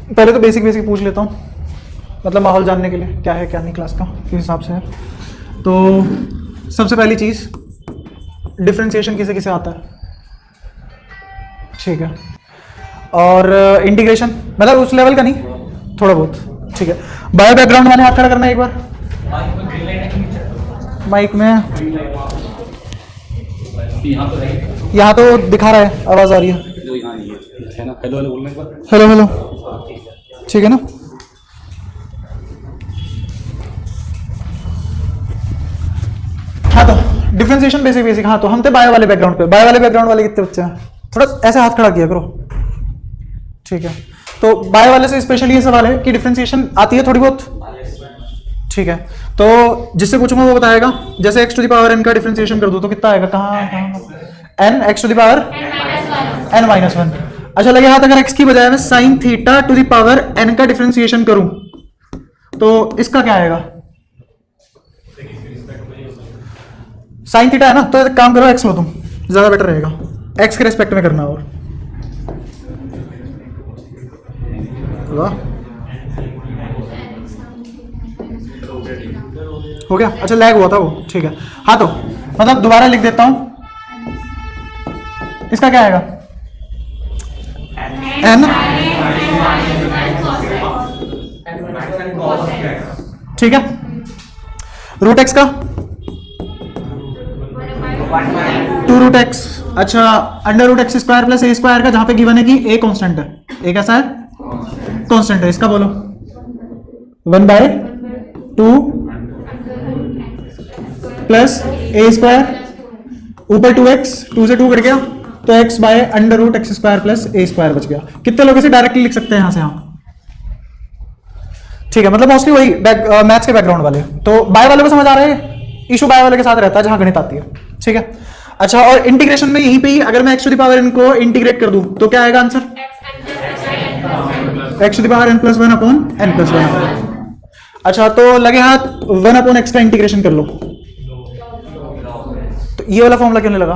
पहले तो basic basic पूछ लेता हूँ, मतलब माहौल जानने के लिए क्या है क्या नहीं क्लास का किस हिसाब से है। तो सबसे पहली चीज़, डिफरेंशिएशन किसे किसे आता है, ठीक है, और इंटीग्रेशन मतलब उस लेवल का नहीं, थोड़ा बहुत, ठीक है। बायो बैकग्राउंड वाले हाथ खड़ा करना एक बार, माइक में यहाँ तो दिखा रहा है, आवाज़ आ रही है ना, हेलो हेलो बोलने के बाद, हेलो हेलो, ठीक है ना। हाँ तो डिफरेंशिएशन बेसिक बेसिक, हाँ तो हम थे बायो वाले बैकग्राउंड पे। बायो वाले बैकग्राउंड वाले कितने बच्चे हैं, थोड़ा ऐसे हाथ खड़ा किया करो, ठीक है। तो बायो वाले से स्पेशली ये सवाल है कि डिफरेंशिएशन आती है थोड़ी बहुत, ठीक है। तो जिससे पूछूंगा वो बताएगा, जैसे x to the power n का डिफरेंशिएशन कर दो तो कितना आएगा, कहाँ n x to the power n minus 1। अच्छा लगे हाथ, अगर x की बजाय मैं sine theta to the power n का डिफरेंशिएशन करूं तो इसका क्या आएगा, साइन थीटा है ना, तो एक काम करो x लो, तुम ज्यादा बेटर रहेगा, x के रिस्पेक्ट में करना। और वाह हो गया, अच्छा लैग हुआ था वो, ठीक है। हाँ तो मतलब दोबारा लिख देता हूं, इसका क्या आएगा n, ठीक है, रूट x का 2 रूट x, अच्छा under root x square plus ए स्क्वायर का, जहां पे गिवन है कि a कांस्टेंट है, a कैसा है कांस्टेंट है, इसका बोलो 1/2 प्लस ए स्क्वायर, ऊपर 2x, 2 से 2 कट गया तो x by under root x square plus A square बच गया। कितने लोग इसे डायरेक्टली लिख सकते हैं यहां से, यहां, ठीक है, मतलब मोस्टली वही मैथ्स के बैकग्राउंड वाले। तो बाय वाले को समझ आ रहा है, इशू बाय वाले के साथ रहता है जहां गणित आती है, ठीक है। अच्छा और इंटीग्रेशन में यहीं पे ही अगर मैं x to the power n को इंटीग्रेट कर दूं तो क्या आएगा answer, x to the power n plus 1 upon n plus 1। अच्छा तो लगे हाथ 1 अपॉन x का इंटीग्रेशन कर लो, तो ये वाला फॉर्मूला क्यों नहीं लगा,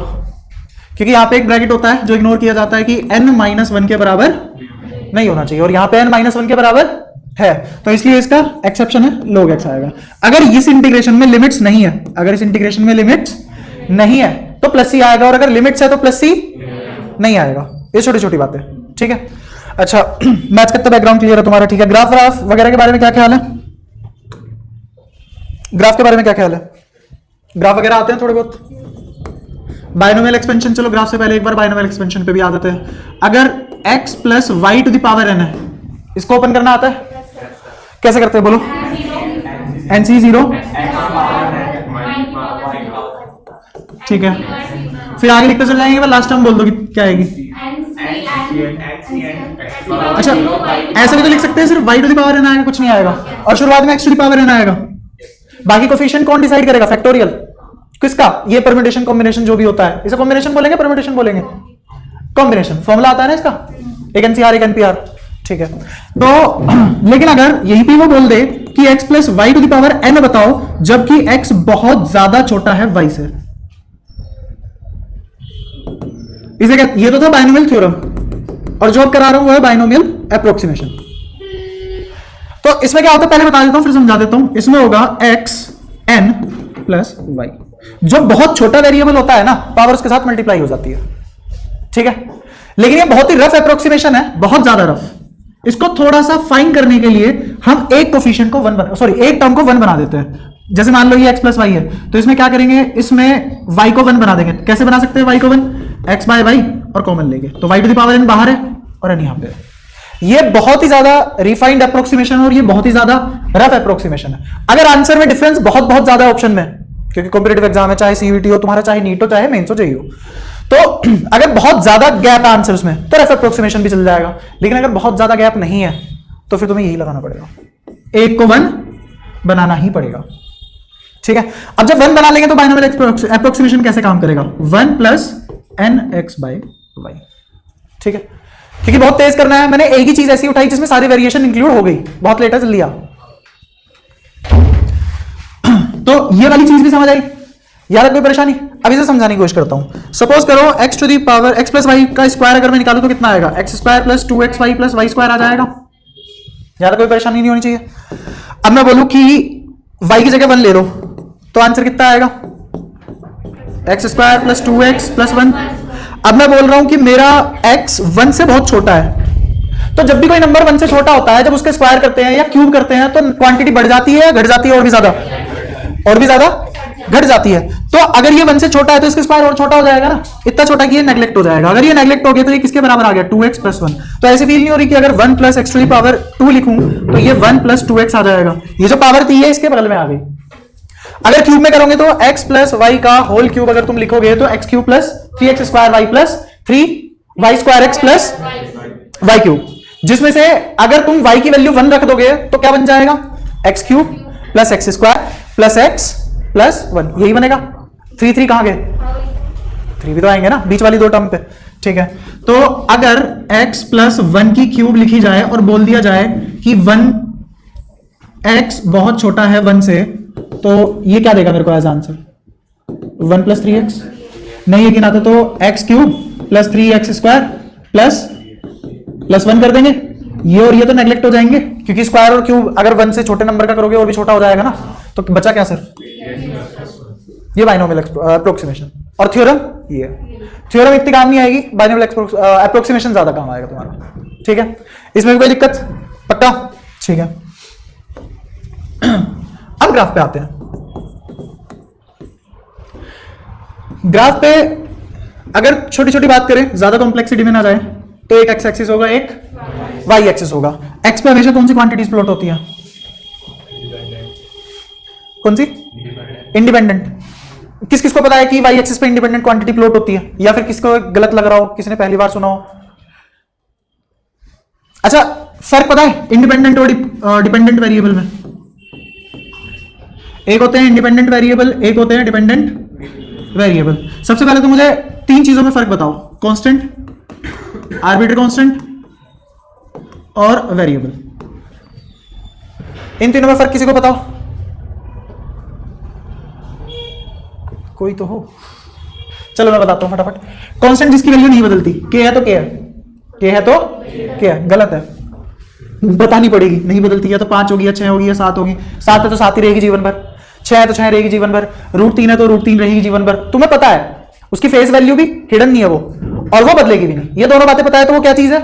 क्योंकि यहाँ पे एक ब्रैकेट होता है जो इग्नोर किया जाता है कि n माइनस 1 के बराबर नहीं होना चाहिए, और यहाँ पे n माइनस 1 के बराबर है, तो इसलिए इसका एक्सेप्शन है, log x आएगा। अगर इस इंटीग्रेशन में लिमिट्स नहीं है, अगर इस इंटीग्रेशन में लिमिट्स नहीं है तो प्लस सी आएगा, और अगर लिमिट्स है तो प्लस सी नहीं आएगा। ये छोटी छोटी बातें, ठीक है। अच्छा मैथ्स कितना बैकग्राउंड क्लियर है तुम्हारा, ठीक है। ग्राफ व्राफ वगैरह के बारे में क्या ख्याल है, ग्राफ के बारे में क्या ख्याल है, ग्राफ वगैरह आते हैं थोड़े बहुत। बाइनोमियल एक्सपेंशन, चलो ग्राफ से पहले एक बार बाइनोमियल एक्सपेंशन पे भी आदत है। अगर x plus y to the power n है, इसको ओपन करना आता है, कैसे करते हैं बोलो, NC0, ठीक है, फिर आगे लिखते चल जाएंगे, लास्ट टर्म बोल दो कि क्या आएगी। अच्छा ऐसे भी तो लिख सकते हैं, सिर्फ y to the power n आएगा, कुछ नहीं आएगा, और शुरुआत में x to the power n आएगा। बाकी कोफिशिएंट कौन डिसाइड करेगा, फैक्टोरियल किसका, ये परम्यूटेशन कॉम्बिनेशन जो भी होता है, इसे कॉम्बिनेशन बोलेंगे परम्यूटेशन बोलेंगे, कॉम्बिनेशन, फॉर्मूला आता है ना इसका, एक NCR एक NPR, ठीक है। तो लेकिन अगर यहीं पे वो बोल दे कि x plus y to the power n बताओ, जबकि x बहुत ज्यादा छोटा है y से, इसे क्या, ये तो था बाइनोमियल थ्योरम, और जो अब करा रहा हूं वो है बाइनोमियल एप्रोक्सीमेशन। तो इसमें क्या होता है पहले बता देता हूं फिर समझा देता हूं। इसमें होगा x n प्लस y, जो बहुत छोटा वेरिएबल होता है ना, पावर उसके साथ मल्टीप्लाई हो जाती है, ठीक है। लेकिन ये बहुत ही रफ एप्रोक्सीमेशन है, बहुत ज्यादा रफ। इसको थोड़ा सा फाइन करने के लिए हम एक कोफिशिएंट को 1 एक टर्म को 1 बना देते हैं। जैसे मान लो ये x प्लस वाई है, तो इसमें क्या करेंगे, इसमें y को 1 बना देंगे। कैसे बना सकते हैं y को 1, x बाय y और कॉमन लेंगे, तो y to the power n बाहर है और n यहां पे है। ये बहुत ही ज्यादा रिफाइंड अप्रोक्सीमेशन और ये बहुत ही ज्यादा रफ अप्रोक्सीमेशन है। अगर आंसर में डिफरेंस बहुत बहुत ज्यादा ऑप्शन में, क्योंकि कॉम्पिटिटिव एग्जाम है, चाहे सीयूईटी हो तुम्हारा, चाहे नीट हो, चाहे मेंस हो, चाहिए हो, तो अगर बहुत ज्यादा गैप है आंसर्स में तो रफ अप्रोक्सीमेशन भी चल जाएगा। लेकिन अगर बहुत ज्यादा गैप नहीं है तो फिर तुम्हें यही लगाना पड़ेगा, एक को 1 बनाना ही पड़ेगा, ठीक है। अब जब 1 बना लेंगे तो बाइनोमियल एप्रोक्सीमेशन कैसे काम करेगा, 1 plus n x by y, ठीक है। क्योंकि बहुत तेज करना है, मैंने एक ही चीज ऐसी उठाई जिसमें सारी वेरिएशन इंक्लूड हो गई, बहुत लेटर लिया। तो ये वाली चीज भी समझ आई, यार कोई परेशानी, अभी से समझाने की कोशिश करता हूं। सपोज करो x to the power x plus y का स्क्वायर अगर मैं निकालूं तो कितना आएगा, x square plus 2xy plus y square आ जाएगा, ज्यादा कोई परेशानी नहीं होनी चाहिए। अब मैं बोलूं कि y की जगह 1 ले लो तो आंसर कितना आएगा, x² + 2x + 1। अब मैं बोल रहा हूं कि मेरा x 1 से बहुत छोटा है, तो जब भी कोई नंबर 1 से छोटा होता है, जब उसके स्क्वायर करते हैं या क्यूब करते हैं तो क्वांटिटी बढ़ जाती है, घट जाती है, और भी ज्यादा घट जाती है। तो अगर ये 1 से छोटा है तो इसका स्क्वायर और छोटा हो जाएगा ना, इतना छोटा कि ये नेग्लेक्ट हो जाएगा। अगर ये नेग्लेक्ट हो गया तो ये किसके बराबर आ गया, 2x + 1। तो ऐसे फील नहीं हो रही कि अगर 1 + x⁴ लिखूं तो ये 1 + 2x आ जाएगा, ये जो पावर थी ये इसके बगल में आ गई। अगर क्यूब में करोगे तो x + y का होल क्यूब अगर तुम लिखोगे तो x³ + 3x² y + 3y² x + y³, जिसमें से अगर तुम y की वैल्यू 1 रख दोगे तो क्या बन जाएगा, x³ + x² + x + 1, यही बनेगा। 3 कहां गए, 3 भी तो आएंगे ना बीच वाली 2 टर्म पे, ठीक है। तो अगर x + 1 की क्यूब लिखी जाए और बोल दिया जाए कि 1x बहुत छोटा है 1 से, तो ये क्या देगा मेरे को एज आंसर, 1 + 3x नहीं है कि ना, तो x³ + 3x² + 1 कर देंगे। ये और ये तो नेग्लेक्ट हो जाएंगे क्योंकि स्क्वायर और क्यूब अगर 1 से छोटे नंबर का करोगे और भी छोटा हो जाएगा ना, तो बचा क्या सर, ये बाइनोमियल अप्रोक्सीमेशन। और थ्योरम, ये थ्योरम इतनी काम नहीं आएगी, बाइनोमियल अप्रोक्सीमेशन ज्यादा काम आएगा तुम्हारा, ठीक है। इसमें भी कोई दिक्कत, पक्का, ठीक है। अब ग्राफ पे आते हैं। ग्राफ पे अगर छोटी छोटी बात करें, ज्यादा कॉम्प्लेक्सिटी में ना जाए, तो एक एक्स एक्सिस होगा, एक वाई एक्सिस होगा। एक्स पे हमेशा कौन सी क्वांटिटीज प्लॉट होती है, कौन सी, इंडिपेंडेंट। किस किस को पता है कि वाई एक्सिस पे इंडिपेंडेंट क्वांटिटी प्लॉट होती है, या फिर किसको गलत लग रहा हो, किसी ने पहली बार सुना हो। अच्छा, फर्क पता है इंडिपेंडेंट और डिपेंडेंट वेरिएबल में, एक होते हैं इंडिपेंडेंट वेरिएबल, एक होते हैं डिपेंडेंट वेरिएबल। सबसे पहले तो मुझे 3 चीजों में फर्क बताओ, कांस्टेंट, आर्बिट्ररी कांस्टेंट और वेरिएबल। इन तीनों में फर्क किसी को बताओ, कोई तो हो, चलो मैं बताता हूं फटाफट। कांस्टेंट जिसकी वैल्यू नहीं बदलती, के है तो के है, के है तो के है, गलत है, बतानी पड़ेगी, नहीं बदलती है तो 5 होगी या 6 होगी या 7 होगी, 7 है तो 7 ही रहेगी जीवन भर, 6 है तो 6 रहेगी जीवन भर, √3 है तो √3 रहेगी जीवन भर। तुम्हें पता है उसकी फेस वैल्यू भी हिडन नहीं है वो, और वो बदलेगी भी नहीं, ये दोनों बातें पता है तो वो क्या चीज है,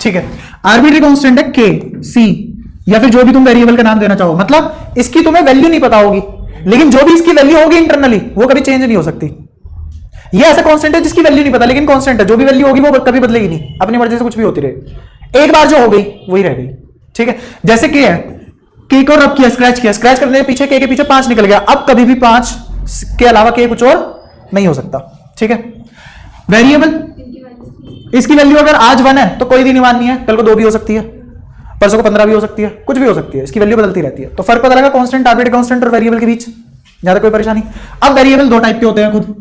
ठीक है। आर्बिट्ररी कांस्टेंट है के, सी, या फिर जो भी तुम वेरिएबल का नाम देना चाहो, मतलब इसकी तुम्हें वैल्यू नहीं पता होगी, लेकिन जो भी इसकी वैल्यू होगी इंटरनली वो कभी चेंज नहीं हो सकती। ये ऐसा कांस्टेंट है जिसकी वैल्यू नहीं पता लेकिन कांस्टेंट है, जो भी वैल्यू होगी वो कभी बदलेगी नहीं, अपनी मर्जी से कुछ भी होती रहे, एक बार जो हो गई वही रह गई, ठीक है। जैसे के है, के को रब किया, स्क्रैच किया, स्क्रैच करने के पीछे के पीछे 5 निकल गया, अब कभी भी 5 के अलावा के कुछ और नहीं हो सकता, ठीक है। वेरिएबल, इसकी वैल्यू अगर आज 1 है तो कोई भी नहीं माननी है, कल को 2 भी हो सकती है, परसों को 15 भी हो सकती है, कुछ भी हो सकती है, इसकी वैल्यू बदलती रहती है। तो फर्क पता लगा कांस्टेंट, आर्बिट्ररी कांस्टेंट और वेरिएबल के बीच, ज्यादा कोई परेशानी। अब वेरिएबल 2 टाइप के होते हैं खुद,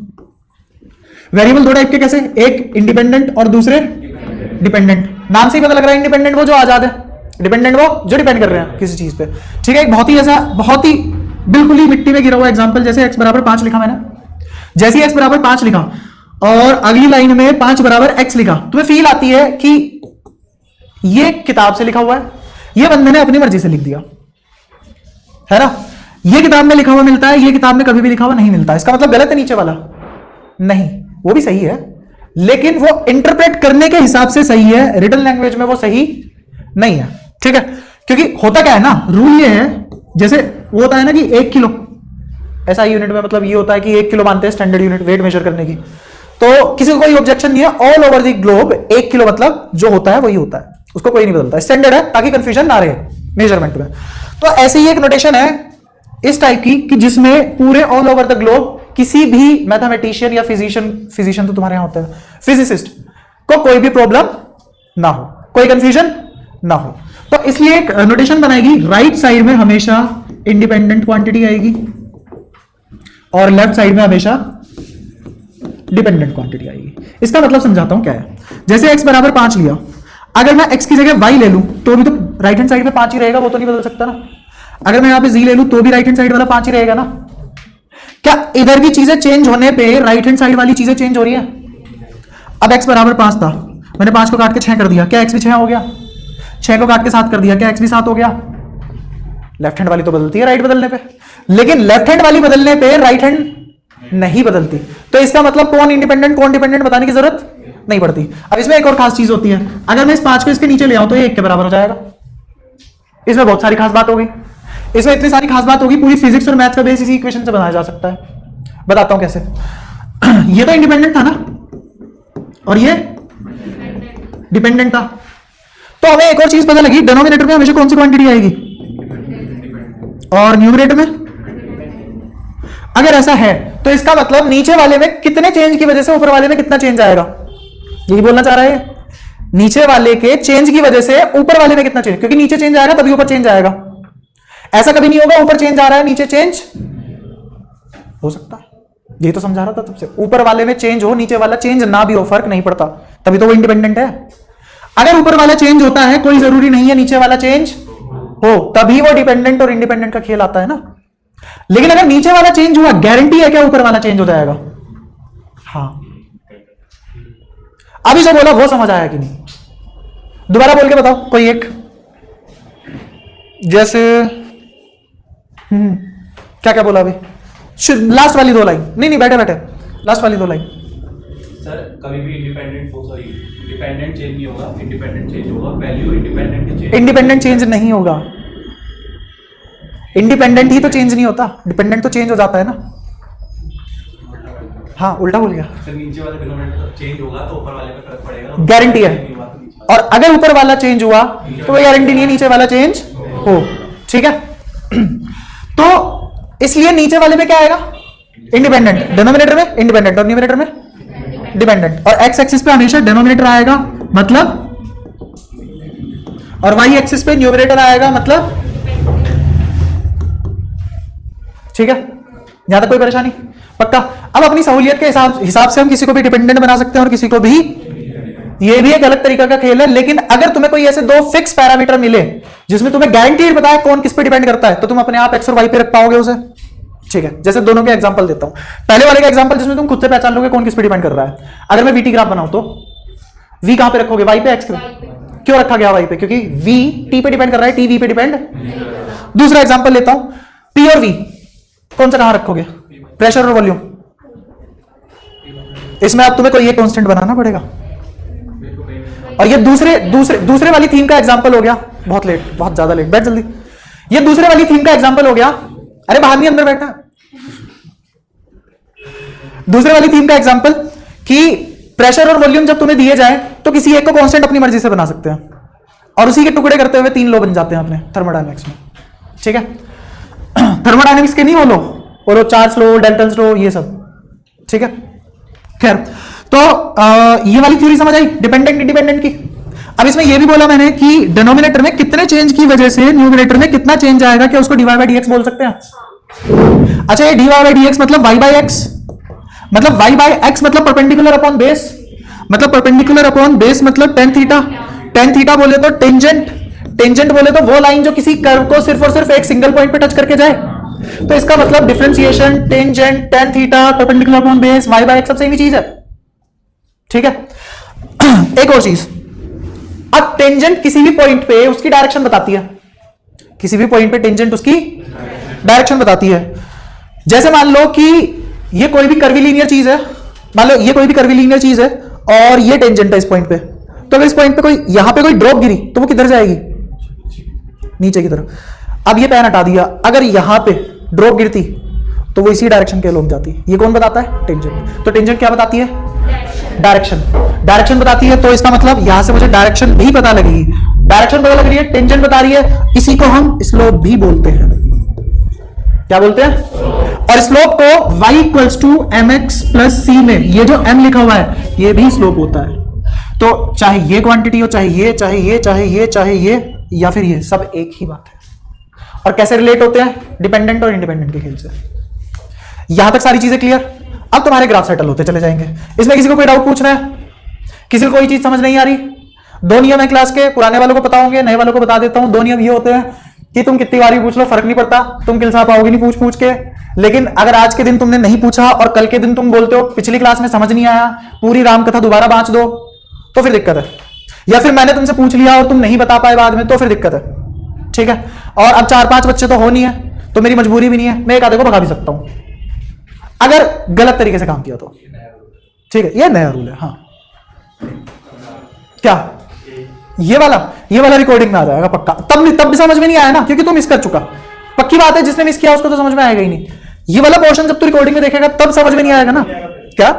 वेरिएबल 2 टाइप के कैसे, एक इंडिपेंडेंट और दूसरे डिपेंडेंट। नाम से ही पता लग रहा है इंडिपेंडेंट वो जो आजाद है, डिपेंडेंट वो जो डिपेंड कर रहे हैं किसी चीज पे, ठीक है। एक बहुत ही ऐसा बहुत ही बिल्कुल ही मिट्टी में गिरा हुआ एग्जांपल, जैसे x = 5 लिखा मैंने, जैसे x = 5 लिखा और अगली लाइन में 5 = x लिखा, तुम्हें फील आती है कि ये किताब से लिखा हुआ है, ये बंदे ने अपनी मर्जी से लिख दिया है ना, ये किताब में लिखा हुआ मिलता है, ये किताब में कभी भी लिखा हुआ नहीं मिलता। इसका मतलब गलत है नीचे वाला, नहीं, वो भी सही है लेकिन वो इंटरप्रेट करने के हिसाब से सही है, रिटन लैंग्वेज में वो सही नहीं है, ठीक है। क्योंकि होता क्या है ना, रूल ये है, जैसे वो होता है ना कि 1 किलो, ऐसा यूनिट में मतलब ये होता है कि 1 किलो मानते हैं स्टैंडर्ड यूनिट वेट मेजर करने की, तो किसी को कोई ऑब्जेक्शन नहीं है, all over the globe 1 kilo मतलब जो होता है वही होता है, उसको कोई नहीं बदलता, स्टैंडर्ड है ताकि कंफ्यूजन ना रहे मेजरमेंट में। तो ऐसे ही एक नोटेशन है इस टाइप की कि जिसमें पूरे ऑल ओवर द ग्लोब किसी भी मैथमेटिशियन या फिजिशियन तो तुम्हारे यहां होता है, फिजिसिस्ट को कोई भी प्रॉब्लम ना हो, कोई कंफ्यूजन ना हो। तो इसलिए एक नोटेशन बनाएगी, राइट साइड में हमेशा इंडिपेंडेंट क्वांटिटी आएगी और लेफ्ट साइड में हमेशा डिपेंडेंट क्वांटिटी आएगी। इसका मतलब समझाता हूं क्या है। जैसे x = 5 लिया, अगर मैं x की जगह y ले लूं तो भी तो राइट हैंड साइड में 5 ही रहेगा, वो तो नहीं बदल सकता ना। अगर मैं यहां पे z ले लूं तो भी राइट हैंड साइड वाला 5 ही रहेगा ना। क्या इधर भी चीजें चेंज होने पे राइट हैंड साइड वाली चीजें चेंज हो रही है? अब x = 5 था, मैंने 5 को काट के 6 कर दिया, क्या x भी 6 हो गया? 6 को काट के 7 कर दिया, क्या x भी 7 हो गया? लेफ्ट हैंड वाली तो बदलती है राइट बदलने पे, लेकिन लेफ्ट हैंड वाली बदलने पे राइट हैंड नहीं बदलती। तो इसका मतलब कौन इंडिपेंडेंट कौन डिपेंडेंट बताने की जरूरत नहीं पड़ती। अब इसमें एक और खास चीज होती है, अगर मैं इस 5 को इसके नीचे ले आऊं तो ये 1 के बराबर हो जाएगा। इसमें बहुत सारी खास बात हो गई, इसमें इतनी सारी खास बात होगी, पूरी फिजिक्स और मैथ्स का बेस इसी इक्वेशन से बनाया जा सकता है। बताता हूं कैसे। ये तो इंडिपेंडेंट था ना, और ये डिपेंडेंट था, तो हमें एक और चीज पता लगी, डिनोमिनेटर में हमेशा कौन सी क्वांटिटी आएगी और न्यूमरेटर में। अगर ऐसा है तो इसका मतलब नीचे वाले में कितने चेंज की वजह से ऊपर वाले में कितना चेंज आएगा, यही बोलना चाह रहा है। नीचे वाले के चेंज की वजह से ऊपर वाले में कितना चेंज, क्योंकि नीचे चेंज आएगा तभी ऊपर चेंज आएगा। ऐसा कभी नहीं होगा ऊपर चेंज आ रहा है नीचे चेंज हो सकता है, यही तो समझा रहा था तुमसे। ऊपर वाले में चेंज हो नीचे वाला चेंज ना भी हो, फर्क नहीं पड़ता, तभी तो वो इंडिपेंडेंट है। अगर ऊपर वाला चेंज होता है कोई जरूरी नहीं है नीचे वाला चेंज हो, तभी वो डिपेंडेंट और इंडिपेंडेंट का खेल आता है ना। लेकिन अगर नीचे वाला चेंज हुआ, गारंटी है क्या ऊपर वाला चेंज हो जाएगा? हाँ। अभी जो बोला वो समझ आया कि नहीं? दोबारा बोल के बताओ कोई एक, जैसे क्या क्या बोला अभी? लास्ट वाली 2 लाइन, नहीं बैठे बैठे, लास्ट वाली 2 लाइन। सर कभी भी डिपेंडेंट चेंज नहीं होगा, इंडिपेंडेंट चेंज होगा, वैल्यू इंडिपेंडेंट चेंज नहीं होगा। इंडिपेंडेंट ही तो चेंज नहीं होता, डिपेंडेंट तो चेंज हो जाता है ना। हाँ उल्टा बोल गया। सर नीचे वाले डिनोमिनेटर चेंज होगा तो ऊपर वाले पे फर्क पड़ेगा, गारंटी है। और अगर ऊपर वाला चेंज हुआ तो कोई गारंटी नहीं है नीचे वाला चेंज हो, ठीक है। तो इसलिए नीचे वाले में क्या आएगा? इंडिपेंडेंट, डिनोमिनेटर में इंडिपेंडेंट और न्यूमरेटर में डिपेंडेंट। और एक्स एक्सिस पे हमेशा डिनोमिनेटर आएगा मतलब, और वाई एक्सिस पे न्यूमरेटर आएगा मतलब, ठीक है। यहां तक कोई परेशानी? पक्का। अब अपनी सहूलियत के हिसाब से हम किसी को भी डिपेंडेंट बना सकते हैं और किसी को भी, ये भी एक अलग तरीका का खेल है। लेकिन अगर तुम्हें कोई ऐसे 2 फिक्स पैरामीटर मिले जिसमें तुम्हें गारंटीड पता है कौन किस पे डिपेंड करता है, तो तुम अपने आप एक्स और वाई पे रख पाओगे उसे, ठीक है। जैसे दोनों के एग्जांपल देता हूं। पहले वाले का एग्जांपल जिसमें तुम खुद से पहचान लोगे कौन किस पे डिपेंड कर रहा है। अगर मैं वीटी ग्राफ बनाऊं तो वी कहां पे रखोगे? वाई पे, एक्स पे? क्यों रखा गया वाई पे? क्योंकि वी टी पे डिपेंड कर रहा है, टी वी पे डिपेंड। दूसरा एग्जांपल लेता हूं, पी और वी कौन सा कहां रखोगे? प्रेशर और वॉल्यूम। इसमें अब तुम्हें कोई एक कांस्टेंट बनाना पड़ेगा। और ये दूसरे वाली थीम का एग्जांपल हो गया। बहुत लेट, बहुत ज्यादा लेट, बैठ जल्दी। ये दूसरे वाली थीम का एग्जांपल हो गया। अरे बाहर नहीं, अंदर बैठना। दूसरे वाली थीम का एग्जांपल कि प्रेशर और वॉल्यूम जब तुम्हें दिए जाए तो किसी एक को कांस्टेंट अपनी मर्जी से बना सकते हैं, और उसी के टुकड़े करते हुए 3 लॉ बन जाते हैं अपने थर्मोडायनेमिक्स में, ठीक है। थर्मोडायनेमिक्स के नहीं बोलो चार्ल्स लॉ, डाल्टन्स लॉ, ये सब, ठीक है। खैर, तो ये वाली थ्योरी समझ आई डिपेंडेंट इंडिपेंडेंट की। अब इसमें ये भी बोला मैंने कि डिनोमिनेटर में कितने चेंज की वजह से न्यूमरेटर में कितना चेंज आएगा, क्या उसको dy by dx बोल सकते हैं? अच्छा, ये dy by dx मतलब y by x, मतलब y by x मतलब परपेंडिकुलर अपॉन बेस, मतलब परपेंडिकुलर अपॉन बेस मतलब tan थीटा। tan थीटा बोले तो टेंजेंट, टेंजेंट बोले तो वो लाइन जो किसी कर्व को सिर्फ और सिर्फ एक सिंगल पॉइंट पे टच करके जाए। तो इसका मतलब differentiation, tangent, tan theta, perpendicular upon base, y by x सब सेम ही चीज है, ठीक है। एक और चीज, अब टेंजेंट किसी भी पॉइंट पे उसकी डायरेक्शन बताती है, किसी भी पॉइंट पे टेंजेंट उसकी डायरेक्शन बताती है। जैसे मान लो कि ये कोई भी कर्वीलिनियर चीज है, मान लो ये कोई भी कर्वीलिनियर चीज है और ये टेंजेंट है इस पॉइंट पे, तो अगर इस पॉइंट पे कोई, यहां पे कोई ड्रॉप गिरी तो वो किधर जाएगी? नीचे की तरफ। अब ये पैन हटा दिया, अगर यहां पे ड्रॉप गिरती तो वो इसी डायरेक्शन के लोग जाती। ये कौन बताता है? टेंजेंट। तो टेंजेंट क्या बताती है? डायरेक्शन। डायरेक्शन बताती है, तो इसका मतलब यहां से मुझे डायरेक्शन भी पता लगेगी। डायरेक्शन पता लग रही है, टेंजेंट बता रही है, इसी को हम स्लोप भी बोलते हैं। क्या बोलते हैं? और स्लोप को y equals to mx plus c में, ये जो m लिखा हुआ है ये भी स्लोप होता है। तो चाहे ये क्वांटिटी हो, चाहे ये, चाहे ये, चाहे ये, चाहे ये, या फिर ये, सब एक ही बात है। और कैसे रिलेट होते हैं? डिपेंडेंट और इंडिपेंडेंट के खेल से। यहां तक सारी चीजें क्लियर। अब तुम्हारे ग्राफ सेटल होते चले जाएंगे। इसमें किसी को कोई डाउट पूछना है? किसी को कोई चीज समझ नहीं आ रही? 2 नियम है क्लास के, पुराने वालों को पता होंगे, नए वालों को बता देता हूं। 2 नियम ये होते हैं कि तुम कितनी बारी पूछ लो फर्क नहीं पड़ता, तुम किल साहब आओगे नहीं पूछ पूछ के। लेकिन अगर आज के दिन तुमने नहीं पूछा और कल के दिन तुम बोलते हो पिछली क्लास में समझ नहीं आया, पूरी रामकथा दोबारा बांच दो, तो फिर दिक्कत है। या फिर मैंने तुमसे पूछ लिया और तुम नहीं बता पाए बाद में, तो फिर दिक्कत है, ठीक है। और अब 4-5 बच्चे तो हो नहीं है, तो मेरी मजबूरी भी नहीं है, मैं एक आधे को भगा भी सकता हूं अगर गलत तरीके से काम किया तो, ठीक है। ये नया रूल है। हाँ क्या ये वाला रिकॉर्डिंग में आ जाएगा पक्का। तब भी समझ में नहीं आया ना, क्योंकि तू मिस कर चुका। पक्की बात है, जिसने मिस किया उसको तो समझ में आएगा ही नहीं। ये वाला पोर्शन जब तू रिकॉर्डिंग में देखेगा तब समझ में नहीं आएगा ना। क्या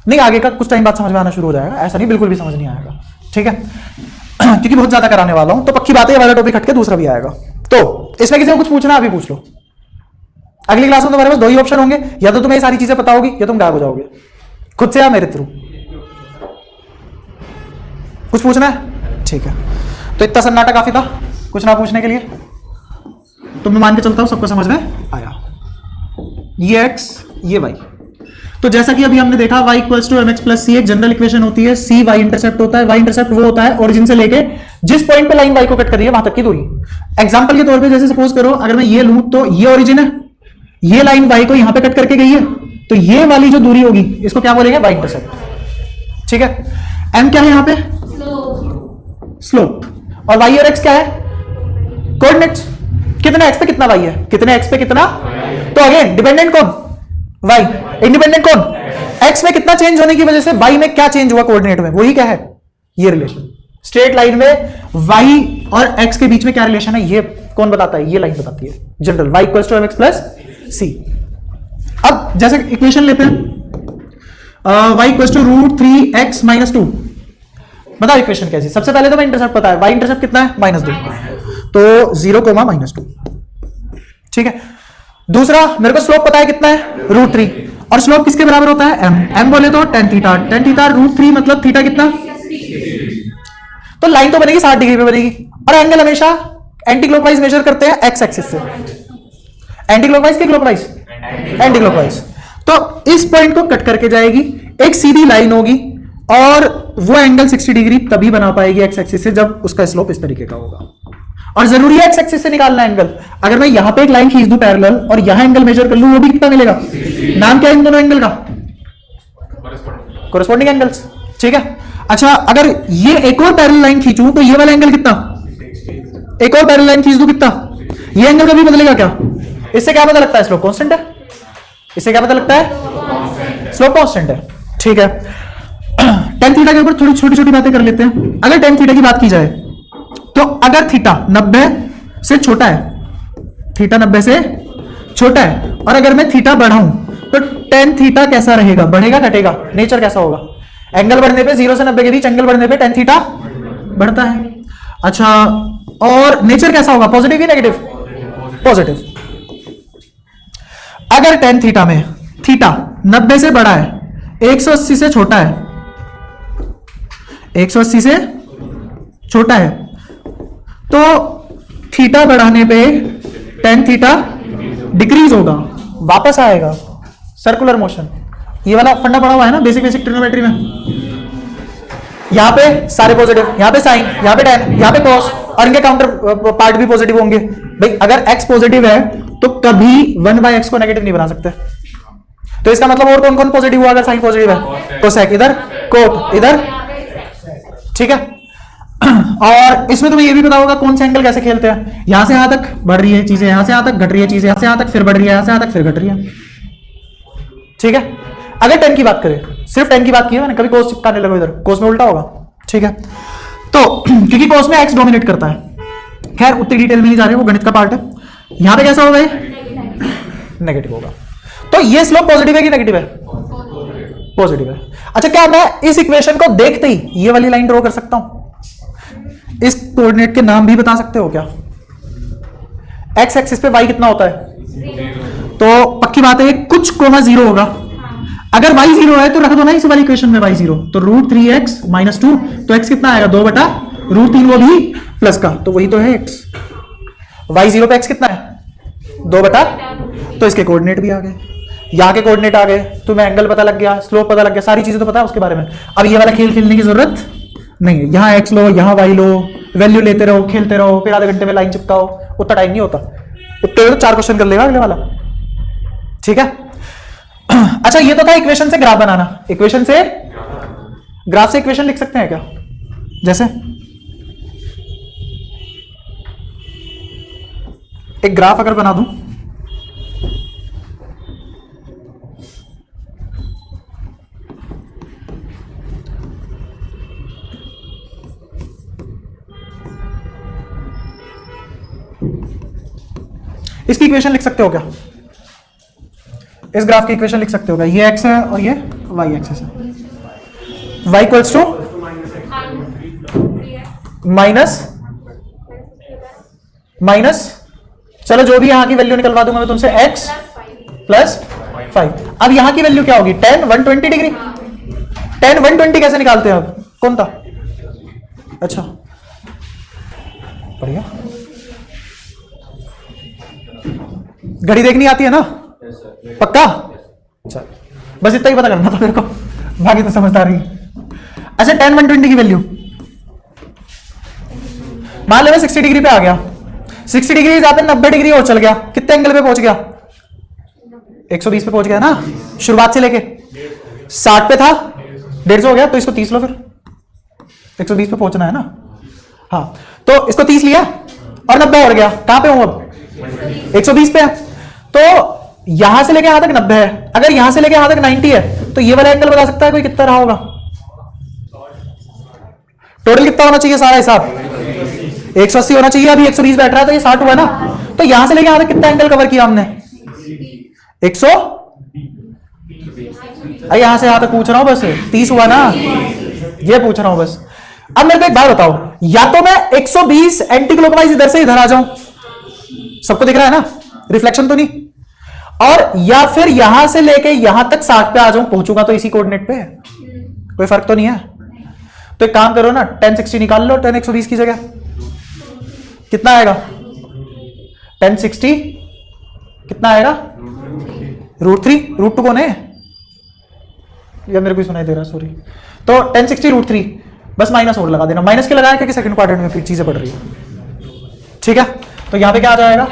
नहीं, आगे का कुछ टाइम बाद समझ में आना शुरू हो जाएगा, ऐसा नहीं बिल्कुल भी समझ नहीं आएगा, ठीक है। क्योंकि बहुत ज्यादा कराने वाला हूं, तो पक्की बात है ये वाला टॉपिक हट के दूसरा भी आएगा। तो इसमें किसी को कुछ पूछना अभी पूछ लो। अगली क्लास में तुम्हारे पास 2 ही ऑप्शन होंगे, या तो तुम्हें ये सारी चीजें पता होगी या तुम गायब हो जाओगे खुद से या मेरे थ्रू। कुछ पूछना है? ठीक है। तो इतना सन्नाटा काफी था कुछ ना पूछने के लिए। तो मैं मान के चलता हूं सबको समझ में आया। ये x ये y। तो जैसा कि अभी हमने देखा y equals to mx plus c एक जनरल इक्वेशन होती है। c y इंटरसेप्ट होता है। y इंटरसेप्ट वो होता है ओरिजिन से लेके जिस पॉइंट पे लाइन y को कट कर रही है वहां तक की दूरी। एग्जांपल के तौर पे जैसे सपोज करो अगर मैं ये लूं तो ये ओरिजिन है, ये लाइन y को यहां पे कट करके गई है, तो ये वाली जो दूरी होगी इसको क्या बोलेंगे? y इंटरसेप्ट, ठीक है। m क्या है यहां पे? स्लोप। और y और x क्या है? कोऑर्डिनेट्स। कितना x पे कितना y है? कितने x पे कितना? तो अगेन डिपेंडेंट कौन? y। इंडिपेंडेंट कौन? x में कितना चेंज होने की वजह से y में क्या चेंज हुआ कोऑर्डिनेट में, वही क्या है? ये रिलेशन। स्ट्रेट लाइन में y और x के बीच में क्या रिलेशन है ये कौन बताता है? ये लाइन बताती है general, y equals to mx plus c। अब जैसे इक्वेशन लेते हैं y equals to √3x minus 2। बताओ इक्वेशन कैसी? सबसे पहले तो मैं इंटरसेप्ट पता है, y इंटरसेप्ट कितना है? -2, तो 0, -2, ठीक है। दूसरा मेरे को स्लोप पता है कितना है? √3। और स्लोप किसके बराबर होता है? m बोले तो tan थीटा। tan थीटा √3 मतलब थीटा कितना? तो लाइन तो बनेगी 60 डिग्री पे बनेगी। और एंगल हमेशा एंटी क्लॉकवाइज मेजर करते हैं x एक्सिस से। एंटी क्लॉकवाइज के क्लॉकवाइज? Anti clockwise. तो इस पॉइंट को कट करके जाएगी, एक सीधी लाइन होगी और वो एंगल 60 डिग्री तभी बना पाएगी x एक्सिस से जब उसका स्लोप इस तरीके का होगा। और जरूरी है x एक्सिस से निकालना एंगल। अगर मैं यहां पे एक लाइन खींच दूं पैरेलल और यहां एंगल मेजर कर लूं, वो भी कितना मिलेगा? नाम क्या है इन दोनों एंगल का? कोरेस्पोंडिंग एंगल्स, ठीक है। अच्छा अगर ये एक और पैरेलल लाइन खींचूं तो ये वाला एंगल कितना? एक और पैरेलल लाइन खींच दूं कितना? ये एंगल कभी बदलेगा क्या? इससे क्या पता लगता है? स्लोप कांस्टेंट है। इससे क्या पता लगता है? स्लोप कांस्टेंट है, ठीक है। tan थीटा के ऊपर थोड़ी छोटी छोटी बातें कर लेते हैं। अगर tan थीटा की बात की जाए तो अगर थीटा 90 से छोटा है, थीटा 90 से छोटा है, और अगर मैं थीटा बढ़ाऊं तो tan थीटा कैसा रहेगा? बढ़ेगा घटेगा? नेचर कैसा होगा? एंगल बढ़ने पे 0 से 90 के बीच एंगल बढ़ने पे tan थीटा बढ़ता है। अच्छा और नेचर कैसा होगा? पॉजिटिव या नेगेटिव? पॉजिटिव। अगर tan थीटा में थीटा 90 से बड़ा है, 180 से छोटा है, 180 से छोटा है, तो थीटा बढ़ाने पे tan थीटा डिक्रीज होगा, वापस आएगा, सर्कुलर मोशन। ये वाला फंडा पड़ा हुआ है ना बेसिक ट्रिग्नोमेट्री में। यहां पे सारे पॉजिटिव, यहां पे साइन, यहां पे tan, यहां पे cos, और इनके काउंटर पार्ट भी पॉजिटिव होंगे। भाई अगर x पॉजिटिव है तो कभी 1/x को नेगेटिव नहीं बना सकते। तो इसका मतलब और कौन कौन पॉजिटिव हुआ? अगर साइन पॉजिटिव है तो sec इधर, cot इधर, ठीक है। और इसमें तुम्हें ये भी पता होगा कौन सा एंगल कैसे खेलते हैं। यहां से यहां तक बढ़ रही है चीजें, यहां से यहां तक घट रही है चीजें, यहां से यहां तक फिर बढ़ रही है, यहां से यहां तक फिर घट रही है, ठीक है। अगर tan की बात करें, सिर्फ tan की बात की है मैंने, कभी cos चिपकाने लगो इधर, cos में उल्टा होगा, ठीक है। तो क्योंकि cos में x डोमिनेट करता है, खैर उतनी डिटेल में नहीं जा रहे, वो गणित का पार्ट है। यहां पे कैसा होगा? नेगेटिव होगा। तो ये स्लोप पॉजिटिव है कि नेगेटिव है? पॉजिटिव है। अच्छा क्या मैं इस इक्वेशन को देखते ही ये वाली लाइन ड्रॉ कर सकता हूं? इस कोऑर्डिनेट के नाम भी बता सकते हो क्या? x एक्सिस पे y कितना होता है? 0। तो पक्की बात है कुछ कोमा 0 होगा। अगर y 0 है तो रख दो ना इस वाली इक्वेशन में y 0, तो √3x माइनस 2, तो x कितना आएगा? 2/√3, वो भी प्लस का, तो वही तो है x। y 0 पे x कितना है? 2/, तो इसके कोऑर्डिनेट भी आ गए, यहाँ के कोऑर्डिनेट आ गए, तुम्हें एंगल पता लग गया, स्लोप पता लग गया, सारी चीजें तो पता है उसके बारे में। अब ये वाला खेल खेलने की जरूरत नहीं है। यहाँ x लो, यहाँ y लो, वैल्यू लेते रहो, खेलते रहो, फिर आधे घंटे में लाइन चिपकाओ, उतना टाइम नहीं होता। उतने तो 4 क्वेश्चन कर लेगा अगले वाला, ठीक है। अच्छा ये तो था इक्वेशन से ग्राफ बनाना। इक्वेशन से ग्राफ से इक्वेशन लिख सकते हैं क्या? जैसे एक ग्राफ अगर बना दूं, इसकी इक्वेशन लिख सकते हो क्या? इस ग्राफ की इक्वेशन लिख सकते हो क्या? ये x है और ये y एक्सिस है। y इक्वल्स टू माइनस चलो जो भी यहां की वैल्यू निकलवा दूंगा मैं तुमसे, x प्लस 5। अब यहां की वैल्यू क्या होगी? tan 120 degree. tan 120 कैसे निकालते हैं? अब कौन था? अच्छा बढ़िया, घड़ी देखनी आती है ना? पक्का? अच्छा बस इतना ही पता करना था मेरे को, बाकी तो समझदार ही। अच्छा tan 120 की वैल्यू मान लो मैं 60 डिग्री पे आ गया, 60 डिग्री जहां पे 90 डिग्री और चल गया, कितने एंगल पे पहुंच गया? 120 पे पहुंच गया ना, शुरुआत से लेके 60 पे था, 150 हो गया, तो इसको 30 लो फिर, 120 पे पहुंचना है ना। हाँ तो इसको 30 लिया और 90 और गया, कहां पे हूं अब? 120 पे है। तो यहां से लेके यहां तक 90 है, अगर यहां से लेके यहां तक 90 है तो ये वाला एंगल बता सकता है कोई कितना रहा होगा? टोटल कितना होना चाहिए सारा हिसाब? 180 होना चाहिए, अभी 120 बैठ रहा है तो ये 60 हुआ ना। तो यहां से लेके यहां तक कितना एंगल कवर किया हमने? 100। यहां से यहां तक पूछ रहा हूं, बस 30 हुआ ना, ये पूछ रहा हूं बस। अब मेरे को एक बात बताओ, या तो मैं 120 एंटी क्लॉकवाइज इधर से इधर आ जाऊं, सबको दिख रहा है ना, रिफ्लेक्शन तो नहीं, और या फिर यहां से लेके यहां तक 60 पे आ जाऊं, पहुंचूंगा तो इसी कोऑर्डिनेट पे, कोई फर्क तो नहीं है। तो एक काम करो ना, tan 60 निकाल लो tan 120 की जगह, कितना आएगा? tan 60 कितना आएगा? √3। √2 कौन है? या मेरे को ही सुनाई दे रहा, सॉरी। तो tan 60 √3, बस माइनस और लगा देना, माइनस के लगाया क्योंकि सेकंड क्वाड्रेंट में चीजें पड़ रही है, ठीक है। तो यहां पे क्या आ जाएगा?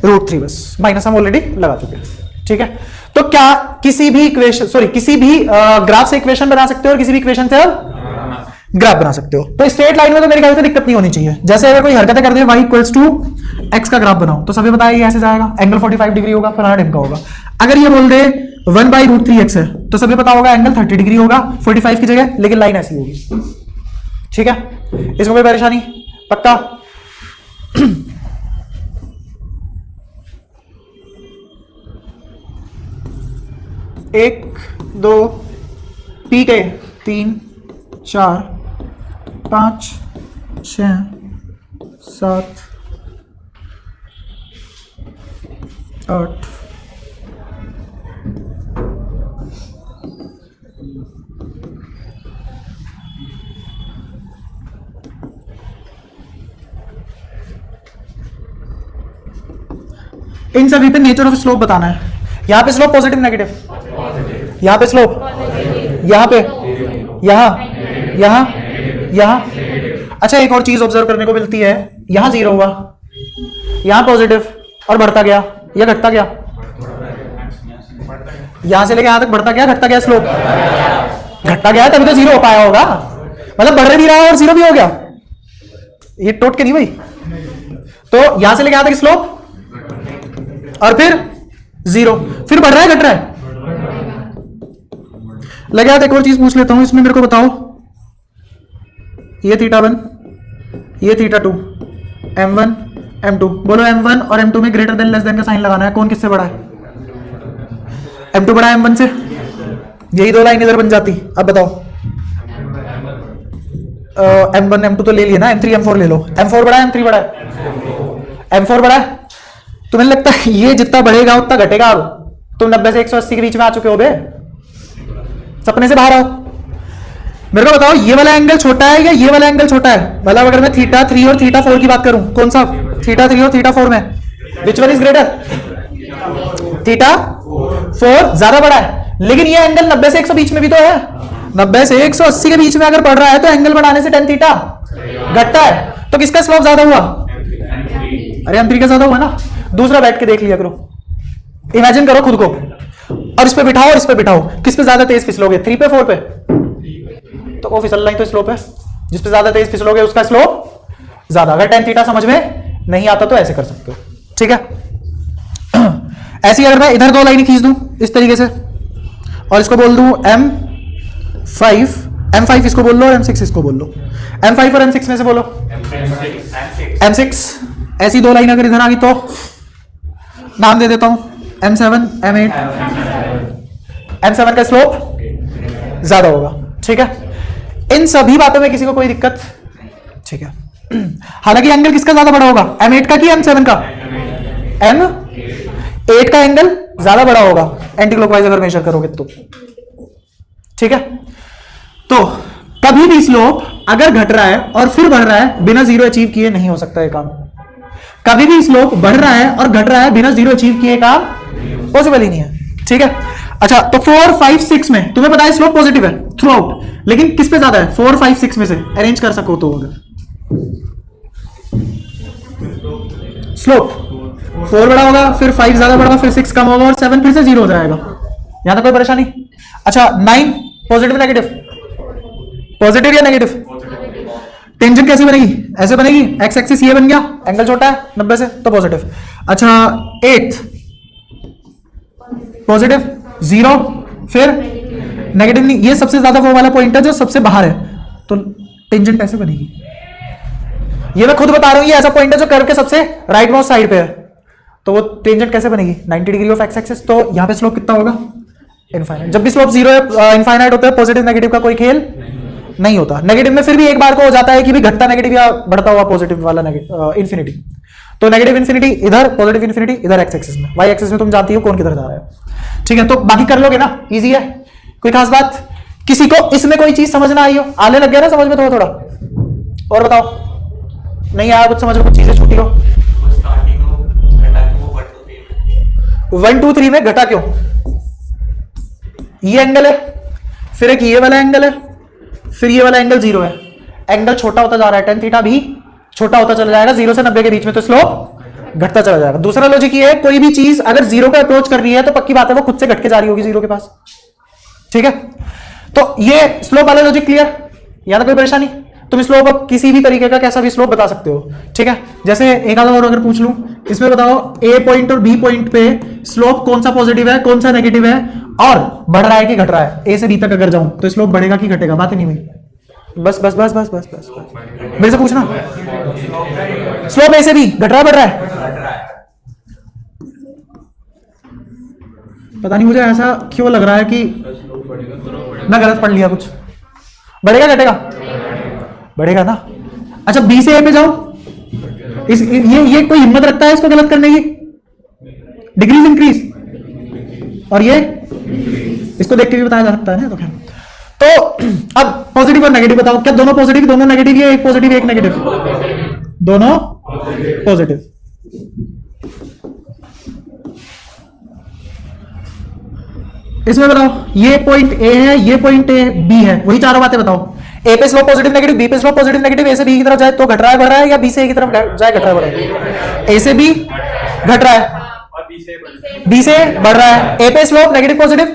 √3, बस माइनस हम ऑलरेडी लगा चुके हैं, ठीक है। तो क्या किसी भी इक्वेशन, सॉरी किसी भी ग्राफ से इक्वेशन बना सकते हो और किसी भी इक्वेशन से ग्राफ बना सकते हो। तो स्ट्रेट लाइन में तो मेरे ख्याल से दिक्कत नहीं होनी चाहिए। जैसे अगर कोई हरकतें कर दे, y इक्वल्स टू x का ग्राफ बनाओ, तो सभी बताया ये ऐसे जाएगा, एंगल 45 डिग्री होगा, फलाना ढंग का होगा। अगर ये बोल दे 1/√3x है, तो सभी पता होगा एंगल 30 डिग्री होगा 45 की जगह, लेकिन लाइन ऐसी होगी, ठीक है। इसमें कोई परेशानी? पक्का? 1 2 ठीक है, 3 4 5 6 7 8 इन सभी पे नेचर ऑफ स्लोप बताना है। यहां पे स्लोप पॉजिटिव नेगेटिव, यहां पे स्लोप, यहां पे, यहां। अच्छा एक और चीज ऑब्जर्व करने को मिलती है, यहां 0 हुआ, यहां पॉजिटिव और बढ़ता गया, या घटता गया? यहां से लेके यहां तक बढ़ता गया, घटता गया, स्लोप घटता गया, तभी तो 0 हो पाया होगा। मतलब बढ़ भी रहा है और 0 भी हो गया, ये टोट के नहीं भाई। तो यहां से लेके यहां तक स्लोप और फिर 0, फिर बढ़ रहा है घट रहा है? लगे हाथ। एक और चीज पूछ लेता हूं, इसमें मेरे को बताओ, ये θ1 ये θ2, m1 m2, बोलो m1 और m2 में ग्रेटर देन लेस देन का साइन लगाना है, कौन किससे बड़ा है? m2 बड़ा है m1 से, यही दो लाइन इधर बन जाती। अब बताओ m1 m2 तो ले लिया ना, m3 m4 ले लो, m4 बड़ा है m3 बड़ा है? m4 बड़ा है। तुम्हें लगता है ये जितना बढ़ेगा उतना घटेगा? अब तुम 90 से 180 के बीच में आ चुके हो बे, सपने से बाहर आओ। मेरे को बताओ ये वाला एंगल छोटा है या ये वाला एंगल छोटा है? मतलब अगर मैं θ3 और θ4 की बात करूं, कौन सा θ3 और θ4 में विच वन इज ग्रेटर? θ4 ज्यादा बड़ा है, लेकिन ये एंगल 90 से 100 बीच में भी तो है। 90 से 180 के बीच में अगर पड़ रहा है तो एंगल बढ़ाने से tan θ घटता है, तो किसका स्लोप ज्यादा हुआ? अरे m3 का ज्यादा हुआ ना। दूसरा बैठ के देख लिया करो, इमेजिन करो खुद को, और इस पे बिठाओ और इस पे बिठाओ, किस पे ज्यादा तेज फिसलोगे, 3 पे 4 पे? तो वो फिसलना ही तो स्लोप है। जिस पे ज्यादा तेज फिसलोगे उसका स्लोप ज्यादा। अगर tan थीटा समझ में नहीं आता तो ऐसे कर सकते हो, ठीक है। ऐसी अगर मैं इधर दो लाइन खींच दूं इस तरीके से और इसको बोल दूं M5 इसको बोल लो और M6 इसको बोल लो। M5 और M6 में से बोलो M6। ऐसी दो लाइन अगर इधर आ गई तो नाम दे देता हूं M7 M8। M7 का स्लोप ज्यादा होगा, ठीक है। इन सभी बातों में किसी को कोई दिक्कत, ठीक है। हालांकि एंगल किसका ज्यादा बड़ा होगा, M8 का कि M7 का? M8 का एंगल ज्यादा बड़ा होगा एंटी क्लॉकवाइज अगर मेजर करोगे तो, ठीक है। तो कभी भी स्लोप अगर घट रहा है और फिर बढ़ रहा है बिना जीरो अचीव किए नहीं हो सकता ये काम। कभी भी स्लोप बढ़ रहा है और घट रहा है बिना जीरो अचीव किए काम पॉसिबल ही नहीं है, ठीक है। अच्छा, तो 4, 5, 6 में तुम्हें पता है स्लोप पॉजिटिव है थ्रू आउट, लेकिन किस पे ज्यादा है? 4, 5, 6 में से अरेंज कर सको तो अगर स्लोप 4 बड़ा होगा, फिर 5 ज्यादा बड़ा, फिर 6 कम होगा और 7 फिर से 0 हो जाएगा। यहां तक कोई परेशानी? अच्छा, 9 पॉजिटिव नेगेटिव, पॉजिटिव या नेगेटिव? टेंजेंट कैसी बनेगी? ऐसे बनेगी, एक्स एक्सिस ये बन गया, एंगल छोटा है 90 से तो पॉजिटिव। अच्छा, 8 पॉजिटिव, 0 फिर नेगेटिव नहीं, ये सबसे ज्यादा वो वाला पॉइंट है जो सबसे बाहर है, तो टेंजेंट ऐसे बनेगी। ये मैं खुद बता रहा हूं, ये ऐसा पॉइंट है जो कर्व के सबसे राइट मोस्ट साइड पे है, तो वो टेंजेंट कैसे बनेगी? 90 डिग्री ऑफ एक्स एक्सिस। तो यहां पे स्लोप कितना होगा? इनफाइनाइट। जब भी स्लोप 0 है, इनफाइनाइट होता है, पॉजिटिव नेगेटिव का कोई खेल नहीं होता। नेगेटिव में फिर भी एक बार को हो जाता है कि भी घटता नेगेटिव या बढ़ता हुआ पॉजिटिव वाला इंफिनिटी। तो नेगेटिव इंफिनिटी इधर, पॉजिटिव इंफिनिटी इधर एक्स एक्सिस में, वाई एक्सिस में तुम जानती हो कौन किधर जा रहा है, ठीक है। तो बाकी कर लोगे ना, इजी है, कोई खास बात? किसी को इसमें कोई चीज समझ ना आई हो? आने लग गया ना समझ में थोड़ा थोड़ा? और बताओ, नहीं आया कुछ समझ में, कुछ चीजें छूटी हो? 1, 2, 3 में घटा क्यों? ये एंगल है, फिर एक ये वाला एंगल है, फिर ये वाला एंगल 0 है, एंगल छोटा होता जा रहा है, tan थीटा भी छोटा होता चला जाएगा 0 से 90 के बीच में, तो स्लोप घटता चला जाएगा। दूसरा लॉजिक ये है, कोई भी चीज अगर 0 पे अप्रोच कर रही है तो पक्की बात है वो खुद से घट के जा रही होगी 0 के पास, ठीक है। तो ये स्लोप वाला लॉजिक क्लियर? यहां तक कोई परेशानी? तुम स्लोप अब किसी भी तरीके का कैसा भी स्लोप बता सकते हो, ठीक है। जैसे एक आधा और अगर पूछ लूं, इसमें बताओ ए पॉइंट और बी पॉइंट पे स्लोप कौन सा पॉजिटिव है, कौन सा नेगेटिव है, और बढ़ रहा है कि घट रहा है? ए से बी तक अगर जाऊं तो स्लोप बढ़ेगा कि घटेगा? बात ही नहीं हुई। बस बस बस बस बस बस मेरे से पूछना, स्लोप ए से बी घट रहा है बढ़ रहा है? पता नहीं मुझे ऐसा क्यों लग रहा है कि मैं गलत पढ़ लिया कुछ। बढ़ेगा घटेगा? बढ़ेगा ना। अच्छा, बी से ए पे जाओ, ये कोई हिम्मत रखता है इसको गलत करने की? डिक्रीज इंक्रीज, और ये इसको देख के भी बताया जा सकता है ना। तो खैर, तो अब पॉजिटिव और नेगेटिव बताओ, क्या दोनों पॉजिटिव दोनों नेगेटिव या एक पॉजिटिव एक नेगेटिव? दोनों पॉजिटिव। इसमें बताओ, ये पॉइंट ए है, ये पॉइंट ए बी है, वही चारों बातें बताओ। ए पे स्लोप पॉजिटिव नेगेटिव, बी पे स्लोप पॉजिटिव नेगेटिव, ए से बी की तरफ जाए तो घट रहा है बढ़ रहा है, या बी से ए की तरफ जाए घट रहा है बढ़ रहा है? ए से बी घट रहा है, बी से बढ़ रहा है। ए पे स्लोप नेगेटिव पॉजिटिव,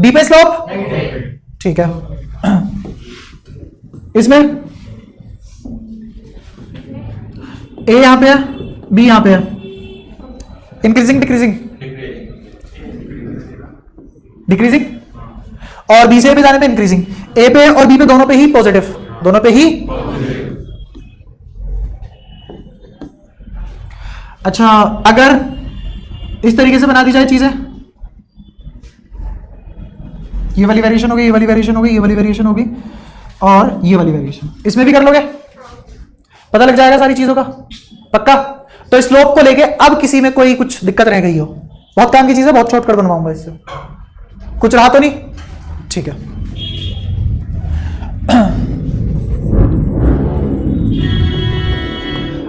बी पे स्लोप, ठीक है। इसमें ए यहां पे है, बी यहां पे है, इंक्रीजिंग डिक्रीजिंग? डिक्रीजिंग। और बी से ए पे जाने पे इंक्रीजिंग। ए पे और बी पे दोनों पे ही पॉजिटिव, दोनों पे ही। अच्छा, अगर इस तरीके से बना दी जाए चीजें, ये वाली वेरिएशन होगी, ये वाली वेरिएशन होगी, ये वाली वेरिएशन होगी, और ये वाली वेरिएशन, इसमें भी कर लोगे? पता लग जाएगा सारी चीजों का, पक्का? तो स्लोप को लेके अब किसी में कोई कुछ दिक्कत रह गई हो? बहुत काम की चीज है, बहुत शॉर्टकट बनवाऊंगा इससे, कुछ रहा तो नहीं? ठीक है।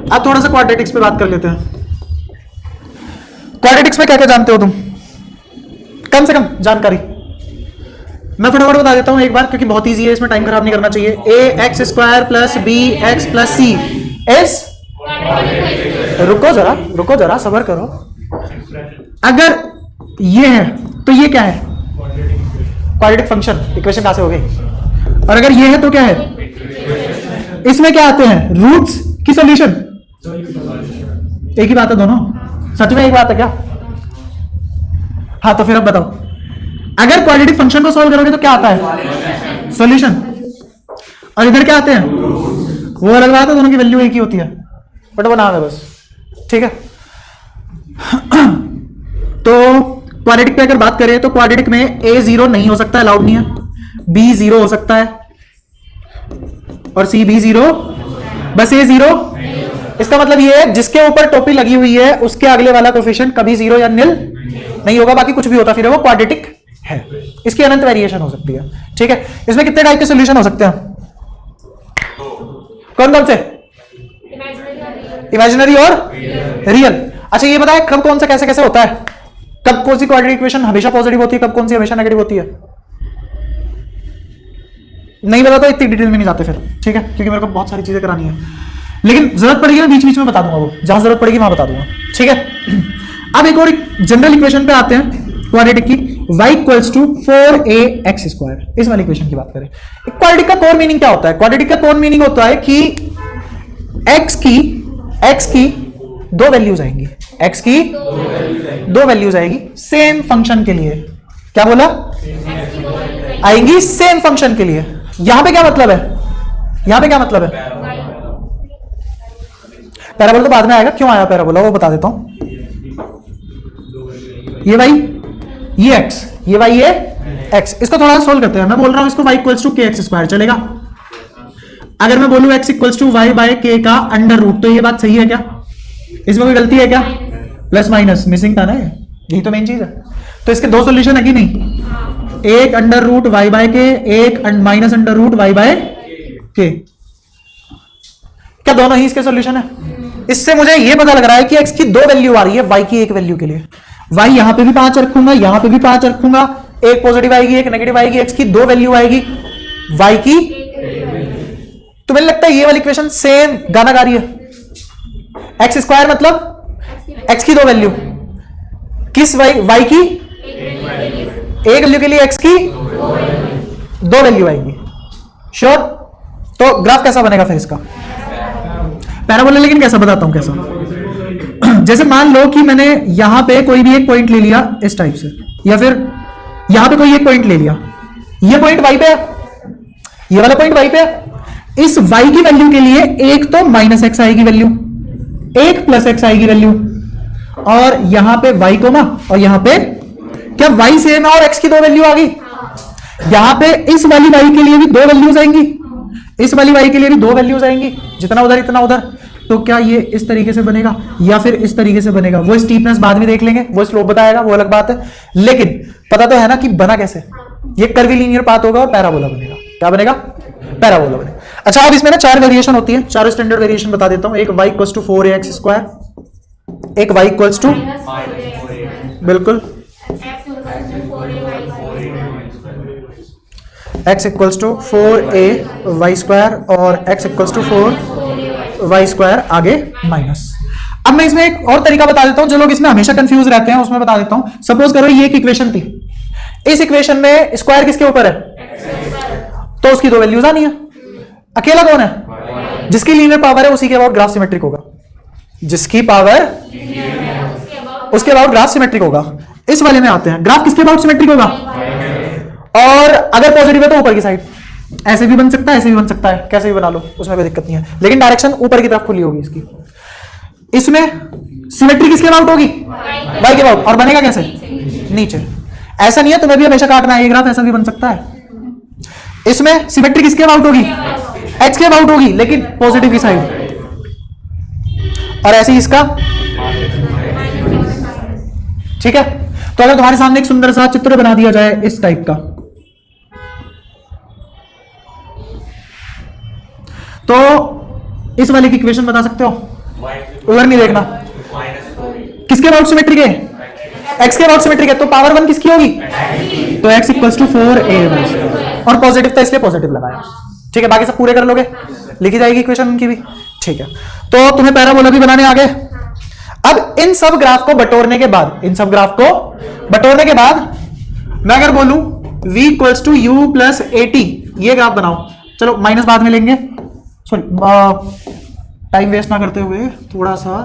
अब थोड़ा सा क्वाड्रेटिक्स पे बात कर लेते हैं। क्वाड्रेटिक्स में क्या क्या जानते हो तुम? कम से कम जानकारी मैं फटाफट बता देता हूं एक बार, क्योंकि बहुत इजी है, इसमें टाइम खराब नहीं करना चाहिए। A x square plus b x plus c is, रुको जरा सब्र करो। अगर ये है तो ये क्या है? Quadratic function. इक्वेशन कहां से हो गई? और अगर ये है तो क्या है? इसमें क्या आते हैं? रूट्स की सॉल्यूशन। एक ही बात है दोनों, सच में एक बात है क्या? हाँ तो फिर अब बताओ, अगर क्वाड्रेटिक फंक्शन को सॉल्व करोगे तो क्या आता है? सॉल्यूशन। और इधर क्या आते हैं? वो अलग बात है, दोनों की वैल्यू एक ही होती है, बट वो नाम है बस, ठीक है। तो क्वाड्रेटिक पे अगर बात करें तो क्वाड्रेटिक में a 0 नहीं हो सकता, अलाउड नहीं है, b 0 हो सकता है और c b 0, बस a 0। इसका मतलब ये है जिसके ऊपर टोपी लगी हुई है उसके अगले वाला कोफिशिएंट कभी 0 या निल नहीं होगा, बाकी कुछ भी होता फिर वो क्वाड्रेटिक है। इसकी अनंत वेरिएशन हो सकती है, ठीक है। इसमें कितने टाइप के सॉल्यूशन हो सकते हैं? कौन कौन से? इमेजिनरी और रियल। अच्छा ये बताए कब कौन सा कैसे कैसे होता है? कब कौन सी क्वाड्रेटिक इक्वेशन हमेशा पॉजिटिव होती है, कब कौन सी हमेशा नेगेटिव होती है? नहीं बता तो इतनी डिटेल में नहीं जाते फिर, ठीक है, क्योंकि मेरे को बहुत सारी चीजें करानी है, लेकिन जरूरत पड़ेगी मैं बीच बीच में बता दूंगा, वो जहां जरूरत पड़ेगी वहां बता दूंगा, ठीक है। अब एक और जनरल इक्वेशन पे आते हैं क्वाड्रेटिक की, y इक्वल्स टू 4ax²। इस वाली इक्वेशन की बात करें, क्वाड्रेटिक का कोर मीनिंग क्या होता है? क्वाड्रेटिक का कोर मीनिंग होता है कि x की दो वैल्यूज आएंगी, x की दो वैल्यूज आएगी सेम फंक्शन के लिए। क्या बोला? आएंगी सेम फंक्शन के लिए। यहां पे क्या मतलब है? यहां पे क्या मतलब है? पैराबोला तो बाद में आएगा, क्यों आया पैराबोला वो बता देता हूं। ये y, ये x, ये y, ये x। इसको थोड़ा सा सोल्व करते हैं। मैं बोल रहा हूं इसको y इक्वल्स टू kx² चलेगा। अगर मैं बोलूं x equals to y by k का अंडर रूट, तो ये बात सही है क्या? इसमें कोई गलती है क्या? प्लस माइनस मिसिंग था ना, यही तो मेन चीज है। तो इसके दो सॉल्यूशन है कि नहीं? एक under root y by k, एक minus under root y by k। क्या दोनों ही इसके सॉल्यूशन है? इससे मुझे यह पता लग रहा है कि x की दो वैल्यू आ रही है y की एक वैल्यू के लिए। y यहां पे भी 5 रखूंगा, यहां पे भी 5 रखूंगा, एक पॉजिटिव आएगी एक नेगेटिव आएगी, x की दो वैल्यू आएगी y की। तो मुझे लगता है ये वाली इक्वेशन सेम गाना गा रही है। x² मतलब x की दो वैल्यू, किस y की एक वैल्यू के लिए x की दो वैल्यू आएगी। श्योर? तो ग्राफ कैसा बनेगा फिर इसका? पैराबोला, लेकिन कैसा बताता हूं कैसा। जैसे मान लो कि मैंने यहां पे कोई भी एक पॉइंट ले लिया इस टाइप से, या फिर यहां पे कोई एक पॉइंट ले लिया, ये पॉइंट y पे है, ये वाला पॉइंट y पे है। इस y की वैल्यू के लिए एक तो माइनस x आएगी वैल्यू, एक प्लस x आएगी वैल्यू, और यहां पे y कोमा, और यहां पे क्या y सेम है और x की दो वैल्यू आ गई। यहां पे इस वाली y के लिए भी दो वैल्यूज आएंगी, इस वाली y के लिए भी दो वैल्यूज आएंगी, जितना उधर इतना उधर। तो क्या ये इस तरीके से बनेगा या फिर इस तरीके से बनेगा? वो स्टीपनेस बाद में देख लेंगे, वो स्लोप बताएगा, वो अलग बात है, लेकिन पता तो है ना कि बना कैसे। ये कर्वीलिनियर पाथ होगा और पैराबोला बनेगा। क्या बनेगा? पैराबोला बनेगा। अच्छा, अब इसमें ना चार वेरिएशन होती है, चारों स्टैंडर्ड वेरिएशन बता देता हूं। एक y इक्वल्स टू 4ax², एक y इक्वल्स टू, बिल्कुल, x इक्वल्स टू 4ay² और x इक्वल्स टू 4y² आगे माइनस। अब मैं इसमें एक और तरीका बता देता हूं, जो लोग इसमें हमेशा कंफ्यूज रहते हैं उसमें बता देता हूं। सपोज करो ये एक इक्वेशन थी, इस इक्वेशन में स्क्वायर किसके ऊपर है? तो उसकी दो वैल्यूज आनी है। अकेला कौन है? जिसकी लीनियर पावर है उसी के अबाउट ग्राफ सिमेट्रिक होगा, जिसकी पावर उसके अबाउट ग्राफ सिमेट्रिक होगा। इस वाले में आते हैं, ग्राफ किसके अबाउट सिमेट्रिक होगा? और अगर पॉजिटिव है तो ऊपर की साइड, ऐसे भी बन सकता है, ऐसे भी बन सकता है, कैसे भी बना लो, उसमें कोई दिक्कत नहीं है, लेकिन डायरेक्शन ऊपर की तरफ खुली होगी इसकी। इसमें सिमेट्री किसके अबाउट होगी? y के अबाउट। और बनेगा कैसे? नीचे। ऐसा नहीं है तुम्हें भी हमेशा काटना है ये ग्राफ, ऐसा भी बन सकता है। इसमें सिमेट्री किसके अबाउट होगी? x के अबाउट होगी, लेकिन पॉजिटिव की साइड। और ऐसे ही इसका, ठीक है। तो अगर तुम्हारे सामने एक सुंदर सा चित्र बना दिया जाए इस टाइप का, तो इस वाले की इक्वेशन बता सकते हो? उधर नहीं देखना, किसके अबाउट सिमेट्रिक है? x के अबाउट सिमेट्रिक है, तो पावर 1 किसकी होगी? तो x इक्वल्स टू 4a, और पॉजिटिव था इसलिए पॉजिटिव लगाया, ठीक है। बाकी सब पूरे कर लोगे, लिखी जाएगी इक्वेशन उनकी भी, ठीक है। तो तुम्हें पैराबोला भी बनाने आ गए। अब इन सब ग्राफ को बटोरने के बाद, इन सब ग्राफ को बटोरने के बाद मैं अगर बोलूं v equals to u plus 80, ये ग्राफ बनाओ। चलो माइनस बाद में लेंगे, सॉरी टाइम वेस्ट ना करते हुए थोड़ा सा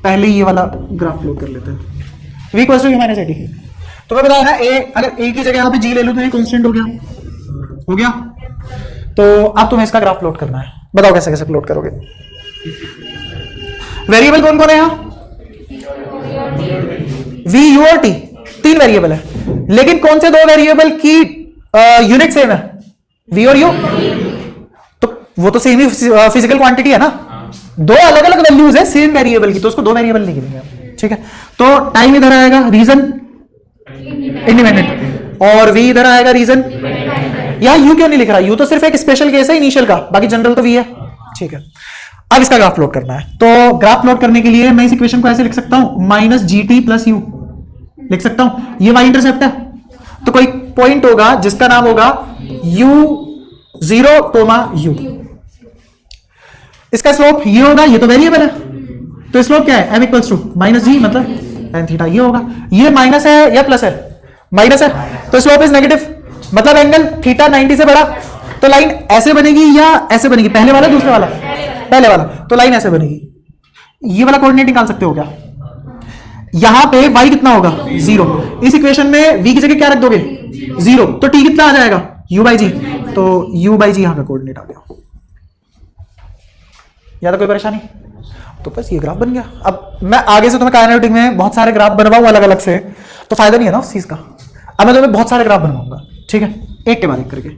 पहले ये वाला ग्राफ प्लॉट कर लेते हैं। v equals to u minus a t. तो मैं बताया ना a, अगर a की जगह यहाँ पे g ले लूं तो ये कांस्टेंट हो गया। तो अब तुम्हें इसका ग्राफ प्लॉट करना है, बताओ कैसे कैसे प्लॉट करोगे। वेरिएबल कौन कौन है यहाँ? v, u और t, 3 वेरिएबल है, लेकिन कौन से 2 वेरिएबल की यूनिट सेम है? v और u। तो वो तो सेम ही फिजिकल क्वांटिटी है ना, 2 अलग अलग वैल्यूज है सेम वेरिएबल की, तो उसको 2 वेरिएबल नहीं गिनेंगे। ठीक है, तो टाइम इधर आएगा, रीजन इंडिपेंडेंट, और v इधर आएगा, रीजन। यहां u क्यों नहीं लिख रहा? u तो सिर्फ एक स्पेशल केस है इनिशियल का, बाकी जनरल तो v है। ठीक है, अब इसका ग्राफ प्लॉट करना है। तो ग्राफ प्लॉट करने के लिए मैं इस इक्वेशन को ऐसे लिख सकता हूं, माइनस gt प्लस यू लिख सकता हूं। ये y इंटरसेप्ट है, तो कोई पॉइंट होगा जिसका नाम होगा u0, u। इसका स्लोप ये होगा, ये तो वेरिएबल है, तो स्लोप क्या है? m इक्वल्स टू माइनस जी, मतलब tan थीटा। ये होगा, ये माइनस है या प्लस है? माइनस है, तो स्लोप इज नेगेटिव, मतलब एंगल थीटा 90 से बड़ा। तो लाइन ऐसे बनेगी या ऐसे बनेगी? पहले वाला दूसरे वाला? पहले वाला। तो लाइन ऐसे बनेगी। ये वाला कोऑर्डिनेट निकाल सकते हो क्या? यहां पे y कितना होगा? 0। इस इक्वेशन में v की जगह क्या रख दोगे? 0। तो t कितना आ जाएगा? u बाई जी। तो u बाई जी यहां का कोऑर्डिनेट आ गया। या तो कोई परेशानी? तो बस ये ग्राफ बन गया। अब मैं आगे से तुम्हें काइनेटिक में बहुत सारे ग्राफ बनवाऊं अलग अलग से, तो फायदा नहीं है ना उस चीज का। अब मैं तुम्हें बहुत सारे ग्राफ बनवाऊंगा, ठीक है, एक के बाद एक करके।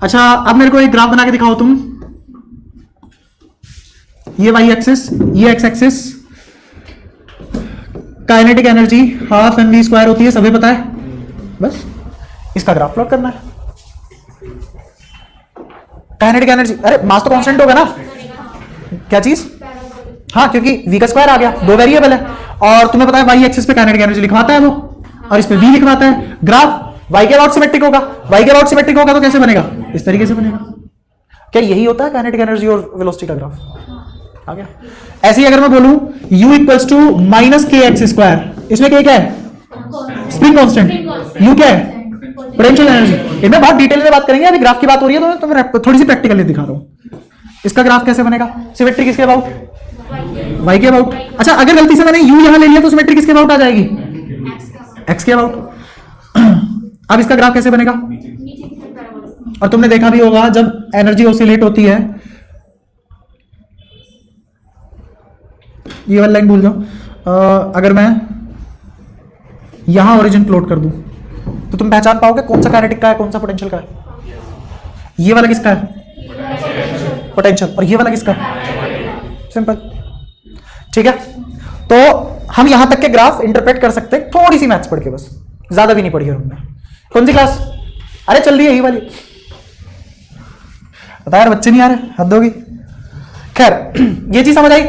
अच्छा, अब मेरे को एक ग्राफ बना के दिखाओ तुम। ये वाई एक्सिस, ये x axis, kinetic energy half m v square होती है, सभी पता है। बस इसका ग्राफ प्लॉट करना है। काइनेटिक एनर्जी, अरे मास तो कांस्टेंट होगा ना, क्या चीज? हाँ, क्योंकि v का स्क्वायर आ गया, 2 वेरिएबल है, और तुम्हें पता है y एक्सिस पे काइनेटिक एनर्जी लिखवाता है वो, और इस पे v लिखवाता है। ग्राफ y के अबाउट सिमेट्रिक होगा, y के अबाउट सिमेट्रिक होगा तो कैसे बनेगा? इस तरीके से बनेगा। क्या यही होता है काइनेटिक एनर्जी और वेलोसिटी का ग्राफ? आ गया। ऐसे ही अगर मैं बोलूं u इक्वल्स टू माइनस के एक्स स्क्वायर, इसमें क्या है? Spring constant. u क्या है? Potential energy. इनमें बहुत डिटेल में बात करेंगे, अभी ग्राफ की बात हो रही है तो मैं थोड़ी सी प्रैक्टिकली दिखा रहा हूं। इसका ग्राफ कैसे बनेगा? सिमेट्री किसके अबाउट? y के अबाउट। अच्छा, अगर गलती से मैंने u यहां ले लिया तो सिमेट्री किसके अबाउट आ जाएगी? x के अबाउट। अब इसका ग्राफ कैसे बनेगा? और तुमने देखा भी होगा जब एनर्जी ऑसिलेट होती है, ये वाली लाइन भूल जाओ, अगर मैं यहां ओरिजिन प्लॉट कर दूं तो तुम पहचान पाओगे कौन सा काइनेटिक का है, कौन सा पोटेंशियल का है। ये वाला किसका है? पोटेंशियल। और ये वाला किसका? सिंपल। ठीक है, तो हम यहां तक के ग्राफ इंटरप्रेट कर सकते हैं थोड़ी सी मैथ्स पढ़ के, बस ज्यादा भी नहीं पढ़ी है हमने। कौन सी क्लास? अरे चल रही है यही वाली। बता यार, बच्चे नहीं आ रहे, हद होगी। खैर, ये चीज समझ आई।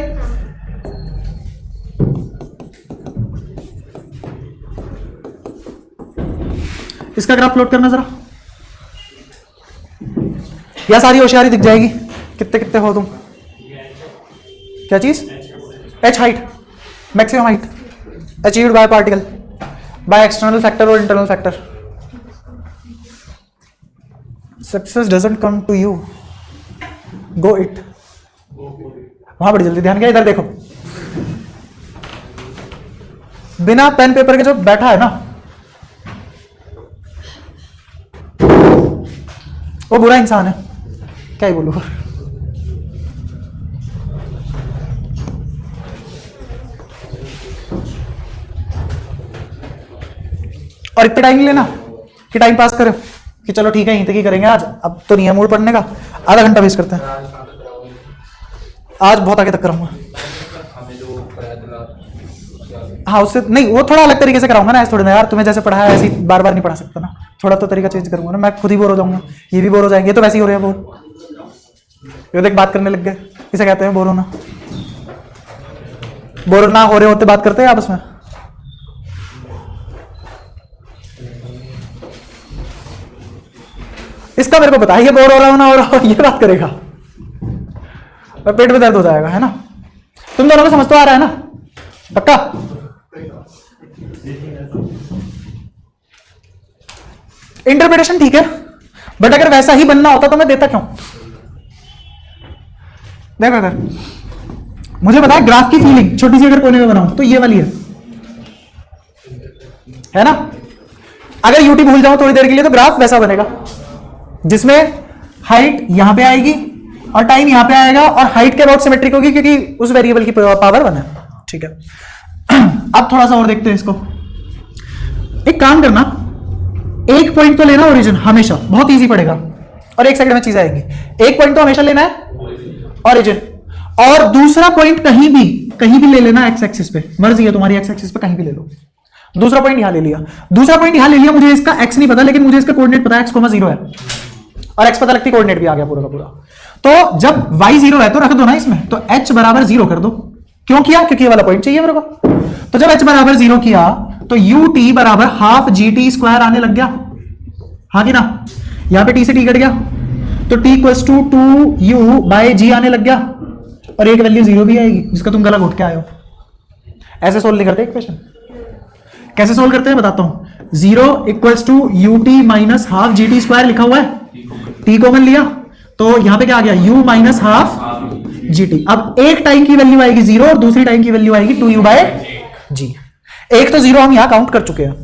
इसका ग्राफ प्लॉट करना जरा, या सारी होशियारी दिख जाएगी। कितने कितने हो तुम? क्या चीज? h height, maximum height achieved by particle by external factor और internal factor. Success doesn't come to you, go it. वहां बड़ी जल्दी ध्यान गया, इधर देखो। बिना पेन पेपर के जो बैठा है ना, वो बुरा इंसान है, क्या ही बोलूं। और इतना टाइम नहीं लेना कि टाइम पास करो कि चलो ठीक है यहीं तक ही करेंगे आज, अब तो नहीं है मूड पढ़ने का, आधा घंटा वेस्ट करते हैं। आज बहुत आगे तक कराऊंगा। हाँ, उससे नहीं, वो थोड़ा अलग तरीके से कराऊंगा ना, ऐसे थोड़ी ना यार, तुम्हें जैसे पढ़ाया ऐसे बार बार नहीं पढ़ा सकता ना, थोड़ा तो तरीका चेंज करूंगा ना, मैं खुद ही बोर हो जाऊंगा, ये भी बोर हो जाएंगे, ये तो वैसे ही हो रहे हैं बोर। ये देख बात करने लग गए, इसे कहते हैं बोर होना। बोर ना हो रहे होते बात करते हैं आपस में। इसका मेरे को पता है, ये बोर हो रहा हो ना हो रहा हो, ये बात करेगा और पेट में दर्द हो जाएगा, है ना। तुम दोनों को समझ तो आ रहा है ना, पक्का? इंटरप्रिटेशन ठीक है, बट अगर वैसा ही बनना होता तो मैं देता क्यों? देखो इधर, मुझे पता है ग्राफ की फीलिंग छोटी सी अगर कोने में बनाऊं तो ये वाली है ना। अगर यूटी भूल जाओ थोड़ी देर के लिए तो ग्राफ वैसा बनेगा जिसमें हाइट यहां पे आएगी और टाइम यहां पे आएगा और हाइट के अबाउट सिमेट्रिक होगी क्योंकि उस वेरिएबल की पावर 1 है। ठीक है, अब थोड़ा सा और देखते हैं इसको। एक काम करना, एक पॉइंट तो लेना ओरिजिन हमेशा, बहुत इजी पड़ेगा और एक सेकंड में चीज आएगी। एक पॉइंट तो हमेशा लेना है ओरिजिन, और दूसरा पॉइंट कहीं भी ले लेना एक्स एक्सिस पे, मर्जी है तुम्हारी, एक्स एक्सिस पे कहीं भी ले लो। दूसरा पॉइंट यहां ले लिया, दूसरा पॉइंट यहां ले लिया, मुझे इसका एक्स नहीं पता लेकिन मुझे इसका कोऑर्डिनेट पता है, एक्स 0 है और एक्स पता लगती कोऑर्डिनेट भी आ गया पूरा का पूरा। तो जब y 0 है तो रख दो ना इसमें, तो h बराबर 0 कर दो। क्यों किया? क्योंकि ये वाला पॉइंट चाहिए मेरे को। तो जब h बराबर 0 किया तो ut बराबर हाफ gt स्क्वायर आने लग गया, हाँ कि ना। यहां पे t से t कट गया तो t equals to 2u by g आने लग गया और एक वैल्यू 0 भी आएगी जिसका तुम गला घोट के आए हो। ऐसे सोल्व नहीं करते इक्वेशन, कैसे सोल्व करते हैं बताता हूं। 0 equals to ut minus half gt square लिखा हुआ है, t कॉमन लिया तो यहां पे क्या आ गया, u माइनस हाफ gt। अब एक टाइम की वैल्यू आएगी 0 और दूसरी टाइम की वैल्यू आएगी 2u बाय g। एक तो 0 हम यहां काउंट कर चुके हैं,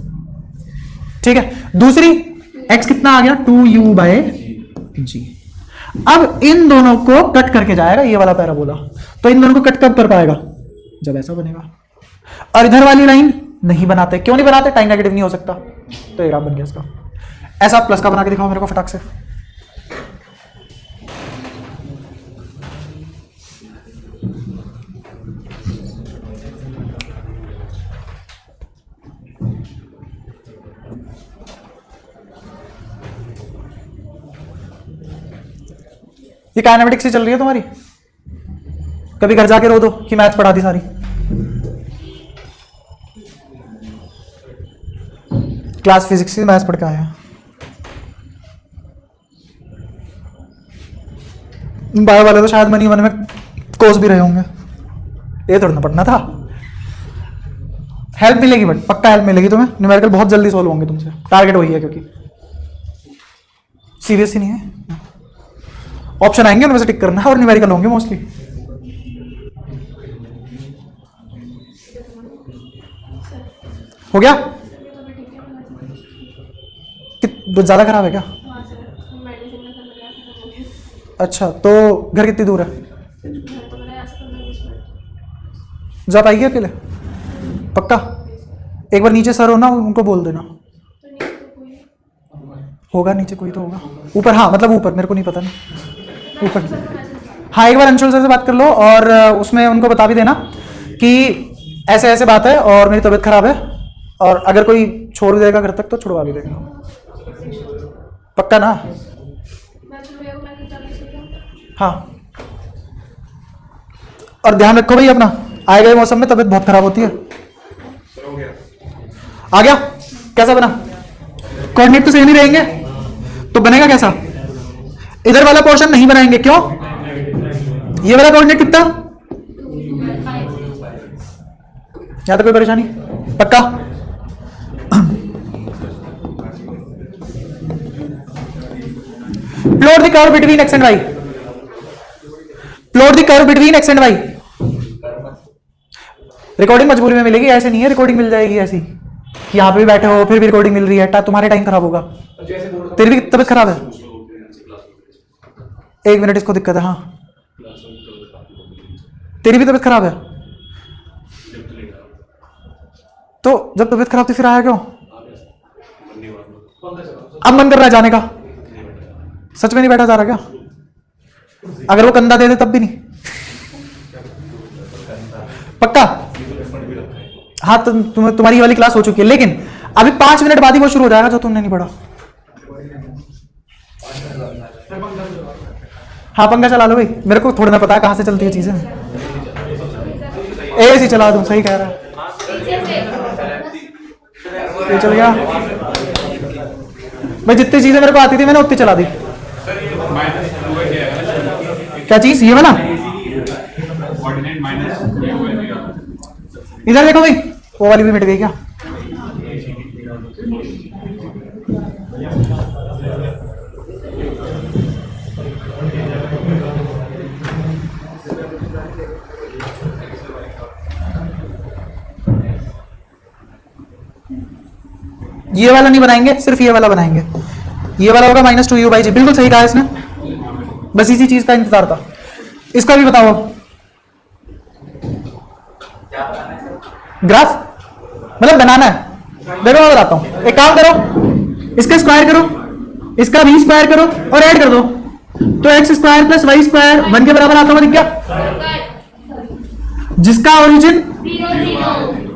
ठीक है। दूसरी x कितना आ गया, 2u बाय g। अब इन दोनों को कट करके जाएगा ये वाला पैराबोला, तो इन दोनों को कट कब कर पाएगा, जब ऐसा बनेगा। और इधर वाली लाइन नहीं बनाते, क्यों नहीं बनाते, टाइम नेगेटिव नहीं हो सकता, तो ये ग्राफ बन गया इसका। ऐसा प्लस का बना के दिखाओ मेरे को फटाक से। ये काइनेमेटिक्स से चल रही है तुम्हारी, कभी घर जाके रो दो कि मैथ्स पढ़ा दी सारी। क्लास फिजिक्स से मैथ्स पढ़ के आया, बायो वाले तो शायद मनी मन में कोर्स भी रहे होंगे, ये थोड़ा ना पढ़ना था। हेल्प मिलेगी, बट पक्का हेल्प मिलेगी तुम्हें, न्यूमेरिकल बहुत जल्दी सोल्व होंगे तुमसे, टारगेट वही है क्योंकि सीरियस ही नहीं है। ऑप्शन आएंगे उनमें से टिक करना है और न्यूमेरिकल होंगे मोस्टली। हो गया? ज्यादा खराब है क्या? अच्छा, तो घर कितनी दूर है? जा पाएगी अकेले? पक्का? एक बार नीचे सर हो ना, उनको बोल देना। होगा नीचे कोई तो होगा, ऊपर, हाँ मतलब ऊपर, मेरे को नहीं पता ना ऊपर। हाँ, एक बार अंशुल सर से बात कर लो और उसमें उनको बता भी देना कि ऐसे ऐसे बात है और मेरी तबीयत खराब है, और अगर कोई छोड़ भी देगा घर तक तो छुड़वा भी देगा। पक्का ना? हाँ, और ध्यान रखो भाई अपना, आए गए मौसम में तबीयत बहुत खराब होती है। आ गया? कैसा बना? कोऑर्डिनेट तो सेम ही रहेंगे, तो बनेगा कैसा? इधर वाला पोर्शन नहीं बनाएंगे, क्यों? ये वाला कोऑर्डिनेट कितना? यहां तो कोई परेशानी? पक्का? Plot the curve between x and y। Plot the curve between x and y। Recording मजबूरी में मिलेगी, ऐसे नहीं है रिकॉर्डिंग मिल जाएगी ऐसी कि यहां पे भी बैठे हो फिर भी रिकॉर्डिंग मिल रही है, तुम्हारे टाइम खराब होगा। तेरी भी तबीयत खराब है? एक मिनट, इसको दिक्कत है। हाँ, तेरी भी तबीयत खराब है, तो जब तबीयत खराब थी फिर आया क्यों? अब मन कर रहा है जाने का? सच में नहीं बैठा जा रहा क्या? अगर वो कंधा दे दे तब भी नहीं? पक्का? हाँ, तो तुम्हारी वाली क्लास हो चुकी है, लेकिन अभी 5 मिनट बाद ही वो शुरू हो जाएगा जो तुमने नहीं पढ़ा। हाँ, पंखा चला लो भाई, मेरे को थोड़ा ना पता है कहां से चलती है चीजें। एसी चला दूं, सही कह रहा है, ये चल गया भाई। जितनी चीजें मेरे को आती थी मैंने उतनी चला दी। क्या चीज? ये वाला? इधर देखो भाई, वो वाली भी मिट गई क्या? ये वाला नहीं बनाएंगे, सिर्फ ये वाला बनाएंगे। ये वाला होगा -2u/g। बिल्कुल सही कहा इसने, बस इसी चीज का इंतजार था। इसका भी बताओ अब। ग्राफ मतलब बनाना है। देखो मैं बताता हूं, एक काम करो, इसका स्क्वायर करो, इसका भी स्क्वायर करो और ऐड कर दो, तो x² + y² 1 के बराबर आता हुआ दिख गया। जिसका ओरिजिन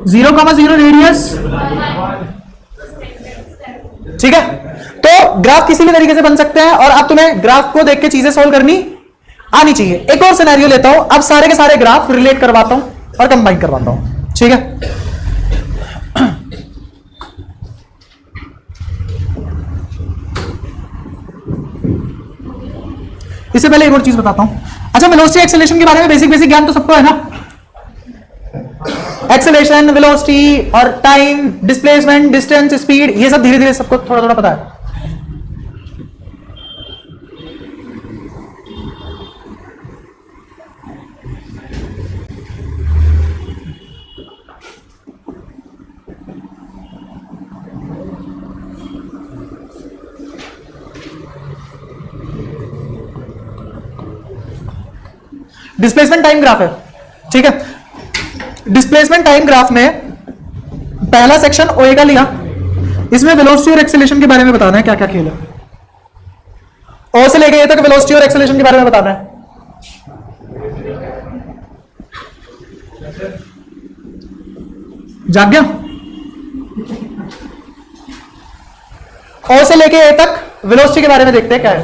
0,0 रेडियस, ठीक है। तो ग्राफ किसी भी तरीके से बन सकते हैं और अब तुम्हें ग्राफ को देख के चीजें सोल्व करनी आनी चाहिए। एक और सिनेरियो लेता हूं, अब सारे के सारे ग्राफ रिलेट करवाता हूं और कंबाइन करवाता हूं, ठीक है। इससे पहले एक और चीज बताता हूं। अच्छा, वेलोसिटी एक्सेलरेशन के बारे में बेसिक ज्ञान तो सबको है ना। एक्सेलरेशन, वेलोसिटी और टाइम, डिस्प्लेसमेंट, डिस्टेंस, स्पीड, ये सब धीरे धीरे सबको थोड़ा थोड़ा पता है। डिस्प्लेसमेंट टाइम ग्राफ है, ठीक है। डिस्प्लेसमेंट टाइम ग्राफ में पहला सेक्शन ओए का लिया, इसमें वेलोसिटी और एक्सेलरेशन के बारे में बताना है क्या क्या खेल है। ओ से लेके ए तक वेलोसिटी और एक्सेलरेशन के बारे में बताना है। जाग गया? ओ से लेके ए तक वेलोसिटी के बारे में देखते हैं क्या है।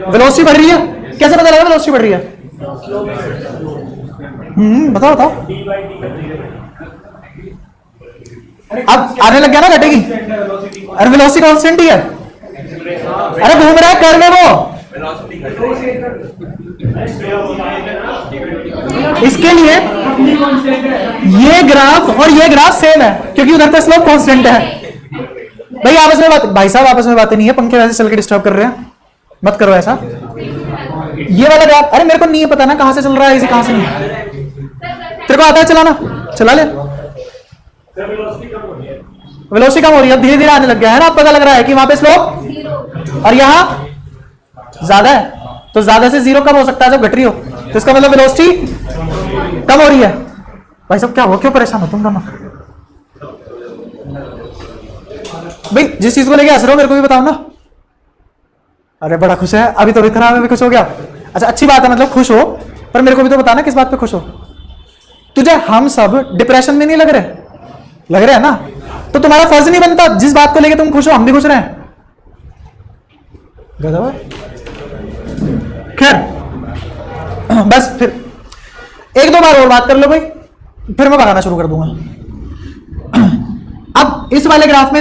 वेलोसिटी बढ़ रही है, कैसे पता लगा वेलोसिटी बढ़ रही है? बताओ बताओ। अब आने लग गया ना, घटेगी। अरे वेलोसिटी कांस्टेंट ही है। अरे घूम रहा है कर में वो। इसके लिए ये ग्राफ और ये ग्राफ सेम है क्योंकि उधर पे स्लोप कांस्टेंट है। भाई आपस में बात, भाई साहब आपस में बातें नहीं है, पंखे वैसे चल के डिस्टर्ब कर रहे हैं, मत करो ऐसा। ये वाला ग्राफ, अरे मेरे को नहीं पता ना कहां से चल रहा है, इसे कहां से नहीं। तेरे को आता है चलाना, चला ले। वेलोसिटी कम हो रही है, धीरे धीरे आने लग गया है ना। अब पता लग रहा है कि वहां पे स्लोप और यहां ज्यादा है, तो ज्यादा से 0 कब हो सकता है? जब घट रही हो। तो इसका मतलब वेलोसिटी कम हो रही है। भाई साहब क्या हो, क्यों परेशान हो तुम दोनों? भाई जिस चीज को लेके हंस रहे हो मेरे को भी बताओ ना। अरे बड़ा खुश है, अभी तो खराब है, भी खुश हो गया। अच्छा अच्छी बात है, मतलब खुश हो, पर मेरे को भी तो बताना किस बात पे खुश हो। तुझे हम सब डिप्रेशन में नहीं लग रहे? लग रहे हैं ना? तो तुम्हारा फर्ज नहीं बनता जिस बात को लेके तुम खुश हो हम भी खुश रहे। खैर बस फिर एक दो बार और बात कर लो भाई, फिर मैं भगाना शुरू कर दूंगा। अब इस वाले ग्राफ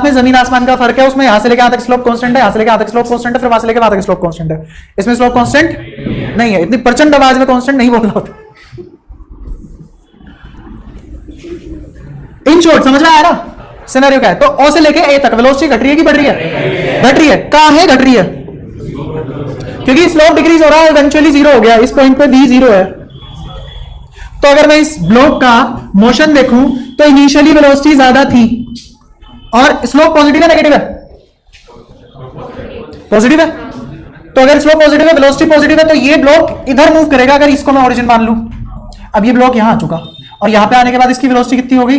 में जमीन आसमान का फर्क है। उसमें यहां से लेकर यहां तक स्लोप कांस्टेंट है, यहां से लेकर यहां तक स्लोप कांस्टेंट है, फिर वहां से लेकर वहां तक स्लोप कांस्टेंट है। इसमें स्लोप कांस्टेंट नहीं है। इतनी प्रचंड आवाज में कांस्टेंट नहीं बोलना होता। इन शॉर्ट समझ में आया ना सिनेरियो क्या है? तो ओ से लेके ए तक वेलोसिटी घट रही है कि बढ़ रही है? घट रही है। कहां है घट रही है? क्योंकि स्लोप डिक्रीज हो रहा है, इवेंचुअली 0 हो गया। इस पॉइंट पे भी 0 है। तो अगर मैं इस ब्लॉक का मोशन देखूं तो इनिशियली वेलोसिटी ज्यादा थी और स्लोप पॉजिटिव है नेगेटिव है? पॉजिटिव है। तो अगर स्लोप पॉजिटिव है, वेलोसिटी पॉजिटिव है, तो ये ब्लॉक इधर मूव करेगा। अगर इसको मैं ओरिजिन मान लूं, अब ये ब्लॉक यहां आ चुका और यहां पे आने के बाद इसकी वेलोसिटी कितनी होगी?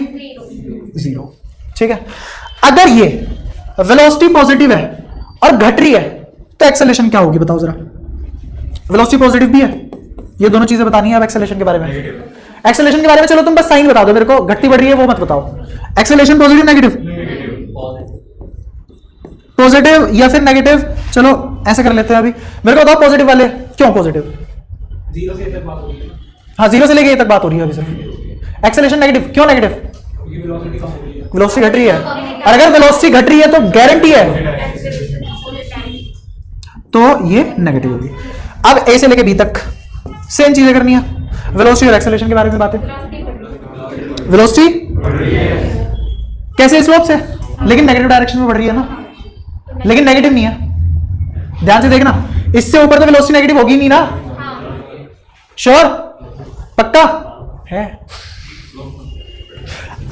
0। ठीक है। अगर ये वेलोसिटी पॉजिटिव है और घट रही है तो एक्सेलरेशन क्या होगी बताओ जरा? वेलोसिटी पॉजिटिव भी है, ये दोनों चीजें बतानी है। अब एक्सेलरेशन के बारे में, एक्सेलरेशन के बारे में चलो तुम बस साइन बता दो मेरे को, घटती बढ़ रही है वो मत बताओ। Acceleration positive negative? पॉजिटिव या फिर नेगेटिव? चलो ऐसे कर लेते हैं अभी। मेरे को बताओ पॉजिटिव वाले क्यों पॉजिटिव? 0 से तक बात हो रही है। हाँ 0 से लेके ए तक बात हो रही है अभी सिर्फ। एक्सेलरेशन नेगेटिव क्यों? नेगेटिव वेलोसिटी कम हो रही है। वेलोसिटी घट रही है, और अगर वेलोसिटी घट रही है तो गारंटी है तो ये नेगेटिव होगी। अब ए से लेके बी तक सेम चीजें करनी है। वेलोसिटी और एक्सेलरेशन के बारे में बातें। वेलोसिटी कैसे? स्लोप से, लेकिन नेगेटिव डायरेक्शन में बढ़ रही है ना, लेकिन नेगेटिव नहीं है। ध्यान से देखना, इससे ऊपर तो वेलोसिटी नेगेटिव होगी नहीं ना। श्योर? पक्का है?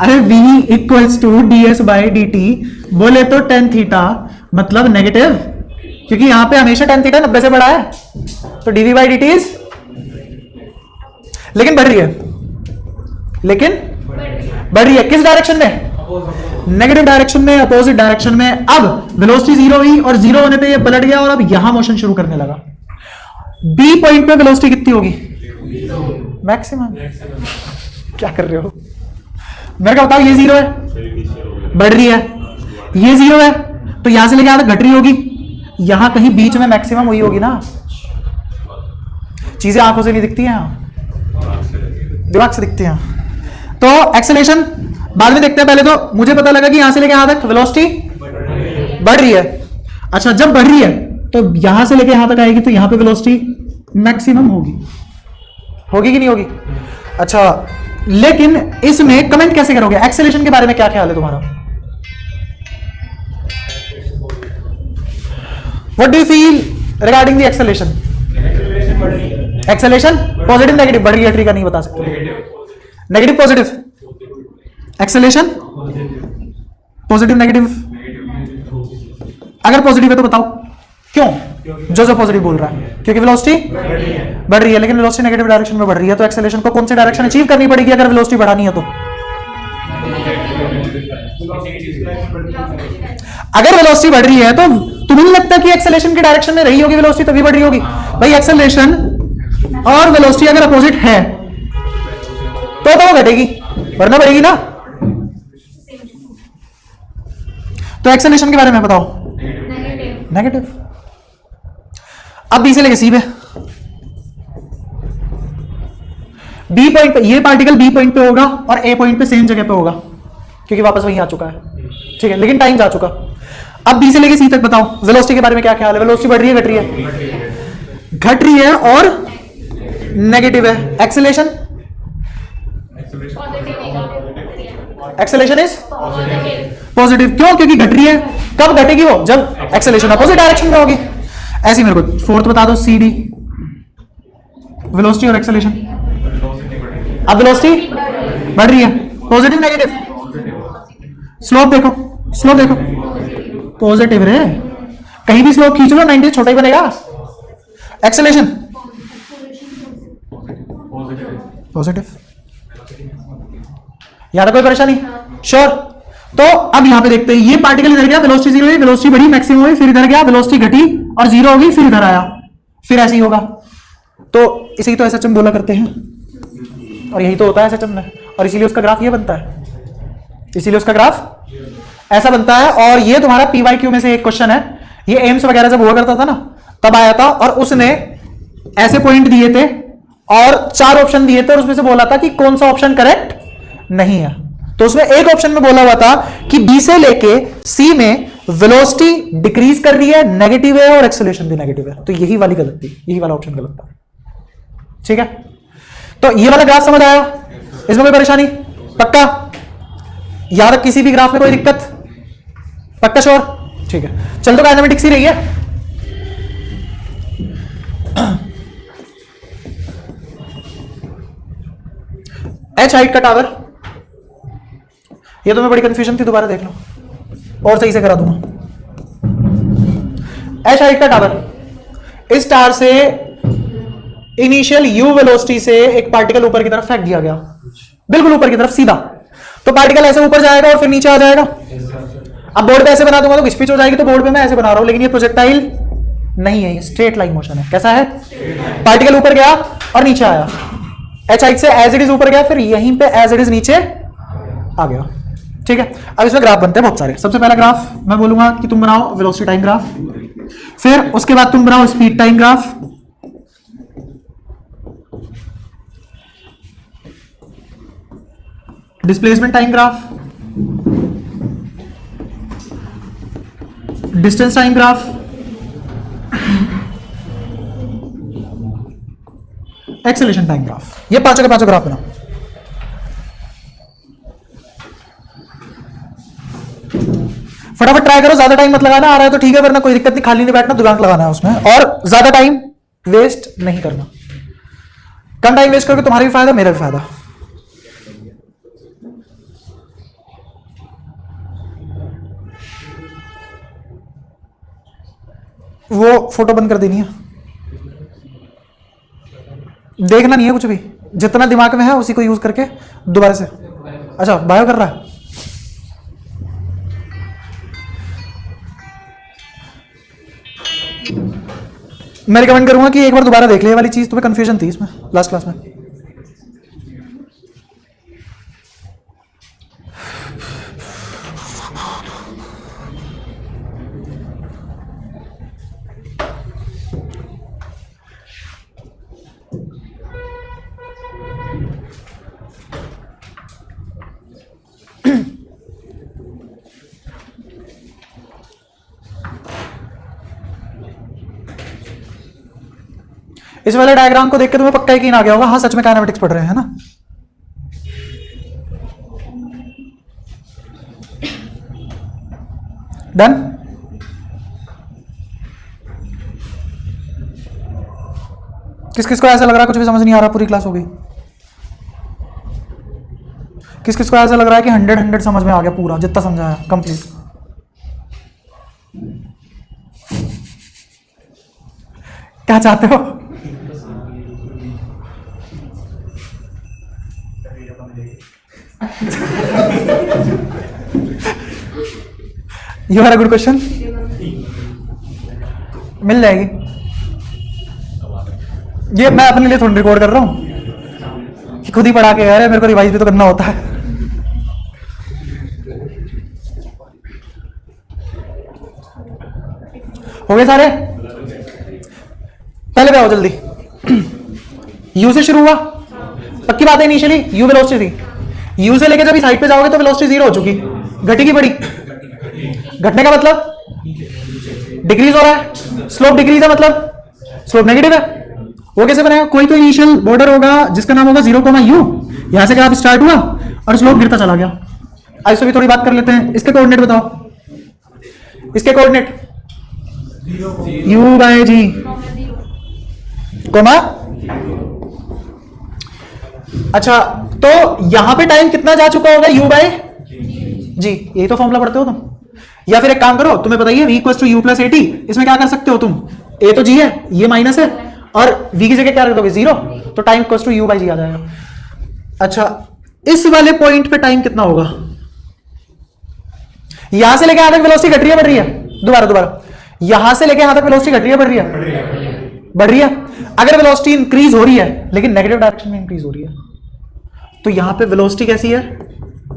अरे v equals to ds by dt बोले तो टेन थीटा मतलब नेगेटिव, क्योंकि यहां पे हमेशा टेन थीटा 90 से बड़ा है, तो dv बाई dt इज, लेकिन बढ़ रही है, लेकिन बढ़ रही है किस डायरेक्शन में? नेगेटिव डायरेक्शन में, अपोजिट डायरेक्शन में। अब वेलोसिटी जीरो हुई और जीरो होने पे ये पलट गया और अब यहां मोशन शुरू करने लगा। बी पॉइंट पे वेलोसिटी कितनी होगी? मैक्सिमम। क्या कर रहे हो मेरे को बताओ, ये जीरो है, बढ़ रही है, ये जीरो है, तो यहां से लेके यहां तक घट रही होगी, यहां कहीं बीच में मैक्सिमम हुई होगी ना। चीजें आंखों से नहीं दिखती हैं, दिमाग से दिखती हैं। तो एक्सेलरेशन बाद में देखते हैं, पहले तो मुझे पता लगा कि यहां से लेके यहां तक वेलोसिटी बढ़ रही है। अच्छा, जब बढ़ रही है तो यहां से लेके यहां तक आएगी, तो यहां पे वेलोसिटी मैक्सिमम होगी, होगी कि नहीं होगी? अच्छा, लेकिन इसमें कमेंट कैसे करोगे? एक्सेलरेशन के बारे में क्या ख्याल है तुम्हारा? What do you feel regarding the acceleration? Acceleration positive negative, बढ़ रही है ट्री का नहीं बता सकते, negative positive, acceleration positive negative. अगर पॉजिटिव है तो बताओ क्यों? जो पॉजिटिव बोल रहा है, क्योंकि वेलोसिटी बढ़ रही है, लेकिन वेलोसिटी नेगेटिव डायरेक्शन में बढ़ रही है, तो एक्सेलरेशन को कौन सी डायरेक्शन अचीव करनी पड़ेगी अगर वेलोसिटी बढ़ानी है तो? अगर वेलोसिटी बढ़ रही है तो तुम्हें नहीं लगता कि एक्सेलरेशन की डायरेक्शन में रही होगी वेलोसिटी, तभी बढ़ रही होगी? भाई एक्सेलरेशन और वेलोसिटी अगर अपोजिट है तो वो घटेगी, वरना बढ़ेगी ना। तो एक्सेलरेशन के बारे में बताओ। नेगेटिव। अब बी से लेके सी पे, बी पॉइंट पे ये पार्टिकल बी पॉइंट पे होगा और ए पॉइंट पे सेम जगह पे होगा, क्योंकि वापस वहीं आ चुका है, ठीक है, लेकिन टाइम जा चुका। अब बी से लेके सी तक बताओ, वेलोसिटी के बारे में क्या ख्याल है? वेलोसिटी बढ़ रही है, घट रही है? घट रही है और नेगेटिव है। Acceleration, acceleration is positive. क्यों? क्योंकि घट रही है। कब घटेगी वो? जब एक्सेलरेशन अपोजिट डायरेक्शन में होगी। ऐसे मेरे को फोर्थ बता दो, सी डी, वेलोसिटी और एक्सेलरेशन। अब वेलोसिटी बढ़ रही है, पॉजिटिव नेगेटिव? स्लोप देखो, स्लोप देखो, पॉजिटिव रे, कहीं भी स्लोप खींच लो 90 छोटा ही बनेगा। Acceleration positive. यार कोई परेशानी? श्योर। तो अब यहां पे देखते हैं, ये पार्टिकल इधर गया, वेलोसिटी जीरो हुई, वेलोसिटी बढ़ी, मैक्सिमम हुई, फिर इधर गया, वेलोसिटी घटी और जीरो होगी, फिर इधर आया, फिर ऐसे ही होगा। तो इसी तो एसएचएम बोला करते हैं, और यही तो होता है एसएचएम में, और इसीलिए उसका ग्राफ ये बनता है, इसीलिए उसका ग्राफ ऐसा बनता है। और ये तुम्हारा पीवाईक्यू में से एक क्वेश्चन है, ये एम्स वगैरह जब हुआ करता था ना तब आया था, और उसने ऐसे पॉइंट दिए थे और 4 ऑप्शन दिए थे, और उसमें से बोला था कि कौन सा ऑप्शन करेक्ट नहीं है। तो उसमें एक ऑप्शन में बोला हुआ था कि बी से लेके सी में वेलोसिटी डिक्रीज कर रही है, नेगेटिव है, और एक्सेलरेशन भी नेगेटिव है। तो यही वाली गलत थी, यही वाला ऑप्शन गलत था, ठीक है। तो ये वाला ग्राफ समझ आया? इसमें कोई परेशानी? पक्का? यहां तक किसी भी ग्राफ में कोई दिक्कत? पक्का? श्योर? ठीक है। चल तो काइनेमेटिक्स ही रही है। एच हाइट का टावर, ये तो मैं बड़ी कंफ्यूजन थी, दोबारा देख लो और सही से करा दूंगा। एच हाइट का टावर, इस टावर से इनिशियल यू वेलोसिटी से एक पार्टिकल ऊपर की तरफ फेंक दिया गया, बिल्कुल ऊपर की तरफ सीधा। तो पार्टिकल ऐसे ऊपर जाएगा और फिर नीचे आ जाएगा। अब बोर्ड पे ऐसे बना दूंगा तो घिसपिच हो जाएगी, तो बोर्ड पे मैं ऐसे बना रहा हूं, लेकिन ये प्रोजेक्टाइल नहीं है, ये स्ट्रेट लाइन मोशन है। कैसा है? पार्टिकल ऊपर गया और नीचे आया, एच हाइट से एज इट इज ऊपर गया, फिर यहीं पे एज इट इज नीचे आ गया, ठीक है। अब इसमें ग्राफ बनते हैं बहुत सारे। सबसे पहला ग्राफ मैं बोलूंगा कि तुम बनाओ वेलोसिटी टाइम ग्राफ, फिर उसके बाद तुम बनाओ speed time graph, displacement time graph, distance time graph, acceleration time graph. ये पांचों के पांचों ग्राफ बनाओ। फटाफट ट्राई करो, ज्यादा टाइम मत लगाना। आ रहा है तो ठीक है, वरना कोई दिक्कत नहीं, खाली नहीं बैठना, दिमाग लगाना है उसमें, और ज्यादा टाइम वेस्ट नहीं करना। कम टाइम वेस्ट करोगे तुम्हारा भी फायदा, मेरा भी फायदा। वो फोटो बंद कर देनी है, देखना नहीं है कुछ भी, जितना दिमाग में है उसी को यूज करके दोबारा से। अच्छा बायो कर रहा है, मैं रिकमेंड करूंगा कि एक बार दोबारा देख ले, ये वाली चीज तुम्हें कंफ्यूजन थी इसमें लास्ट क्लास में। इस वाले डायग्राम को देख के तुम्हें पक्का यकीन आ गया होगा, हाँ सच में काइनेमेटिक्स पढ़ रहे हैं ना। डन। किस किस को ऐसा लग रहा है कुछ भी समझ नहीं आ रहा, पूरी क्लास हो गई? किस किस को ऐसा लग रहा है कि 100 समझ में आ गया, पूरा जितना समझाया कंप्लीट? क्या चाहते हो? You are a good question, मिल जाएगी। ये मैं अपने लिए थोड़ी रिकॉर्ड कर रहा हूं कि खुद ही पढ़ा के यार, मेरे को रिवाइज भी तो करना होता है। हो गए सारे? पहले पे आओ जल्दी। यू से शुरू हुआ, पक्की बात है, इनिशियली यू वेलोसिटी थी, यू से लेके जब साइड पे जाओगे तो वेलोसिटी 0 हो चुकी, घटेगी बड़ी। घटने का मतलब डिक्रीज हो रहा है, स्लोप डिक्रीज है मतलब स्लोप नेगेटिव है। वो कैसे बनेगा? कोई तो इनिशियल बॉर्डर होगा जिसका नाम होगा 0, u, यहां से ग्राफ स्टार्ट हुआ और स्लोप गिरता चला गया। आज से भी थोड़ी बात कर लेते हैं। इसके कोऑर्डिनेट बताओ, इसके कोऑर्डिनेट u/g, कोमा। अच्छा तो यहां पे टाइम कितना जा चुका होगा? u/g, यही तो फॉर्मूला पढ़ते हो तुम। या फिर एक काम करो, तुम्हें बताइए v = u + at, इसमें क्या कर सकते हो तुम? a तो g है, ये माइनस है, और v की जगह क्या रख दोगे? 0, तो टाइम = u/g आ जाएगा। अच्छा इस वाले पॉइंट पे टाइम कितना होगा? यहां से लेके यहां तक वेलोसिटी घट रही है बढ़ रही है? दोबारा यहां से लेके यहां तक वेलोसिटी घट रही है बढ़ रही है? बढ़ रही है। अगर वेलोसिटी इंक्रीज हो रही है लेकिन नेगेटिव डायरेक्शन में इंक्रीज हो रही है, तो यहां पे वेलोसिटी कैसी है?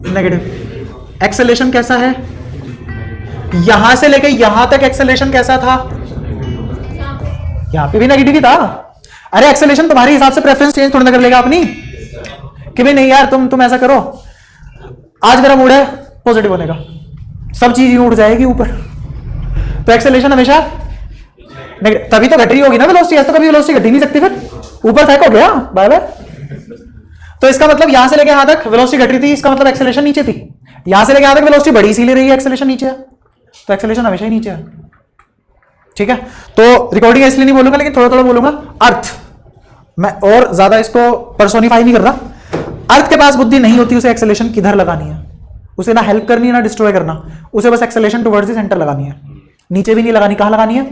नेगेटिव। एक्सेलरेशन कैसा है? यहां से लेके यहां तक एक्सेलरेशन कैसा था? यहां पे भी नेगेटिव ही था। अरे एक्सेलरेशन तुम्हारे हिसाब से प्रेफरेंस चेंज थोड़ा ना कर लेगा अपनी, कि भाई नहीं यार तुम ऐसा करो, आज मेरा मूड है पॉजिटिव होने का, सब चीज यूं उड़ जाएगी ऊपर, तो एक्सेलरेशन हमेशा तभी तो घट रही होगी ना वेलोसिटी, ऐसा तो कभी वेलोसिटी घट ही नहीं सकती, फिर ऊपर फेंक हो गया बाय बाय। तो इसका मतलब यहां से लेके यहां तक वेलोसिटी घट रही थी, इसका मतलब एक्सेलरेशन नीचे थी। यहां से लेके यहां तक वेलोसिटी बढ़ी इसीलिए रही है, एक्सेलरेशन नीचे है, तो एक्सेलरेशन हमेशा ही नीचे है। ठीक है, तो रिकॉर्डिंग इसलिए नहीं बोलूंगा, लेकिन थोड़ा थोड़ा बोलूंगा। अर्थ, मैं और ज्यादा इसको पर्सोनिफाई नहीं कर रहा, अर्थ के पास बुद्धि नहीं होती, उसे एक्सेलरेशन किधर लगानी है, उसे ना हेल्प करनी है ना डिस्ट्रॉय करना, उसे बस एक्सेलरेशन टुवर्ड्स द सेंटर लगानी है, नीचे भी नहीं लगानी। कहां लगानी है?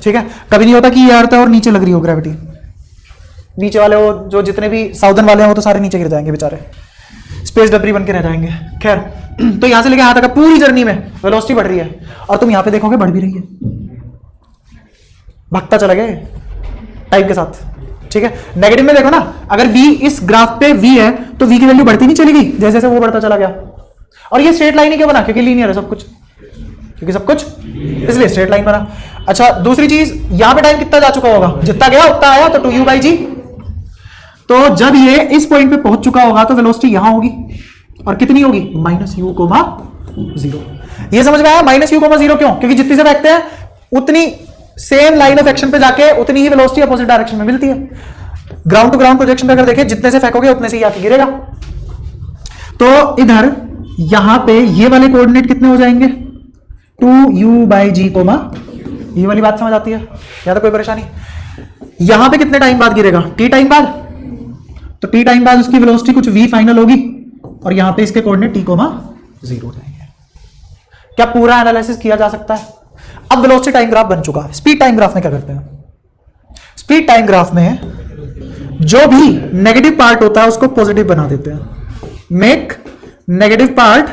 ठीक है, कभी नहीं होता कि ये अर्थ है और नीचे लग रही हो ग्रेविटी, नीचे वाले वो जो जितने भी साउदर्न वाले हैं वो तो सारे नीचे गिर जाएंगे बेचारे, स्पेस डबरी बन के रह जाएंगे। खैर, तो यहां से लेके यहां तक पूरी जर्नी में वेलोसिटी बढ़ रही है, और तुम यहां पे देखोगे बढ़ भी रही है, भागता चला गया टाइम के साथ। ठीक है, नेगेटिव में देखो ना, अगर v इस ग्राफ पे v है तो v की वैल्यू बढ़ती नहीं चलेगी जैसे जैसे वो बढ़ता चला गया। और ये स्ट्रेट लाइन ही क्यों बना? क्योंकि लीनियर है सब कुछ, क्योंकि सब कुछ इसलिए स्ट्रेट लाइन बना। अच्छा दूसरी चीज, यहां पे टाइम कितना जा चुका होगा? जितना गया उतना आया, तो 2u/g। तो जब ये इस पॉइंट पे पहुंच चुका होगा तो वेलोसिटी यहां होगी, और कितनी होगी? -u,0। ये समझ में आया? -u,0 क्यों? क्योंकि जितनी से फेंकते हैं उतनी सेम लाइन ऑफ एक्शन पे जाके उतनी ही वेलोसिटी अपोजिट डायरेक्शन में मिलती है। ग्राउंड टू ग्राउंड प्रोजेक्शन पे अगर देखें, जितने से फेंकोगे उतने से ही आके गिरेगा। तो इधर यहां पे ये वाले कोऑर्डिनेट कितने हो जाएंगे? 2u/g, ये वाली बात समझ आती है? या तो कोई परेशानी? यहां पे कितने टाइम बाद गिरेगा? t टाइम बाद। तो t टाइम बाद उसकी वेलोसिटी कुछ v फाइनल होगी, और यहां पे इसके कोऑर्डिनेट t, 0 हो जाएंगे। क्या पूरा एनालिसिस किया जा सकता है? अब वेलोसिटी टाइम ग्राफ बन चुका है। स्पीड टाइम ग्राफ में क्या करते हैं? स्पीड टाइम ग्राफ में जो भी नेगेटिव पार्ट होता है उसको पॉजिटिव बना देते हैं, make negative part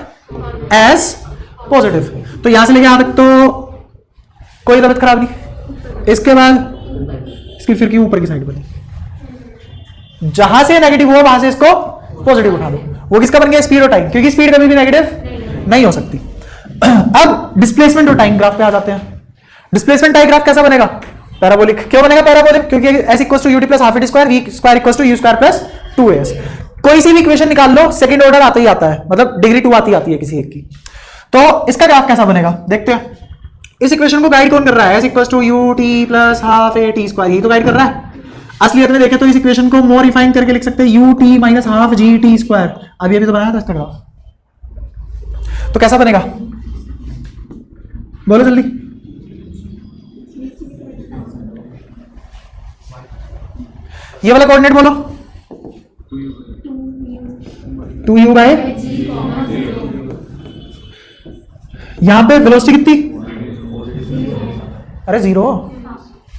as positive. तो यहां से लेके यहां तक तो कोई तबियत खराब नहीं। इसके बाद इसकी फिर क्यों ऊपर की साइड बनी, जहां से नेगेटिव हुआ वहां से इसको पॉजिटिव उठा दो। वो किसका बन गया? स्पीड और टाइम, क्योंकि स्पीड कभी भी नेगेटिव नहीं हो सकती। अब डिस्प्लेसमेंट और टाइम ग्राफ पे आ जाते हैं। डिस्प्लेसमेंट टाइम ग्राफ कैसा बनेगा? पैराबोलिक। क्यों बनेगा पैराबोलिक? क्योंकि s equals to ut plus half square v square equals to u square plus 2as। कोई सी भी इक्वेशन निकाल लो, सेकंड ऑर्डर आता ही आता है, मतलब डिग्री 2 आती है किसी एक की। तो इसका ग्राफ कैसा बनेगा देखते हैं। इस इक्वेशन को गाइड कौन कर रहा है? s equals to ut plus half a t square, ये तो गाइड कर रहा है। असलियत में देखें तो इस इक्वेशन को मोर रिफाइन करके लिख सकते हैं ut minus half gt square. अभी तो बनाया था इसका ग्राफ। तो कैसा बनेगा बोलो जल्दी। ये वाला कोऑर्डिनेट बोलो, 2u बाय, यहां पे वेलोसिटी कितनी? अरे 0।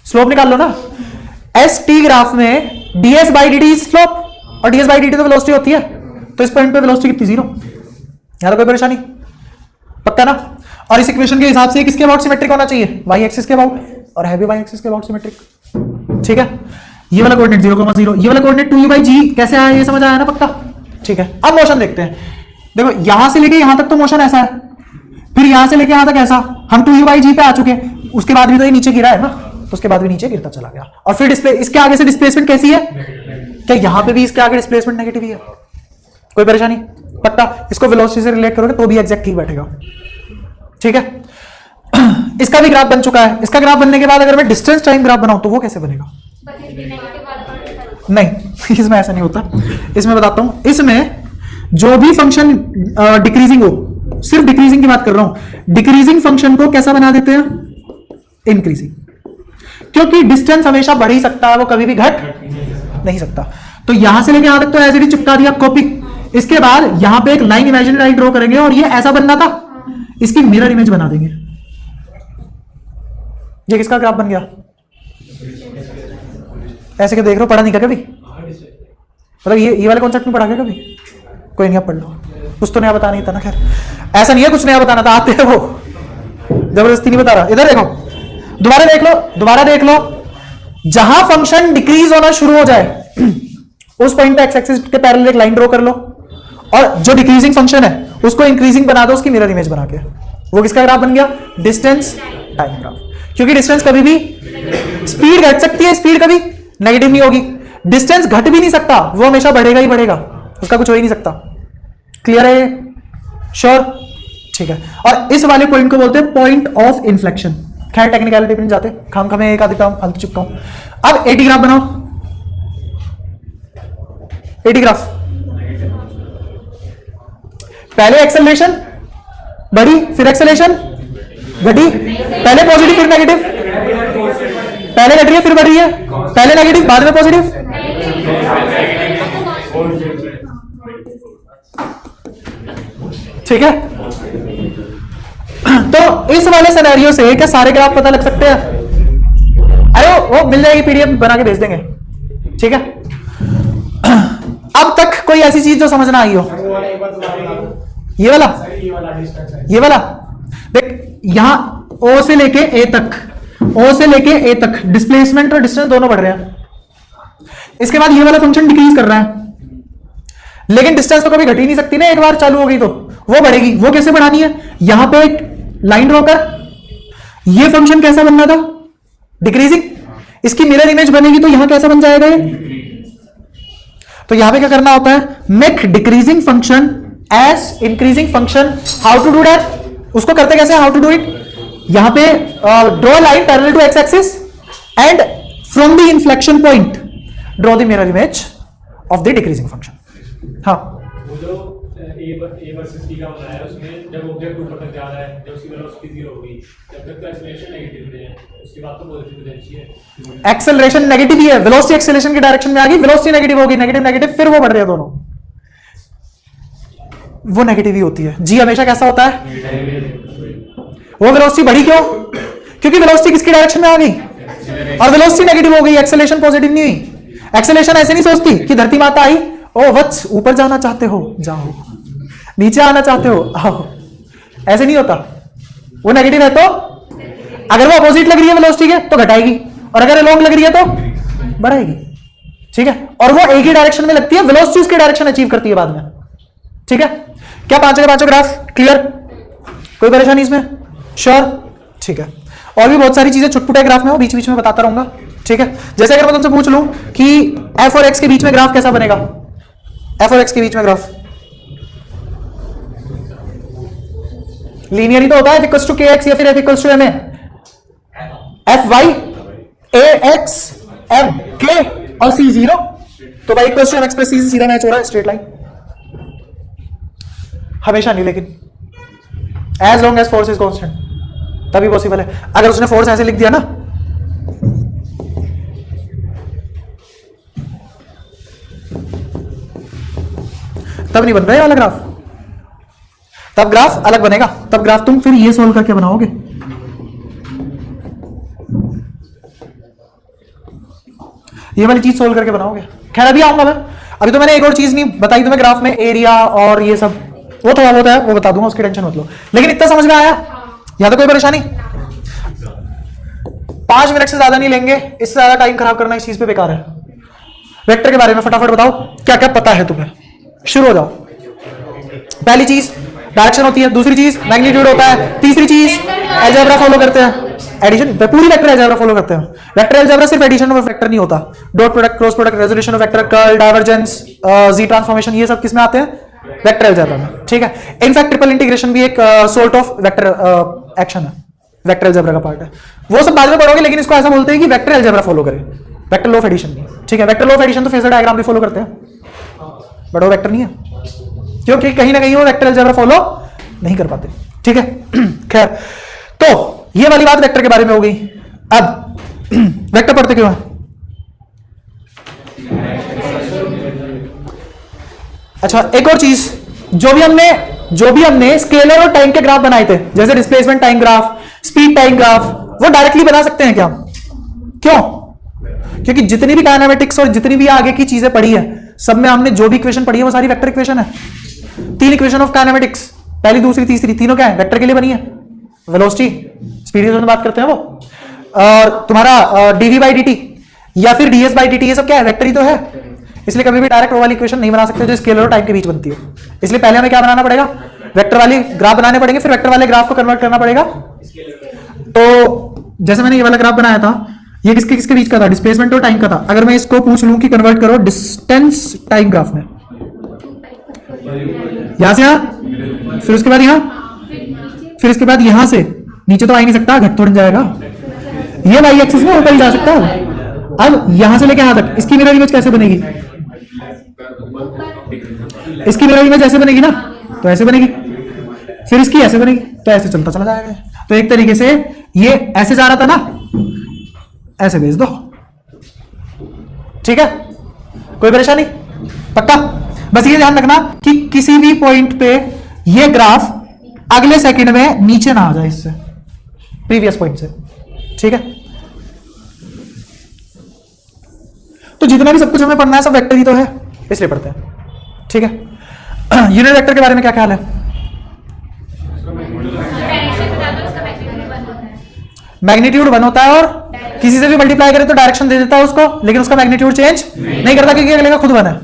स्लोप निकाल लो ना। एस टी ग्राफ में ds by D T slope, और ds बाई डी टी तो वेलोसिटी होती है। तो इस पॉइंट पे वेलोसिटी कितनी? 0। यहां तो कोई परेशानी पक्का ना। और इस इक्वेशन के हिसाब से किसके अबाउट सिमेट्रिक होना चाहिए? y एक्सिस के अबाउट, और है भी y एक्सिस के अबाउट सिमेट्रिक। ठीक है, ये वाला कोऑर्डिनेट 0,0, ये वाला कोऑर्डिनेट 2u बाई जी कैसे आया? ये समझ आया ना पक्का? ठीक है, अब मोशन देखते हैं। देखो यहां से लेके यहां तक तो मोशन ऐसा है, फिर यहां से लेके यहां तक ऐसा। हम 2u बाई जी पे आ चुके, उसके बाद भी तो ये नीचे गिरा है ना, तो उसके बाद भी नीचे गिरता चला गया। और फिर डिस्प्ले इसके आगे से डिस्प्लेसमेंट कैसी है? क्या यहां पे भी इसके आगे डिस्प्लेसमेंट नेगेटिव ही है? कोई परेशानी पक्का? इसको वेलोसिटी से रिलेट करोगे तो भी एग्जैक्ट ठीक बैठेगा। ठीक है, इसका भी ग्राफ बन चुका है। इसका ग्राफ बनने के बाद अगर मैं डिस्टेंस टाइम ग्राफ बनाऊं तो वो कैसे बनेगा? नहीं, इसमें ऐसा नहीं होता। इसमें बताता हूं, इसमें जो भी फंक्शन डिक्रीजिंग हो, सिर्फ डिक्रीजिंग की बात कर रहा हूं, डिक्रीजिंग फंक्शन को कैसा बना देते हैं? इंक्रीजिंग। क्योंकि डिस्टेंस हमेशा बढ़ ही सकता है, वो कभी भी घट नहीं सकता। तो यहां से लेके यहां तक तो ऐसे ही चिपका दिया कॉपी। इसके बाद यहां पे एक लाइन, इमेजिनरी लाइन ड्रॉ करेंगे, और ये ऐसा बनना था, इसकी मिरर इमेज बना देंगे। ये किसका ग्राफ बन गया? ऐसे के देख रहे हो, पढ़ा नहीं क्या कभी? मतलब ये वाले कॉन्सेप्ट में पढ़ा क्या कभी? कोई नहीं, आप पढ़ लो। कुछ तो नया बताना ही था ना। खैर ऐसा नहीं है कुछ नया बताना था, आते हैं वो, जबरदस्ती नहीं बता रहा। इधर देखो, दोबारा देख लो, दोबारा देख लो। जहां फंक्शन डिक्रीज होना शुरू हो जाए उस पॉइंट पे एक्स एक्सिस के पैरेलल एक लाइन ड्रॉ कर लो, और जो डिक्रीजिंग फंक्शन है उसको इंक्रीजिंग बना दो, उसकी मिरर इमेज बना के। वो किसका ग्राफ बन गया? Distance time graph. क्योंकि डिस्टेंस कभी भी, स्पीड घट सकती है, स्पीड कभी नेगेटिव नहीं होगी। डिस्टेंस घट भी नहीं सकता, वो हमेशा बढ़ेगा ही बढ़ेगा, उसका कुछ हो ही नहीं सकता। क्लियर है? श्योर? ठीक है। और इस वाले पॉइंट को बोलते हैं पॉइंट ऑफ इन्फ्लेक्शन। खैर टेक्निकलिटी पे नहीं जाते, खाम खामे एक आधे फालतू चिपका हूं। अब एटी ग्राफ बनाओ, एटी ग्राफ। पहले एक्सेलरेशन बढ़ी, फिर एक्सेलरेशन घटी, पहले पॉजिटिव फिर नेगेटिव, पहले घट रही है फिर बढ़ रही है, पहले नेगेटिव बाद में पॉजिटिव। ठीक है, तो इस वाले सिनेरियो से क्या सारे ग्राफ पता लग सकते हैं? अरे वो मिल जाएगी, पीडीएफ बना के भेज देंगे। ठीक है, अब तक कोई ऐसी चीज जो समझ ना आई हो? ये वाला देख, यहां ओ से लेके ए तक, ओ से लेके ए तक डिस्प्लेसमेंट और डिस्टेंस दोनों बढ़ रहे हैं। इसके बाद ये वाला फंक्शन डिक्रीज कर रहा है, लेकिन डिस्टेंस तो कभी घट ही नहीं सकती ना, एक बार चालू हो गई तो वो बढ़ेगी। वो कैसे बढ़ानी है? यहां पे एक लाइन ड्रॉ कर, ये फंक्शन कैसा बनना था? डिक्रीजिंग। इसकी मिरर इमेज बनेगी तो यहां कैसा बन जाएगा ये? तो यहां पे क्या करना होता है? Make decreasing function as increasing function. How to do that? उसको करते कैसे? How to do it? यहां पे draw line parallel to x axis and from the inflection point draw the mirror image of the decreasing function. हाँ, वो जो A versus T का बनाया है, उसमें जब ऑब्जेक्ट ऊपर तक जा रहा है, जब उसकी वेलोसिटी 0 होगी, जब तक तो एक्सेलरेशन नेगेटिव है, उसके बाद तो पॉजिटिव पोटेंशियल है। एक्सेलरेशन नेगेटिव ही है, वेलोसिटी एक्सेलरेशन की डायरेक्शन में आ गई, वेलोसिटी नेगेटिव होगी, नेगेटिव नेगेटिव फिर वो बढ़ रहे हैं दोनों, वो नेगेटिव ही होती है। जी हमेशा कैसा होता है? वो वेलोसिटी बढ़ी क्यों? क्योंकि वेलोसिटी किसकी डायरेक्शन में आ गई, और वेलोसिटी नेगेटिव हो गई, एक्सेलरेशन पॉजिटिव नहीं हुई। एक्सेलरेशन ऐसे नहीं सोचती कि धरती माता आई, ओ वत्स ऊपर जाना चाहते हो जाओ, नीचे आना चाहते हो आओ, ऐसे नहीं होता। वो नेगेटिव है तो अगर वो अपोजिट लग रही है वेलोसिटी के तो घटाएगी, और अगर लॉन्ग लग रही है तो बढ़ाएगी, ठीक है। और वो एक ही डायरेक्शन में लगती है, वेलोसिटी उसकी डायरेक्शन अचीव करती है बाद में, ठीक है। क्या पांचों के पांचों ग्राफ क्लियर, कोई परेशानी इसमें, श्योर, ठीक है। और भी बहुत सारी चीजें छुटपुट है ग्राफ में, वो बीच बीच में बताता रहूंगा, ठीक है। जैसे अगर मैं तुमसे पूछ लूं कि एफ और एक्स के बीच में ग्राफ कैसा बनेगा, एफ और एक्स के बीच में ग्राफ लीनियर ही तो होता है, F equals to k x या फिर F equals to m a, F y a x m k और सी जीरो, तो y equals to m x plus c से सीधा मैच हो रहा है, स्ट्रेट लाइन। हमेशा नहीं, लेकिन as long as force is constant तभी पॉसिबल है। अगर उसने फोर्स ऐसे लिख दिया ना, तब नहीं बन रहा है वाला ग्राफ, तब ग्राफ अलग बनेगा, तब ग्राफ तुम फिर ये सोल्व करके बनाओगे। ये वाली चीज सोल्व करके बनाओगे। खैर अभी आऊंगा मैं, अभी तो मैंने एक और चीज नहीं बताई तुम्हें ग्राफ में, एरिया और ये सब, वो थोड़ा बहुत है वो बता दूंगा, उसकी टेंशन मत लो। लेकिन इतना समझ में आया, यहां तो कोई परेशानी, 5 मिनट से ज्यादा नहीं लेंगे, इससे ज्यादा टाइम खराब करना इस चीज पे बेकार है। वेक्टर के बारे में फटाफट बताओ क्या क्या पता है तुम्हें, शुरू हो जाओ। पहली चीज डायरेक्शन होती है, दूसरी चीज मैग्नीट्यूड होता है, तीसरी चीज अलजेब्रा फॉलो करते हैं, एडिशन, पूरी वेक्टर अलजेब्रा फॉलो करते हैं। वेक्टर अलजेब्रा सिर्फ एडिशन ऑफ वेक्टर नहीं होता, dot product, cross product, resolution of vector, curl, divergence, G transformation, ये सब किस में आते हैं, वेक्टर अलजेब्रा में, ठीक है। इनफैक्ट ट्रिपल इंटीग्रेशन भी एक सोर्ट ऑफ वेक्टर एक्शन है, वेक्टर अलजेब्रा का पार्ट है। वो सब बाद में पढ़ोगे, लेकिन इसको ऐसा बोलते हैं कि वेक्टर अलजेब्रा फॉलो करें, वेक्टर लॉ ऑफ एडिशन नहीं, ठीक है। वेक्टर लॉ ऑफ एडिशन तो फेजर डायग्राम भी फॉलो करते हैं, बट वो वेक्टर नहीं है, क्योंकि कहीं ना कहीं वो वेक्टर अलजेब्रा फॉलो नहीं कर पाते, ठीक है। खैर, तो ये वाली बात वेक्टर के बारे में हो गई। अब वेक्टर पढ़ते क्यों है, अच्छा एक और चीज, जो भी हमने स्केलर और टाइम के ग्राफ बनाए थे, जैसे displacement time graph, speed time graph, वो डायरेक्टली बना सकते हैं क्या, क्यों, क्योंकि जितनी भी काइनेमेटिक्स और जितनी भी आगे की चीजें पढ़ी है, सब में हमने जो भी इक्वेशन पढ़ी है वो सारी वेक्टर इक्वेशन है। 3 इक्वेशन ऑफ काइनेमेटिक्स, पहली दूसरी तीसरी, तीनों क्या है, वेक्टर के लिए बनी है। वेलोसिटी, स्पीड की बात करते हैं वो, और तुम्हारा डीवी बाई डी टी या फिर डीएस बाई डी टी, ये सब क्या है, वेक्टर ही तो है। इसलिए कभी भी डायरेक्ट वो वाली इक्वेशन नहीं बना सकते जो स्केलर और टाइम के बीच बनती है। इसलिए पहले हमें क्या बनाना पड़ेगा, वेक्टर वाली ग्राफ बनाने पड़ेंगे, फिर वेक्टर वाले ग्राफ को कन्वर्ट करना पड़ेगा। तो जैसे मैंने ये वाला ग्राफ बनाया था, ये किसके किसके बीच का था, डिस्प्लेसमेंट और टाइम का था। अगर मैं इसको पूछ लूं कि कन्वर्ट करो डिस्टेंस टाइम ग्राफ में, यहां से यहां, फिर उसके बाद यहां, फिर इसके बाद यहां से नीचे तो आ ही नहीं सकता, घट थोड़ा जाएगा, ये वाई एक्सिस में ऊपर ही जा सकता है। अब यहां से लेके यहां तक इसकी मिरर इमेज कैसे बनेगी, इसकी मिरर इमेज ऐसे बनेगी ना, तो ऐसे बनेगी, फिर इसकी ऐसे बनेगी, तो ऐसे चलता चला जाएगा। तो एक तरीके से ये ऐसे जा रहा था ना, ऐसे भेज दो, ठीक है, कोई परेशानी, पक्का। बस ये ध्यान रखना कि किसी भी पॉइंट पे ये ग्राफ अगले सेकंड में नीचे ना आ जाए इससे, प्रीवियस पॉइंट से, ठीक है। तो जितना भी सब कुछ हमें पढ़ना है सब वेक्टर ही तो है, इसलिए पढ़ते हैं, ठीक है। यूनिट वेक्टर के बारे में क्या ख्याल है, मैग्नीट्यूड 1 होता है, और किसी से भी मल्टीप्लाई करें तो डायरेक्शन दे देता है उसको, लेकिन उसका मैग्नीट्यूड चेंज नहीं करता क्योंकि अगले का खुद 1 है,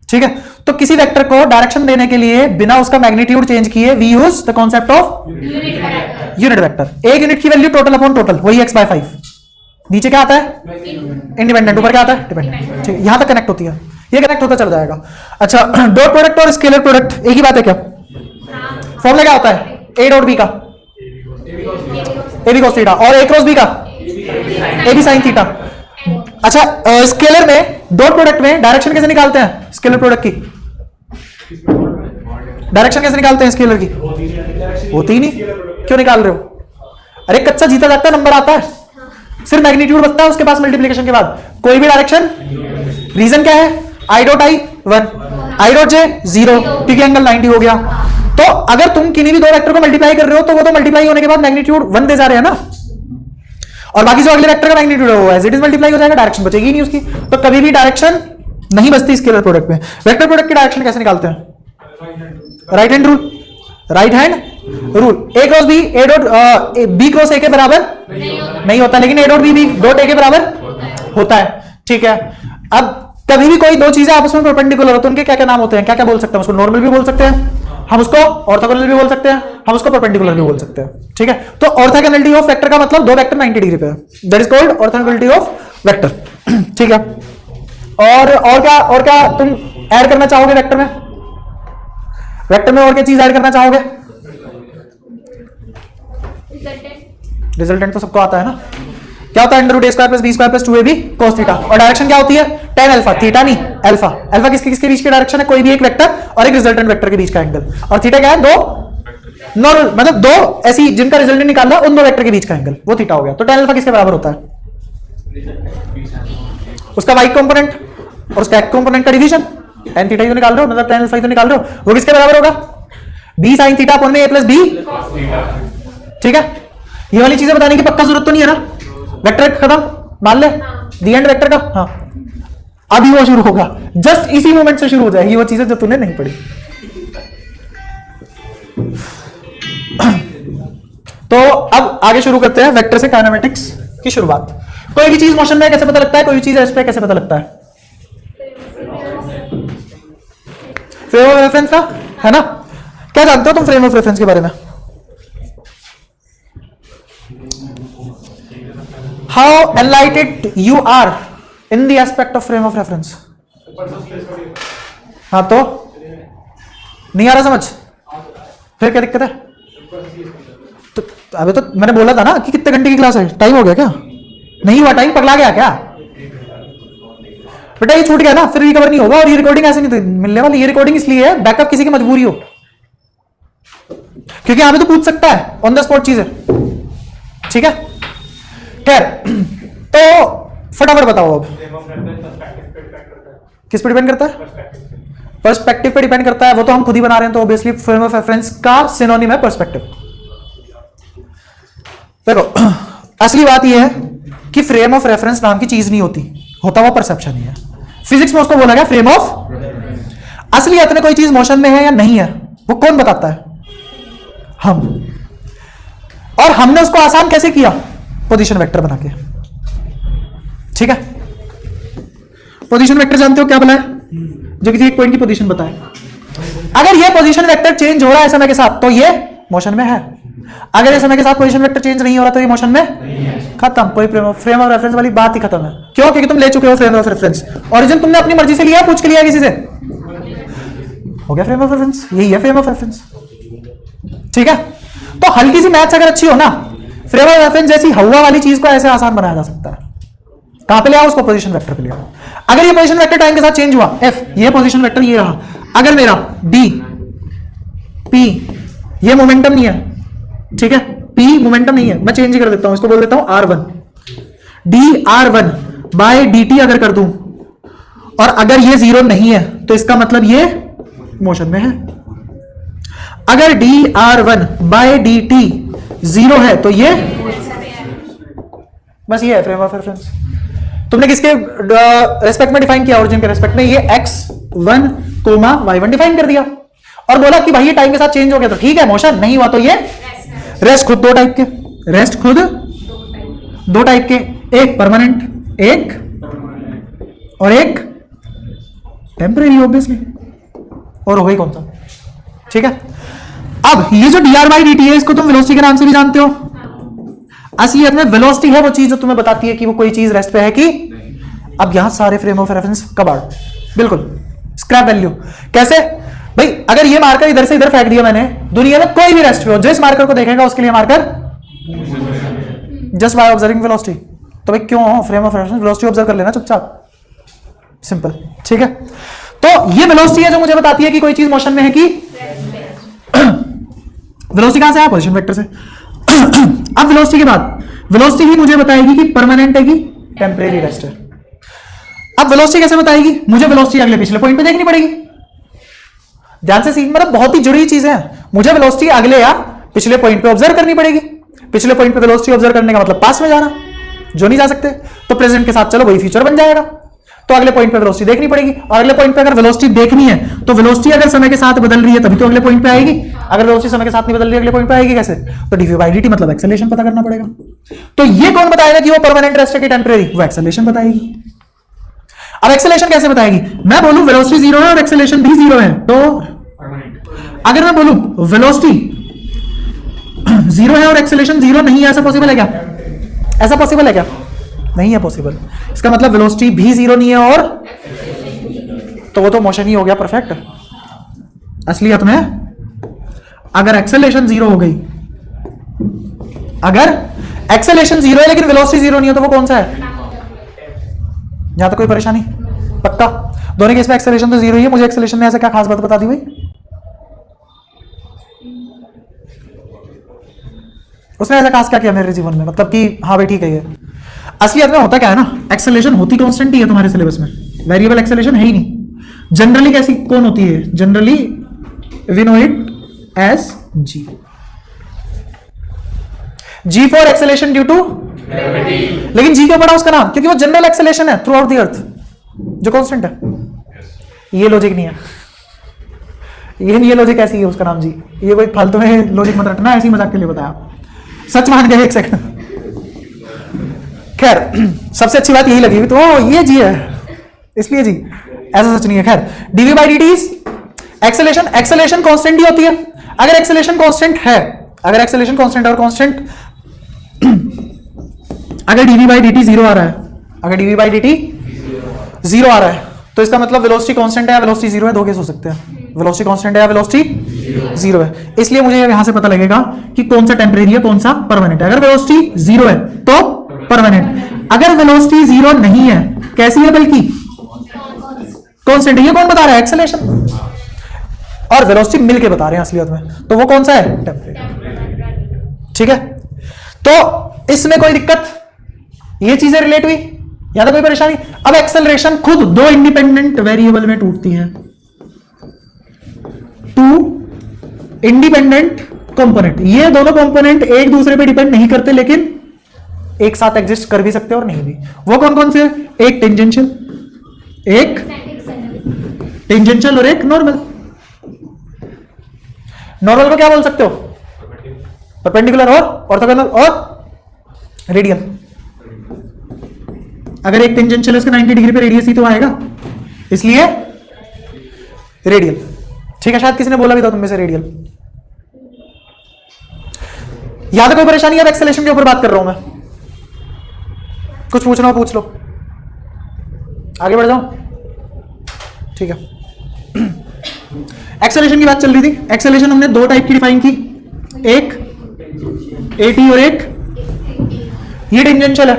ठीक है। तो किसी वेक्टर को डायरेक्शन देने के लिए बिना उसका मैग्नीट्यूड चेंज किए we use the concept of unit vector. एक यूनिट की वैल्यू टोटल अपॉन टोटल, वही x/5। नीचे क्या आता है, इंडिपेंडेंट, ऊपर क्या आता है, डिपेंडेंट, ठीक है। यहां तक कनेक्ट होती है, ये कनेक्ट होता चल जाएगा। अच्छा, डॉट प्रोडक्ट और स्केलर प्रोडक्ट एक ही बात है क्या, फॉर्मूला क्या होता है, a डॉट b का ab cos थीटा, और a क्रॉस b का ab sin थीटा। अच्छा, स्केलर में डॉट प्रोडक्ट में डायरेक्शन कैसे निकालते हैं, स्केलर प्रोडक्ट की डायरेक्शन कैसे निकालते हैं स्केलर की, होती ही नहीं, क्यों निकाल रहे हो, अरे कच्चा जीता जाता है, नंबर आता है, सिर्फ मैग्नीट्यूड बचता है उसके पास मल्टीप्लिकेशन के बाद, कोई भी डायरेक्शन। रीजन क्या है, I dot I 1, I dot J 0, P के एंगल 90 हो गया। तो अगर तुम किन्हीं भी दो वेक्टर को मल्टीप्लाई कर रहे हो तो वो तो मल्टीप्लाई होने के बाद मैग्नीट्यूड 1 दे जा रहे हैं ना, और बाकी जो अगले वेक्टर का मैग्नीट्यूड है वो एज इट इज मल्टीप्लाई हो जाएगा, डायरेक्शन बचेगी नहीं उसकी। तो कभी भी डायरेक्शन नहीं बचती स्केलर प्रोडक्ट में। वेक्टर प्रोडक्ट की डायरेक्शन कैसे निकालते हैं? Right hand rule, right hand rule. A cross b, a dot b cross a के बराबर नहीं होता, लेकिन a dot b dot a के बराबर होता है, ठीक है। अब कभी भी कोई दो चीजें आपस में परपेंडिकुलर हो तो उनके क्या क्या नाम होते हैं, क्या क्या बोल सकते हैं? उसको नॉर्मल भी बोल सकते हैं, हम उसको ऑर्थोगोनल भी बोल सकते हैं, हम उसको परपेंडिकुलर भी बोल सकते हैं, ठीक है। तो ऑर्थोगोनलिटी ऑफ वेक्टर का मतलब दो वेक्टर 90 डिग्री पे है, that is called orthogonality of vector, ठीक है। और क्या तुम ऐड करना चाहोगे वेक्टर में? वेक्टर में और क्या चीज ऐड करना चाहोगे? रिजल्टेंट तो सबको आता है ना। क्या होता है? Under root a square plus b square plus 2ab cos theta. और डायरेक्शन क्या होती है? tan अल्फा, थीटा नहीं अल्फा। अल्फा किसके किसके बीच की डायरेक्शन है? कोई भी एक वेक्टर और एक रिजल्टेंट वेक्टर के बीच का एंगल। और थीटा क्या है? दो नॉर्मल, मतलब दो ऐसी जिनका रिजल्टेंट निकालना उन दो वेक्टर के बीच का एंगल, वो थीटा हो गया। तो tan अल्फा किसके बराबर होता है? उसका y कंपोनेंट और उसका x कंपोनेंट का डिवीजन। tan थीटा ही तो निकाल रहे हो, मतलब tan अल्फा ही तो निकाल रहे हो, वो किसके बराबर होगा? b sin थीटा अपॉन में a प्लस b, ठीक है। ये वाली चीजें बताने की पक्का जरूरत तो नहीं है ना। वेक्टर खत्म, मान ले दी एंड वेक्टर का। हाँ, अभी वो शुरू होगा, जस्ट इसी मोमेंट से शुरू हो जाएगी वो चीजें जो तूने नहीं पढ़ी। तो अब आगे शुरू करते हैं वेक्टर से काइनेमेटिक्स की शुरुआत। कोई भी चीज मोशन में कैसे पता लगता है? कोई भी चीज रेस्ट पे कैसे पता लगता है? फ्रेम ऑफ रेफरेंस का, है ना। क्या जानते हो तुम फ्रेम ऑफ रेफरेंस के बारे में? How enlightened you are in the aspect of frame of reference? हाँ तो नहीं आ रहा समझ? फिर क्या दिक्कत है? तो अबे तो मैंने बोला था ना कि कितने घंटे की क्लास है। टाइम हो गया क्या? नहीं हुआ टाइम, पगला गया क्या बेटा? ये छूट गया ना, फिर रिकवर नहीं होगा। और ये रिकॉर्डिंग ऐसे नहीं मिलने वाली। ये रिकॉर्डिंग इसलिए है बैकअप किसी की मजबूरी हो, क्योंकि यहां पे तो पूछ सकता है ऑन द स्पॉट चीजें, ठीक है। खैर, तो फटाफट बताओ अब किस पे डिपेंड करता है? पर्सपेक्टिव पे डिपेंड करता है। वो तो हम खुद ही बना रहे हैं, तो ऑब्वियसली फ्रेम ऑफ रेफरेंस का सिनोनिम है पर्सपेक्टिव। देखो, असली बात यह है कि फ्रेम ऑफ रेफरेंस नाम की चीज नहीं होती, होता वो परसेप्शन ही है। फिजिक्स में उसको बोला गया फ्रेम ऑफ। असलियत में कोई चीज मोशन में है या नहीं है वो कौन बताता है? हम। और हमने उसको आसान कैसे किया? पोजीशन वेक्टर बना के, ठीक है। पोजीशन वेक्टर जानते हो क्या बना है? जो किसी एक पॉइंट की पोजीशन बताए। अगर ये पोजीशन वेक्टर चेंज हो रहा है समय के साथ तो ये मोशन में है। अगर ये समय के साथ पोजीशन वेक्टर चेंज नहीं हो रहा तो ये मोशन में खत्म। कोई फ्रेम ऑफ रेफरेंस वाली बात ही खत्म है। क्यों? क्योंकि तुम ले चुके हो फ्रेम ऑफ रेफरेंस। ओरिजिन तुमने अपनी मर्जी से लिया, पूछ के लिया किसी से, हो गया फ्रेम ऑफ रेफरेंस। यही है फ्रेम ऑफ रेफरेंस, ठीक है। तो हल्की सी मैथ्स अगर अच्छी हो ना, फ्रेम ऑफ रेफरेंस जैसी हवा वाली चीज को ऐसे आसान बनाया जा सकता है। कहां पे ले आओ उसको? पोजीशन वेक्टर पे ले आओ। अगर ये पोजीशन वेक्टर टाइम के साथ चेंज हुआ, एफ, ये पोजीशन वेक्टर ये रहा। अगर मेरा डी पी, ये मोमेंटम नहीं है, ठीक है, पी मोमेंटम नहीं है, मैं चेंज ही कर देता हूं, इसको बोल देता हूं R1। D R1 bye dt अगर कर दूं और अगर ये जीरो नहीं है तो इसका मतलब ये मोशन में है। अगर D R1 bye dt zero है तो ये, बस ये है फ्रेम ऑफ रेफरेंस। तुमने किसके रेस्पेक्ट में डिफाइन किया? ओरिजिन के रेस्पेक्ट में। ये x1, y1 डिफाइन कर दिया और बोला कि भाई ये टाइम के साथ चेंज हो गया तो ठीक है, मोशन नहीं हुआ तो ये रेस्ट। खुद दो टाइप के रेस्ट, खुद दो टाइप के, एक परमानेंट, एक और एक टेम्परेरी ऑब्वियसली। और हो गई कौन सा? ठीक है। अब ये जो dr बाई dt है इसको तुम वेलोसिटी के नाम से भी जानते हो। असलियत में वेलोसिटी है वो चीज जो तुम्हें बताती है कि वो कोई चीज रेस्ट पे है कि। अब यहां सारे फ्रेम ऑफ रेफरेंस कबाड़, बिल्कुल स्क्रैप वैल्यू। कैसे भाई? अगर ये मार्कर इधर से इधर फेंक दिया मैंने, दुनिया में कोई भी रेस्ट पे हो, जिस मार्कर को देखेगा उसके लिए marker just by observing velocity. तो भाई क्यों frame of reference? Velocity observe कर लेना चुपचाप, सिंपल, ठीक है। तो ये वेलोसिटी है जो मुझे बताती है कि कोई चीज मोशन में है कि। वेलोसिटी कहां से आया? पोजीशन वेक्टर से। अब वेलोसिटी के बाद वेलोसिटी ही मुझे बताएगी कि परमानेंट है कि टेम्परेरी रेस्ट है। अब वेलोसिटी कैसे बताएगी? मुझे वेलोसिटी अगले पिछले पॉइंट पे देखनी पड़ेगी। ध्यान से सीख, मतलब बहुत ही जुड़ी चीजें हैं। मुझे वेलोसिटी अगले या पिछले पॉइंट पे ऑब्जर्व करनी पड़ेगी। पिछले पॉइंट पे वेलोसिटी ऑब्जर्व करने का मतलब पास में जाना, जो नहीं जा सकते, तो प्रेजेंट के साथ चलो वही फ्यूचर बन जाएगा। तो अगले पॉइंट पे वेलोसिटी देखनी पड़ेगी, और अगले पॉइंट पे अगर वेलोसिटी देखनी है तो वेलोसिटी अगर समय के साथ बदल रही है तभी तो अगले पॉइंट पे आएगी। अगर वेलोसिटी समय के साथ नहीं बदल रही अगले पॉइंट पे आएगी कैसे? तो dv/dt मतलब एक्सेलरेशन पता करना पड़ेगा। तो ये कौन बताएगा कि वो परमानेंट रेस्ट है कि टेम्परेरी? वो एक्सेलरेशन बताएगी। अब एक्सेलरेशन कैसे बताएगी? मैं बोलूं वेलोसिटी 0 है और एक्सेलरेशन भी 0 है, तो अगर मैं बोलूं वेलोसिटी 0 है और एक्सेलरेशन 0 नहीं है, ऐसा पॉसिबल है क्या? ऐसा पॉसिबल है क्या? नहीं है पॉसिबल। इसका मतलब वेलोसिटी भी 0 नहीं है और तो वो तो मोशन ही हो गया परफेक्ट। असलियत में अगर एक्सेलरेशन 0 हो गई, अगर एक्सेलरेशन 0 है लेकिन वेलोसिटी 0 नहीं है तो वो कौन सा है? यहां तो कोई परेशानी? पक्का दोनों केस में एक्सेलरेशन तो 0 ही है। मुझे एक्सेलरेशन ने ऐसा क्या खास बात बता दी भाई? उसने ऐसा खास क्या किया मेरे जीवन में, मतलब कि हाँ भाई ठीक है ये। असलियत में होता क्या है ना, एक्सेलरेशन होती कांस्टेंट ही है तुम्हारे सिलेबस में, वेरिएबल एक्सेलरेशन है ही नहीं। जनरली कैसी कौन होती है? Generally we know it as g. G for acceleration due to gravity. लेकिन जी क्यों पड़ा उसका नाम? क्योंकि वो जनरल एक्सेलरेशन है थ्रू आउट द अर्थ जो कांस्टेंट है। ये लॉजिक नहीं है, ये लॉजिक ऐसी है उसका नाम जी। ये कोई फालतू में लॉजिक मत रखना, ऐसी मजाक के लिए बताया, सच मान गए एक सेकंड। खैर सबसे अच्छी बात यही लगी तो ये जी है इसलिए जी, ऐसा सच नहीं है। खैर dv/dt एक्सेलरेशन, एक्सेलरेशन कांस्टेंट ही होती है। अगर एक्सेलरेशन कांस्टेंट है, अगर एक्सेलरेशन कांस्टेंट और कांस्टेंट अगर dv/dt 0 आ रहा है, अगर dv/dt 0 आ रहा है तो इसका मतलब वेलोसिटी कांस्टेंट है या वेलोसिटी 0 है। दो केस हो सकते हैं, वेलोसिटी कांस्टेंट है या वेलोसिटी 0 है। इसलिए मुझे यहां से पता लगेगा कि कौन सा टेम्परेरी है कौन सा परमानेंट है। अगर वेलोसिटी 0 है तो परमानेंट, अगर वेलोसिटी 0 नहीं है, कैसी है बल्कि कांस्टेंट है। ये कौन बता रहा है? एक्सेलरेशन और वेलोसिटी मिलके बता रहे हैं असलियत में, तो वो कौन सा है? टेम्परेरी। ठीक है, तो इसमें कोई दिक्कत, ये चीजें रिलेट हुई, या तो कोई परेशानी? अब एक्सेलरेशन खुद दो इंडिपेंडेंट वेरिएबल में टूटती है, टू इंडिपेंडेंट कंपोनेंट। ये दोनों कंपोनेंट एक दूसरे पे डिपेंड नहीं करते लेकिन एक साथ एग्जिस्ट कर भी सकते हैं और नहीं भी। वो कौन कौन से? एक टेंजेंशियल, एक टेंजेंशियल और एक नॉर्मल। नॉर्मल को क्या बोल सकते हो? परपेंडिकुलर और ऑर्थोगोनल और रेडियल। अगर एक टेंजेंशियल है उसके 90 डिग्री पे रेडियस ही तो आएगा, इसलिए रेडियल। ठीक है, शायद किसी ने बोला भी था तुम में से रेडियल। यहां तक कोई परेशानी? अब एक्सेलरेशन के ऊपर बात कर रहा हूं मैं, कुछ पूछना हो पूछ लो, आगे बढ़ जाओ। ठीक है, एक्सेलरेशन की बात चल रही थी। एक्सेलरेशन हमने दो टाइप की डिफाइन की, एक एटी और एक ये टेंजेंशियल है।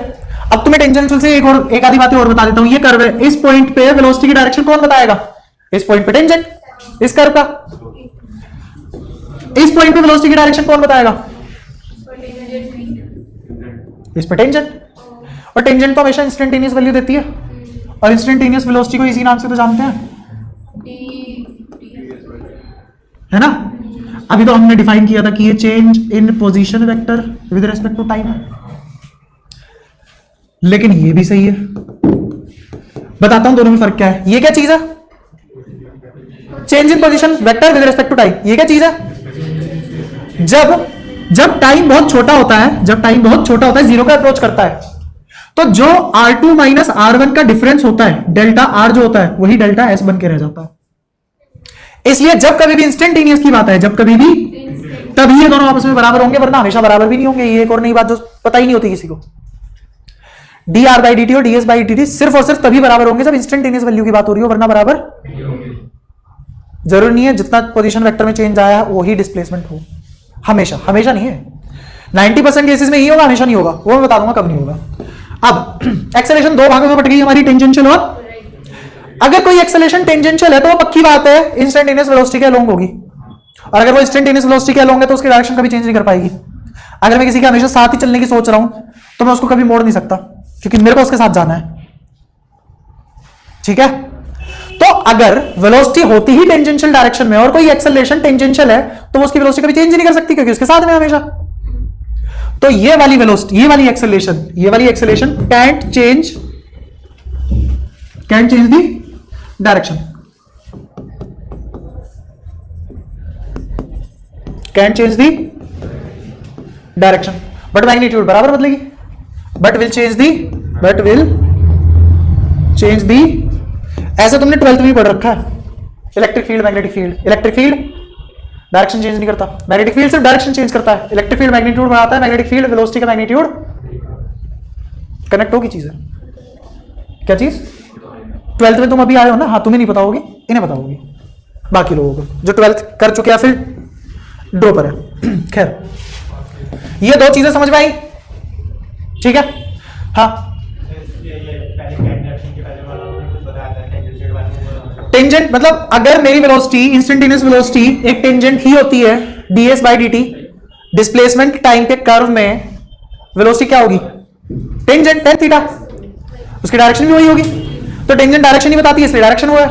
अब तुम्हें टेंजेंशियल से एक आधी बातें और बता देता हूं। ये कर्व है, इस पॉइंट पे वेलोसिटी की डायरेक्शन कौन बताएगा? इस पॉइंट पे टेंजेंट, इस कर्व का इस पॉइंट पे वेलोसिटी की डायरेक्शन कौन बताएगा? इस पे टेंजेंट। और टेंजेंट तो हमेशा इंस्टेंटेनियस वैल्यू देती है, और इंस्टेंटेनियस वेलोसिटी को इसी नाम से तो जानते हैं, है ना? अभी तो हमने डिफाइन किया था कि ये change in position vector with respect to time है, लेकिन ये भी सही है। बताता हूं दोनों में फर्क क्या है। ये क्या चीज है? Change in position vector with respect to time. ये क्या चीज है? जब टाइम बहुत छोटा होता है, जब टाइम बहुत छोटा होता है, जीरो का अप्रोच करता है, तो जो R2 माइनस R1 का डिफरेंस होता है, डेल्टा R जो होता है वही डेल्टा S बन के रह जाता है। इसलिए जब कभी भी इंस्टेंटेनियस की बात है, जब कभी भी, तभी ये दोनों आपस में बराबर होंगे, वरना हमेशा बराबर भी नहीं होंगे। ये एक और नई बात जो पता ही नहीं होती किसी को। dr/dt और ds/dt सिर्फ और सिर्फ तभी बराबर होंगे जब इंस्टेंटेनियस वैल्यू की बात हो रही हो, वरना बराबर जरूरी नहीं है जितना पोजीशन वेक्टर में चेंज आया वही डिस्प्लेसमेंट हो। हमेशा हमेशा नहीं है, 90% केसेस में ही होगा, हमेशा नहीं होगा। वो मैं बता दूंगा कब नहीं होगा। अब एक्सेलरेशन दो भागों में बट गई हमारी, टेंजेंशियल और, अगर कोई एक्सेलरेशन टेंजेंशियल है तो वो पक्की बात है इंस्टेंटेनियस वेलोसिटी के अलोंग होगी, और अगर वो इंस्टेंटेनियस वेलोसिटी के अलोंग है तो उसकी डायरेक्शन कभी चेंज नहीं कर पाएगी। अगर मैं किसी के हमेशा साथ ही चलने की सोच रहा हूं तो मैं उसको कभी मोड़ नहीं सकता, क्योंकि मेरे को उसके साथ जाना है। ठीक है, तो अगर वेलोसिटी होती ही टेंजेंशियल डायरेक्शन में और कोई एक्सेलरेशन टेंजेंशियल है तो वो उसकी वेलोसिटी कभी चेंज नहीं कर सकती, क्योंकि उसके साथ में हमेशा। तो ये वाली वेलोसिटी, ये वाली acceleration can't change the direction, can't change the direction, but magnitude बराबर बदलेगी, बट विल चेंज दी ऐसा तुमने 12th में भी पढ़ रखा है, electric field magnetic field direction change नहीं करता, मैग्नेटिक फील्ड सिर्फ डायरेक्शन चेंज करता है, इलेक्ट्रिक फील्ड मैग्नीट्यूड बनाता है, मैग्नेटिक फील्ड वेलोसिटी का मैग्नीट्यूड कनेक्ट होगी चीजें। क्या चीज 12th में तुम अभी आए हो ना, हाँ तुम्हें नहीं पता होगी, इन्हें पता होगी बाकी लोगों को जो 12th कर चुके हैं फिर ड्रॉ पर है। खैर ये दो चीजें समझ में आई, ठीक है। हाँ टेंजेंट मतलब अगर मेरी वेलोसिटी इंस्टेंटेनियस वेलोसिटी एक टेंजेंट ही होती है ds by dt, displacement time के कर्व में वेलोसिटी क्या होगी टेंजेंट tan थीटा, उसकी डायरेक्शन भी वही होगी, तो टेंजेंट डायरेक्शन ही बताती है इसलिए डायरेक्शन हुआ है।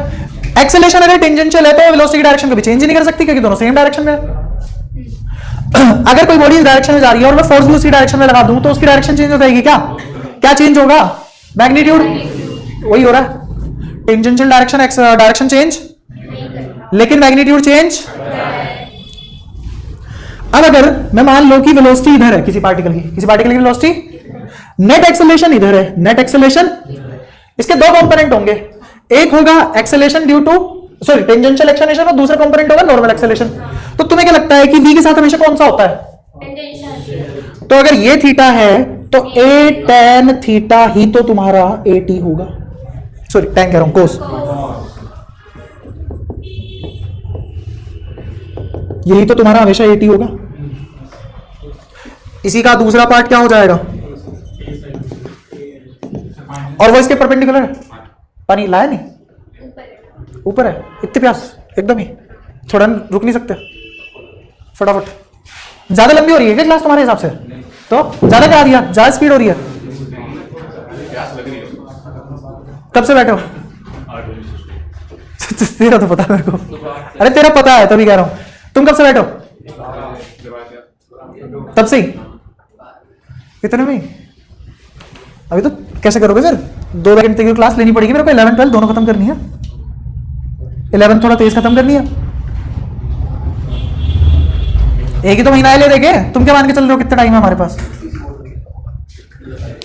एक्सेलेरेशन अगर टेंजेंशियल है तो वेलोसिटी की डायरेक्शन कभी चेंज ही नहीं कर सकती क्योंकि दोनों सेम डायरेक्शन में है। अगर कोई बॉडी इस डायरेक्शन में जा रही है और मैं फोर्स भी उसी डायरेक्शन में लगा दूं तो उसकी डायरेक्शन चेंज हो जाएगी, क्या चेंज होगा मैग्नीट्यूड, वही हो रहा है टेंजेंशियल डायरेक्शन चेंज लेकिन मैग्नीट्यूड चेंज। अब अगर मैं मान लो कि वेलोसिटी इधर है किसी पार्टिकल की वेलोसिटी, नेट एक्सेलरेशन इधर है, नेट एक्सेलरेशन, इसके दो कंपोनेंट होंगे, एक होगा acceleration due to tangential acceleration और दूसरा कंपोनेंट होगा नॉर्मल एक्सेलरेशन। तो तुम्हें क्या लगता है कि v के साथ हमेशा कौन सा होता है, तो अगर ये थीटा है तो a tan थीटा ही तो तुम्हारा at होगा, सॉरी tan कह रहा हूं कोस, यही तो तुम्हारा हमेशा at होगा। इसी का दूसरा पार्ट क्या हो जाएगा, और वो इसके परपेंडिकुलर है, पानी लाया नहीं ऊपर है, इतने प्यास एकदम ही, थोड़ा रुक नहीं सकते, फटाफट। ज्यादा लंबी हो रही है क्या क्लास तुम्हारे हिसाब से, तो ज्यादा क्या आ रही है, ज्यादा स्पीड हो रही है, कब से बैठे हो तेरा तो पता है मेरे को, अरे तेरा पता है तभी कह रहा हूं, तुम कब से बैठे हो, तब से ही, इतने में ही। अभी तो कैसे करोगे फिर, 2 घंटे की क्लास लेनी पड़ेगी मेरे को, 11 12 दोनों खत्म करनी है, 11 थोड़ा तेज खत्म करनी है, एक ही तो महीना है ले देखे, तुम क्या मान के चल रहे हो कितना टाइम है हमारे पास,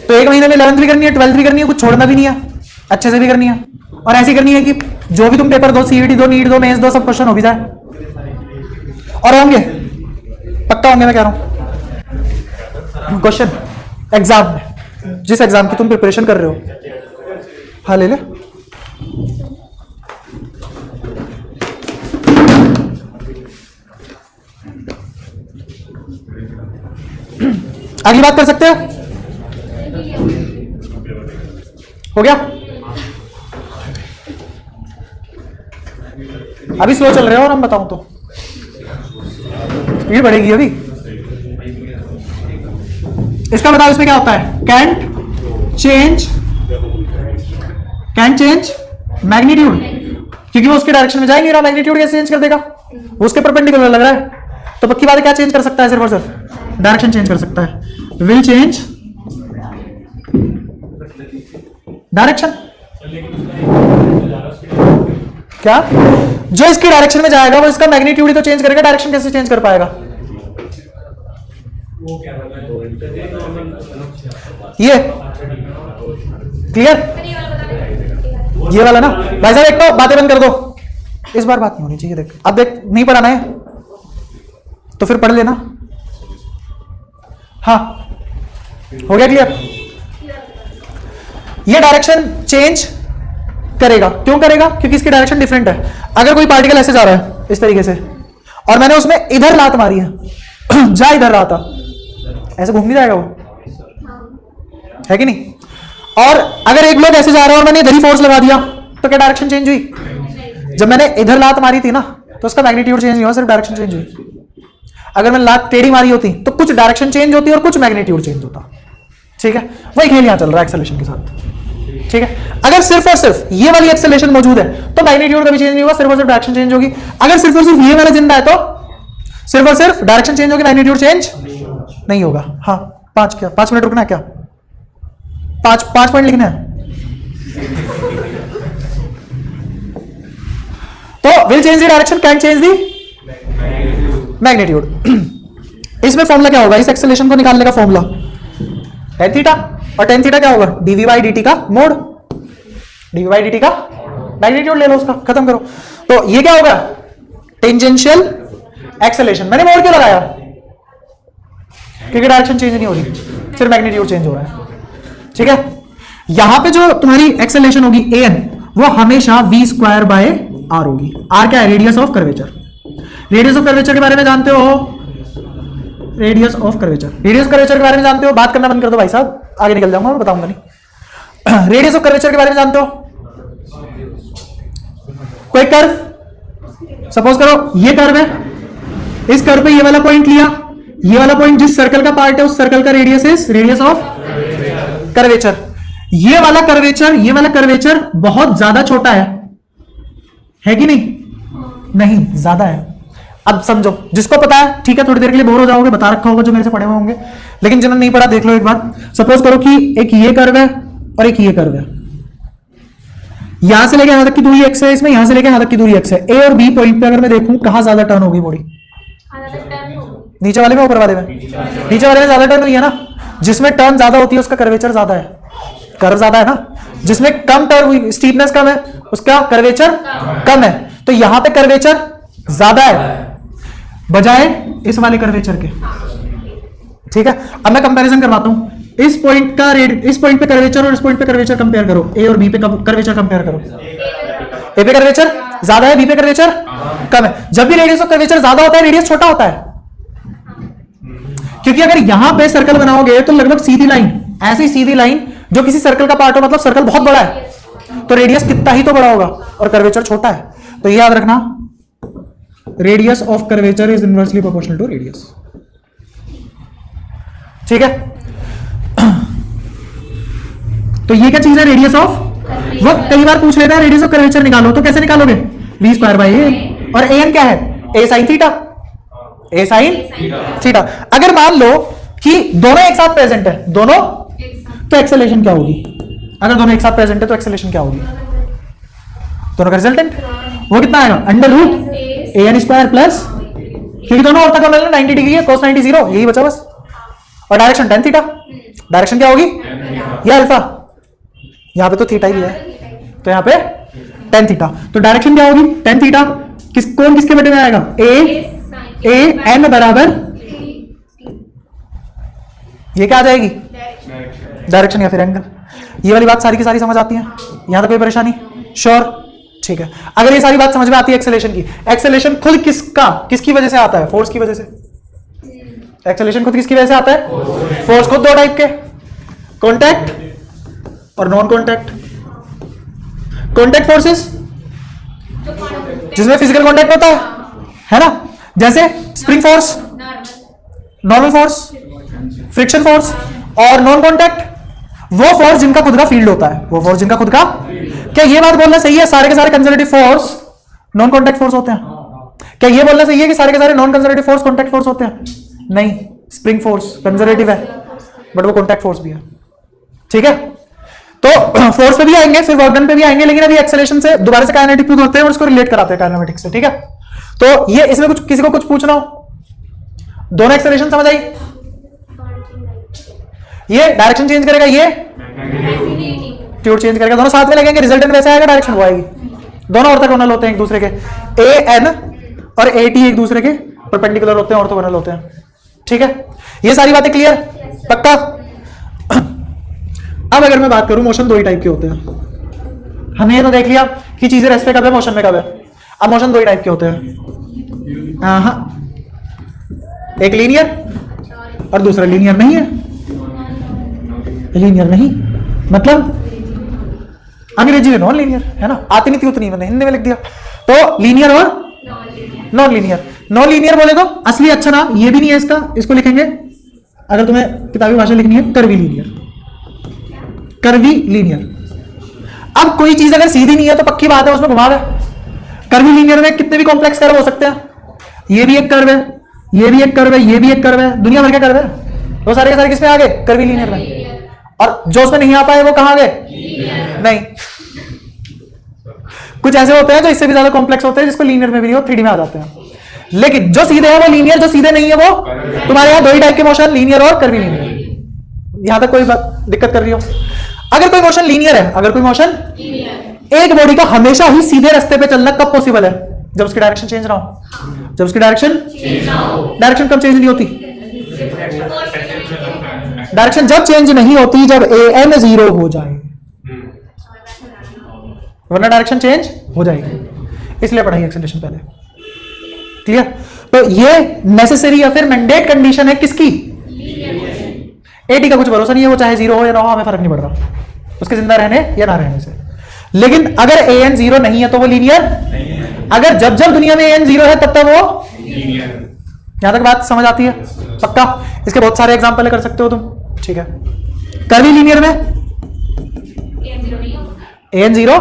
तो एक महीने में 11th भी करनी है 12th भी करनी है, कुछ छोड़ना भी नहीं है, अच्छे से भी करनी है, और ऐसी करनी है कि जो भी तुम पेपर दो, सीईटी दो, नीट दो, मेंस दो, सब क्वेश्चन हो भी जाए, और होंगे पक्का होंगे, मैं कह रहा हूं क्वेश्चन एग्जाम में, जिस एग्जाम की तुम प्रिपरेशन कर रहे हो। हाँ ले ले, अगली बात कर सकते हो, हो गया, अभी स्लो चल रहे हो और हम बताऊं तो स्पीड बढ़ेगी अभी। इसका बताओ इसमें क्या होता है, कैंट चेंज मैग्नीट्यूड, क्योंकि वो उसके डायरेक्शन में जा ही नहीं रहा, मैग्नीट्यूड कैसे चेंज कर देगा, वो उसके परपेंडिकुलर लग रहा है, तो पक्की बात है क्या चेंज कर सकता है, सिर्फ और सिर्फ डायरेक्शन चेंज कर सकता है, विल चेंज डायरेक्शन। क्या जो इसकी डायरेक्शन में जाएगा वो इसका मैग्नीट्यूड ही तो चेंज करेगा, डायरेक्शन कैसे चेंज कर पाएगा, ये क्लियर, ये वाला ना भाई साहब, एक तो बातें बंद कर दो, इस बार बात नहीं होनी चाहिए, देख अब देख नहीं पढ़ाना है तो फिर पढ़ लेना। हाँ हो गया क्लियर, ये डायरेक्शन चेंज करेगा, क्यों करेगा, क्योंकि इसकी डायरेक्शन डिफरेंट है। अगर कोई पार्टिकल ऐसे जा रहा है इस तरीके से और मैंने उसमें इधर लात मारी है जा इधर रहा था, ऐसे घूम नहीं जाएगा वो, है कि नहीं, और अगर एक लोग ऐसे जा रहा है और मैंने इधर ही फोर्स लगा दिया तो क्या डायरेक्शन चेंज हुई, जब मैंने इधर लात मारी थी ना तो उसका मैग्नीट्यूड चेंज नहीं हुआ, सिर्फ डायरेक्शन चेंज हुई। अगर मैंने लात टेढ़ी मारी होती तो कुछ डायरेक्शन चेंज होती और कुछ मैग्नीट्यूड चेंज होता, ठीक है, वही खेल यहां चल रहा है एक्सेलरेशन के साथ, ठीक है। अगर सिर्फ और सिर्फ ये वाली एक्सेलरेशन मौजूद है तो मैग्नीट्यूड कभी चेंज नहीं होगा, सिर्फ और सिर्फ डायरेक्शन चेंज होगी। अगर सिर्फ और सिर्फ ये वाला जिंदा है तो सिर्फ और सिर्फ डायरेक्शन चेंज होगी, मैग्नीट्यूड चेंज नहीं होगा। हाँ 5 क्या 5 मिनट रुकना है क्या? 5 पॉइंट लिखना है। तो will change the direction, can change the magnitude. इसमें फॉर्मूला क्या होगा? इस एक्सेलरेशन को निकालने का फॉर्मूला tan थीटा, और tan थीटा क्या होगा? dv बाई dt का मोड, dv बाई dt का मैग्नीट्यूड ले लो उसका, खत्म करो। तो ये क्या होगा? Tangential acceleration. मैंने मोड क्यों लगाया? क्योंकि डायरेक्शन चेंज नहीं हो रही, सिर्फ मैग्नीट्यूड चेंज हो रहा है। ठीक है, यहां पे जो तुम्हारी एक्सेलरेशन होगी an, वो हमेशा v स्क्वायर बाय r होगी। r क्या है? Radius of curvature. Radius of curvature के बारे में जानते हो? Radius of curvature, radius curvature के बारे में जानते हो? बात करना बंद कर दो भाई साहब, आगे निकल जाऊंगा, मैं बताऊंगा नहीं। रेडियस ऑफ कर्वेचर के बारे में जानते हो? कोई कर्व, सपोज करो ये कर्व है, इस कर्व पे ये वाला पॉइंट लिया, ये वाला पॉइंट जिस सर्कल का पार्ट है उस सर्कल का radius is radius of curvature. ये वाला कर्वेचर बहुत ज्यादा छोटा है कि नहीं? नहीं, ज्यादा है। अब समझो, जिसको पता है ठीक है, थोड़ी देर के लिए बोर हो जाओगे, बता रखा होगा जो मेरे से पढ़े हुए होंगे, लेकिन जिन्होंने नहीं पढ़ा देख लो एक बार। सपोज करो कि एक ये कर्व है और एक ये कर्व है, यहां से लेके यहां तक की दूरी x है, इसमें यहां से लेके यहां तक की दूरी x है। ए और बी पॉइंट पे अगर मैं देखूं कहां ज्यादा टर्न होगी बॉडी? नीचे वाले में, ऊपर वाले में? नीचे वाले में ज्यादा टर्न नहीं है ना। जिसमें टर्न ज्यादा होती है उसका कर्वेचर ज्यादा है, कर्व ज्यादा है ना। जिसमें कम टर्न हुई, स्टीपनेस कम है, उसका कर्वेचर कम है। तो यहां पे कर्वेचर ज्यादा है बजाय इस वाले कर्वेचर के। ठीक है, अब मैं कंपैरिजन करवाता हूं। इस पॉइंट का इस पॉइंट पे कर्वेचर और इस पॉइंट पे कर्वेचर कंपेयर करो। ए और बी पे कर्वेचर कंपेयर करो। ए पे कर्वेचर ज्यादा है, बी पे कर्वेचर कम है। जब भी रेडियस ऑफ कर्वेचर ज्यादा होता है, रेडियस छोटा होता है, क्योंकि अगर यहां पे सर्कल बनाओगे तो लगभग सीधी लाइन, ऐसी सीधी लाइन जो किसी सर्कल का पार्ट हो, मतलब सर्कल बहुत बड़ा है, तो रेडियस कितना ही तो बड़ा होगा और कर्वेचर छोटा है। तो ये याद रखना, radius of curvature is inversely proportional to radius. ठीक है, तो ये क्या चीज है? रेडियस ऑफ, वो कई बार पूछ लेता है रेडियस ऑफ कर्वेचर निकालो, तो कैसे निकालोगे? v स्क्वायर बाई ए, और an क्या है? a sin theta, a sin theta. अगर मान लो कि दोनों एक साथ प्रेजेंट है, दोनों, तो एक्सेलरेशन क्या होगी? अगर दोनों एक साथ प्रेजेंट है तो एक्सेलरेशन क्या होगी? दोनों का रिजल्टेंट वो कितना आएगा? Under root an square plus, क्योंकि दोनों ऑर्थोगोनल 90 डिग्री है, cos 90 0, यही बचा बस। और डायरेक्शन tan थीटा, डायरेक्शन क्या होगी? ये अल्फा, यहां पे तो थीटा ही लिया है, तो यहां पे tan थीटा। तो डायरेक्शन क्या होगी? tan theta. कौन किसके बटे में आएगा? a n बराबर, ये क्या आ जाएगी? डायरेक्शन या फिर एंगल। ये वाली बात सारी की सारी समझ आती है? यहां तक कोई परेशानी? श्योर? ठीक है, अगर ये सारी बात समझ में आती है एक्सेलरेशन की, एक्सेलरेशन खुद किसकी वजह से आता है? फोर्स की वजह से। एक्सेलरेशन खुद किसकी वजह से आता है? फोर्स खुद दो टाइप के, कॉन्टैक्ट और नॉन कॉन्टैक्ट। कॉन्टैक्ट फोर्सेस जिसमें फिजिकल कॉन्टैक्ट होता है ना, जैसे spring force, normal force, friction force. और नॉन कॉन्टैक्ट वो फोर्स जिनका खुद का फील्ड होता है, वो फोर्स जिनका खुद का। क्या ये बात बोलना सही है सारे के सारे conservative force non contact force होते हैं? क्या ये बोलना सही है कि सारे के सारे non conservative force contact force होते हैं? नहीं, स्प्रिंग फोर्स कंजर्वेटिव है बट वो कॉन्टैक्ट फोर्स भी है। ठीक है, तो फोर्स पे भी आएंगे, फिर वर्क डन पे भी आएंगे, लेकिन अभी एक्सेलरेशन से दोबारा से काइनेटिक प्रूव होते हैं और उसको रिलेट कराते हैं काइनेमेटिक्स से। ठीक है, तो ये इसमें कुछ किसी को कुछ पूछना हो? दोनों एक्सेलरेशन समझ आई? ये डायरेक्शन चेंज करेगा, ये ट्यूड चेंज करेगा, दोनों साथ में लगेंगे, रिजल्टेंट वैसे आएगा, डायरेक्शन वो आएगी। दोनों ऑर्थोगोनल होते हैं एक दूसरे के, an और at एक दूसरे के परपेंडिकुलर होते हैं, ऑर्थोगोनल होते हैं। ठीक है, ये सारी बातें क्लियर? पक्का? अब अगर मैं बात करूं, मोशन दो ही टाइप के होते हैं। हमने ये तो देख लिया कि चीजें रेस्ट पे कब है, मोशन में कब है। अब मोशन दो ही टाइप के होते हैं। हाँ, एक लीनियर और दूसरा लीनियर नहीं है। लीनियर नहीं मतलब अंग्रेजी में नॉन लीनियर है ना, आती नहीं थी उतनी, मैंने हिंदी में लिख दिया। तो लीनियर और नॉन लीनियर। नॉन लीनियर बोले तो असली अच्छा नाम ये भी नहीं है इसका, इसको लिखेंगे अगर तुम्हें किताबी भाषा लिखनी है, कर्वी लीनियर। Curvy linear. अब कोई चीज अगर सीधी नहीं है तो पक्की बात है उसमें घुमाव है। कर्वी लीनियर में कितने भी कॉम्प्लेक्स कर्व हो सकते हैं। ये भी एक कर्व है, ये भी एक कर्व है, ये भी एक कर्व है, दुनिया भर के कर्व है, वो सारे के सारे किसमें आ गए? कर्वी लीनियर में। और जो उसमें नहीं आ पाए वो कहां गए? नहीं, कुछ ऐसे होते हैं जो इससे भी ज्यादा कॉम्प्लेक्स होते हैं, जिसको लीनियर में भी नहीं हो, 3D में आ जाते हैं। लेकिन जो सीधे है वो लीनियर, जो सीधे नहीं है वो तुम्हारे यहाँ दो ही टाइप के मोशन, लीनियर और कर्वी लीनियर। यहां तक कोई दिक्कत कर रही हो? अगर कोई मोशन लीनियर है, अगर कोई मोशन एक बॉडी का हमेशा ही सीधे रास्ते पे चलना कब पॉसिबल है? जब उसकी डायरेक्शन चेंज ना हो। जब उसकी डायरेक्शन कब चेंज नहीं होती? डायरेक्शन जब चेंज नहीं होती जब an 0 हो जाए, वरना डायरेक्शन चेंज हो जाएगी। इसलिए पढ़ाई एक्सेलरेशन पहले। क्लियर? तो ये नेसेसरी या फिर मैंडेट कंडीशन है किसकी? एटी का कुछ भरोसा नहीं है, वो चाहे 0 हो या ना हो, हमें फर्क नहीं पड़ रहा उसके जिंदा रहने या ना रहने से। लेकिन अगर an 0 नहीं है तो वो लीनियर, अगर जब जब दुनिया में an 0 है तब तक वो लीनियर। यहां तक बात समझ आती है? पक्का? इसके बहुत सारे एग्जांपल कर सकते हो तुम। ठीक है, कर्वी लीनियर में an 0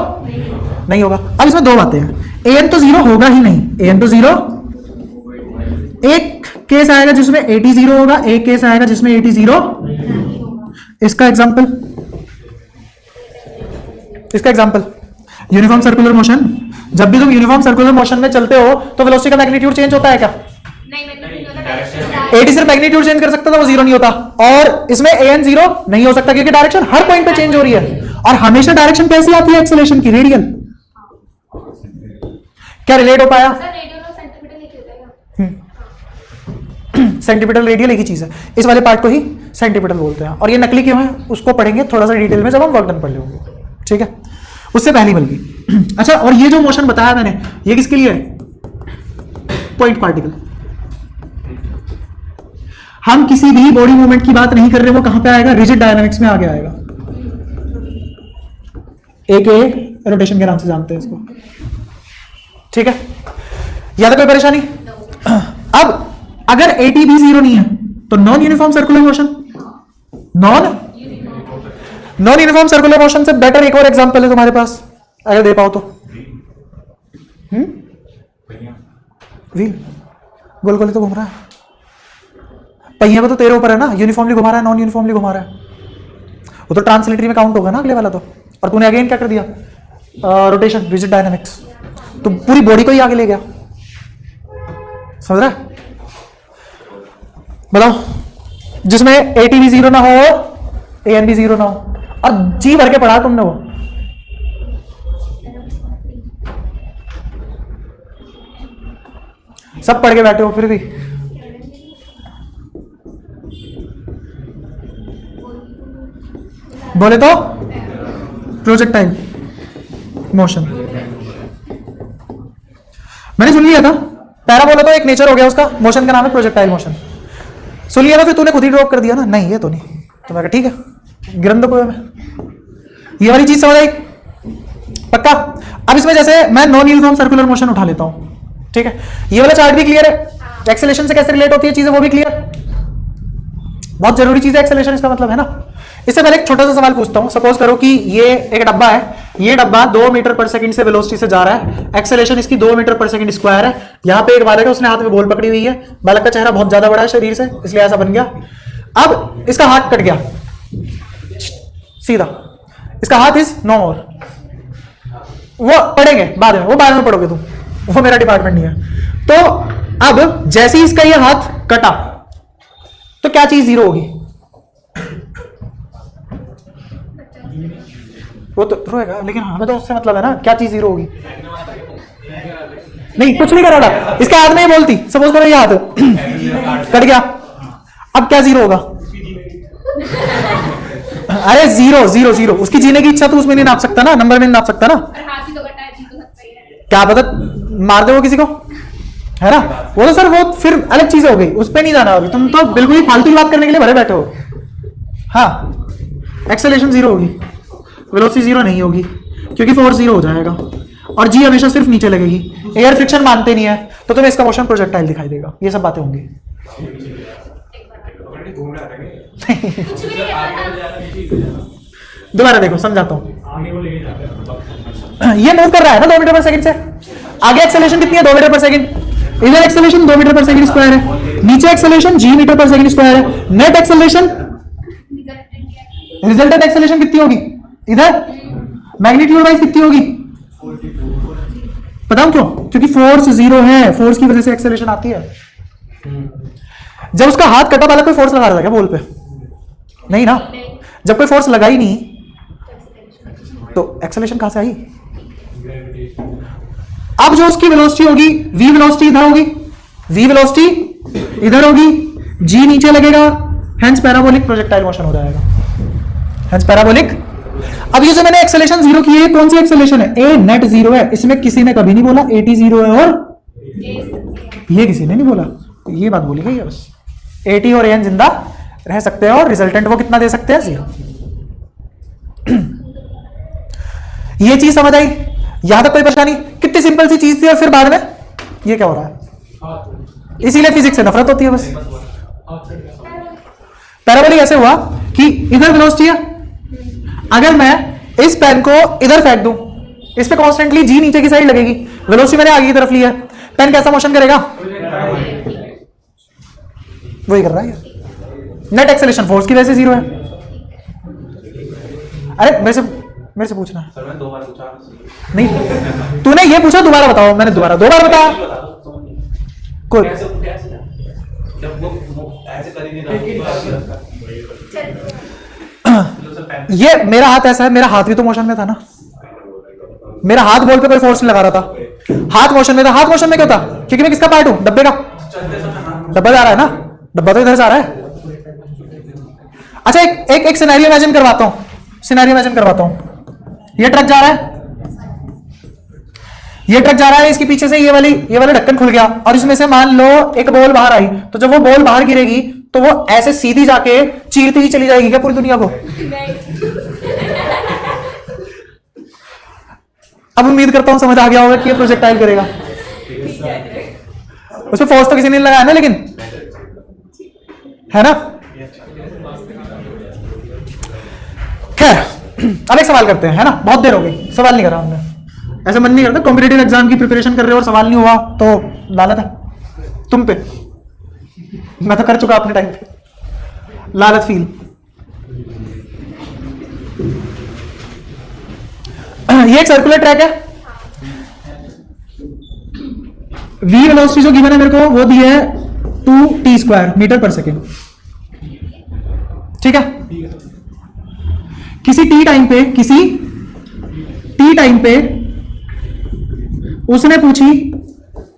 नहीं होगा। अब इसमें दो बातें हैं, an तो 0 होगा ही नहीं, an तो 0, एक केस आएगा जिसमें 80 0 होगा, एक केस आएगा जिसमें 80 0। इसका एग्जांपल यूनिफॉर्म सर्कुलर मोशन। जब भी तुम यूनिफॉर्म सर्कुलर मोशन में चलते हो तो वेलोसिटी का मैग्नीट्यूड चेंज होता है क्या? नहीं, 80 सिर्फ मैग्नीट्यूड चेंज कर सकता था, वो 0 नहीं होता। और इसमें an 0 नहीं हो सकता क्योंकि डायरेक्शन हर पॉइंट पे चेंज हो रही है। और हमेशा डायरेक्शन कैसी आती है एक्सेलरेशन की? रेडियल। क्या रिलेट हो पाया? सेंटीमीटर रेडियल एक ही चीज है, इस वाले पार्ट को ही सेंटीमीटर बोलते हैं। और ये नकली क्यों है उसको पढ़ेंगे थोड़ा सा डिटेल में जब हम वर्क डन पढ़ लेंगे। ठीक है, उससे पहले बल्कि अच्छा, और ये जो मोशन बताया मैंने ये किसके लिए है? Point particle. हम किसी भी बॉडी मूवमेंट की बात नहीं कर रहे, वो कहां पे आएगा? रिजिड डायनामिक्स में आगे आएगा। एक रोटेशन के नाम से जानते हैं इसको। ठीक है, याद है कोई परेशानी? अब अगर AT भी 0 नहीं है तो non uniform circular motion, non uniform circular motion से बेटर एक और एग्जांपल है तुम्हारे पास, अगर दे पाओ तो। व्हील गोल गोल तो घूम रहा है, पहिया को तो तेरे ऊपर है ना, यूनिफॉर्मली घुमा रहा है, नॉन यूनिफॉर्मली घुमा रहा है, वो तो ट्रांसलेटरी में काउंट होगा ना अगले वाला तो। और तूने अगेन क्या कर दिया? रोटेशन, रिजिड डायनामिक्स, तो पूरी बॉडी को ही आगे ले गया। समझ रहा है? बताओ, जिसमें AT भी 0 ना हो, an भी 0 ना हो, और जी भर के पढ़ा तुमने वो। सब पढ़ के बैठे हो फिर भी। बोले तो प्रोजेक्टाइल मोशन मैंने सुन लिया था। पैरा बोला तो एक नेचर हो गया उसका, मोशन का नाम है प्रोजेक्टाइल मोशन। सुन लिया था, फिर तूने खुद ही ड्रॉप कर दिया ना, नहीं ये तो नहीं। तो मैं कहा ठीक है, गिरन दो कुएं में। ये वाली चीज समझ आई? पक्का? अब इसमें जैसे मैं नॉन यूनिफॉर्म सर्कुलर मोशन उठा लेता हूं, ठीक है, ये वाला चार्ट भी क्लियर है, एक्सेलरेशन से कैसे रिलेट होती है चीजें वो भी क्लियर। बहुत जरूरी चीज है एक्सेलरेशन, इसका मतलब है ना। इससे पहले एक छोटा सा सवाल पूछता हूं। सपोज करो कि ये एक डब्बा है, ये डब्बा 2 मीटर पर सेकंड से वेलोसिटी से जा रहा है, एक्सेलरेशन इसकी 2 मीटर पर सेकंड स्क्वायर है। यहाँ पे एक बालक है, उसने हाथ में बॉल पकड़ी हुई है, बालक का चेहरा बहुत ज्यादा बड़ा है शरीर से, इसलिए ऐसा बन गया। अब इसका हाथ कट गया सीधा, इसका हाथ इज नो मोर। वो पढ़ेंगे बाद में, वो बाद में पढ़ोगे तुम, वो मेरा डिपार्टमेंट नहीं है। तो अब जैसे ही इसका ये हाथ कटा तो क्या चीज 0 होगी? वो तो रोएगा, लेकिन हमें तो उससे मतलब है ना, क्या चीज 0 होगी? नहीं, कुछ नहीं कर रहा, इसके हाथ में ये बोलती, सपोज करो ये हाथ कट गया, अब क्या 0 होगा? अरे 0 0 0, उसकी जीने की इच्छा तो उसमें नहीं नाप सकता ना, नंबर में नहीं नाप सकता ना। क्या पता मार दे वो किसी को, है ना। वो तो सर वो फिर अलग चीज हो गई, उस पर नहीं जाना अभी। तुम तो बिल्कुल ही फालतू की बात करने के लिए भरे बैठे हो। हाँ, एक्सेलरेशन 0 होगी, वेलोसिटी 0 नहीं होगी, क्योंकि फोर्स 0 हो जाएगा और जी हमेशा सिर्फ नीचे लगेगी। एयर फ्रिक्शन मानते नहीं है तो तुम्हें इसका मोशन प्रोजेक्टाइल दिखाई देगा। ये सब बातें होंगी। दोबारा देखो, समझाता हूं। ये मूव कर रहा है ना 2 मीटर पर सेकंड से, आगे एक्सेलरेशन कितनी है? 2 मीटर पर सेकंड। इधर एक्सेलरेशन 2 मीटर पर सेकंड स्क्वायर है। नीचे एक्सेलरेशन g मीटर पर सेकंड स्क्वायर है, नेट एक्सेलरेशन रिजल्टेंट एक्सेलरेशन कितनी होगी इधर, मैग्नीट्यूड वाइज कितनी होगी, बताऊं क्यों, क्योंकि फोर्स जीरो है, फोर्स की वजह से एक्सेलरेशन आती है। जब उसका हाथ कटा वाला कोई फोर्स लगा रहा था क्या बॉल पे, नहीं ना, जब कोई फोर्स लगा ही नहीं तो एक्सेलरेशन कहां से आई। अब जो उसकी वेलोसिटी होगी, v वेलोसिटी इधर होगी, v वेलोसिटी इधर होगी, g नीचे लगेगा, हेंस पैराबोलिक प्रोजेक्टाइल मोशन हो जाएगा, हेंस पैराबोलिक। अब ये जो मैंने एक्सेलरेशन जीरो की है, कौन सी एक्सेलरेशन है, a नेट जीरो है, इसमें किसी ने कभी नहीं बोला at जीरो है, और ये किसी ने नहीं बोला, तो ये बात बोली गई है बस, at और an जिंदा रह सकते हैं और रिजल्टेंट वो कितना दे सकते हैं, जीरो। ये चीज समझ आई, यहां तक कोई परेशानी, कितनी सिंपल सी चीज थी, और फिर बाद में ये क्या हो रहा है, इसीलिए फिजिक्स से नफरत होती है बस। पैराबोलिक ऐसे हुआ कि इधर वेलोसिटी है, अगर मैं इस पेन को इधर फेंक दूं, इस पे कॉन्स्टेंटली जी नीचे की साइड लगेगी, वेलोसिटी मैंने आगे की तरफ ली है, पेन कैसा मोशन करेगा, वही कर रहा है। नेट एक्सेलरेशन फोर्स की वजह से जीरो है। अरे मेरे से पूछना सर मैंने 2 बार पूछा नहीं, तूने ये पूछा, दोबारा बताओ, मैंने दोबारा 2 बार बताया, कोई कैसे जब वो ऐसे कर ही नहीं रहा, ये मेरा हाथ ऐसा है, मेरा हाथ भी तो मोशन में था ना, मेरा हाथ बॉल पे कोई फोर्स नहीं लगा रहा था, हाथ मोशन में था, हाथ मोशन में क्यों था, क्योंकि मैं किसका पार्ट हूं, डब्बे का, डब्बा जा रहा है ना, डब्बा तो इधर से आ रहा है। अच्छा एक सिनेरियो इमेजिन करवाता हूं, सिनेरियो इमेजिन करवाता हूं, ये ट्रक जा रहा है, ये ट्रक जा रहा है, इसके पीछे से ये वाला ढक्कन खुल गया, और इसमें से मान लो एक बॉल बाहर आई, तो जब वो बॉल बाहर गिरेगी तो वो ऐसे सीधी जाके चीरती ही चली जाएगी क्या पूरी दुनिया को। अब उम्मीद करता हूं समझ आ गया होगा कि ये प्रोजेक्टाइल करेगा, उसमें फोर्स तो किसी ने लगाया ना, लेकिन है ना। खैर अब एक सवाल करते हैं, है ना, बहुत देर हो गई, सवाल नहीं करा हमने, ऐसा मन नहीं करता, कॉम्पिटिटिव एग्जाम की प्रिपरेशन कर रहे हो और सवाल नहीं हुआ तो लानत है तुम पे, मैं तो कर चुका अपने टाइम पे, लानत फील। ये एक सर्कुलर ट्रैक है, v वेलोसिटी जो गिवन है मेरे को वो दी है 2t² मीटर पर सेकेंड, ठीक है। किसी t टाइम पे उसने पूछी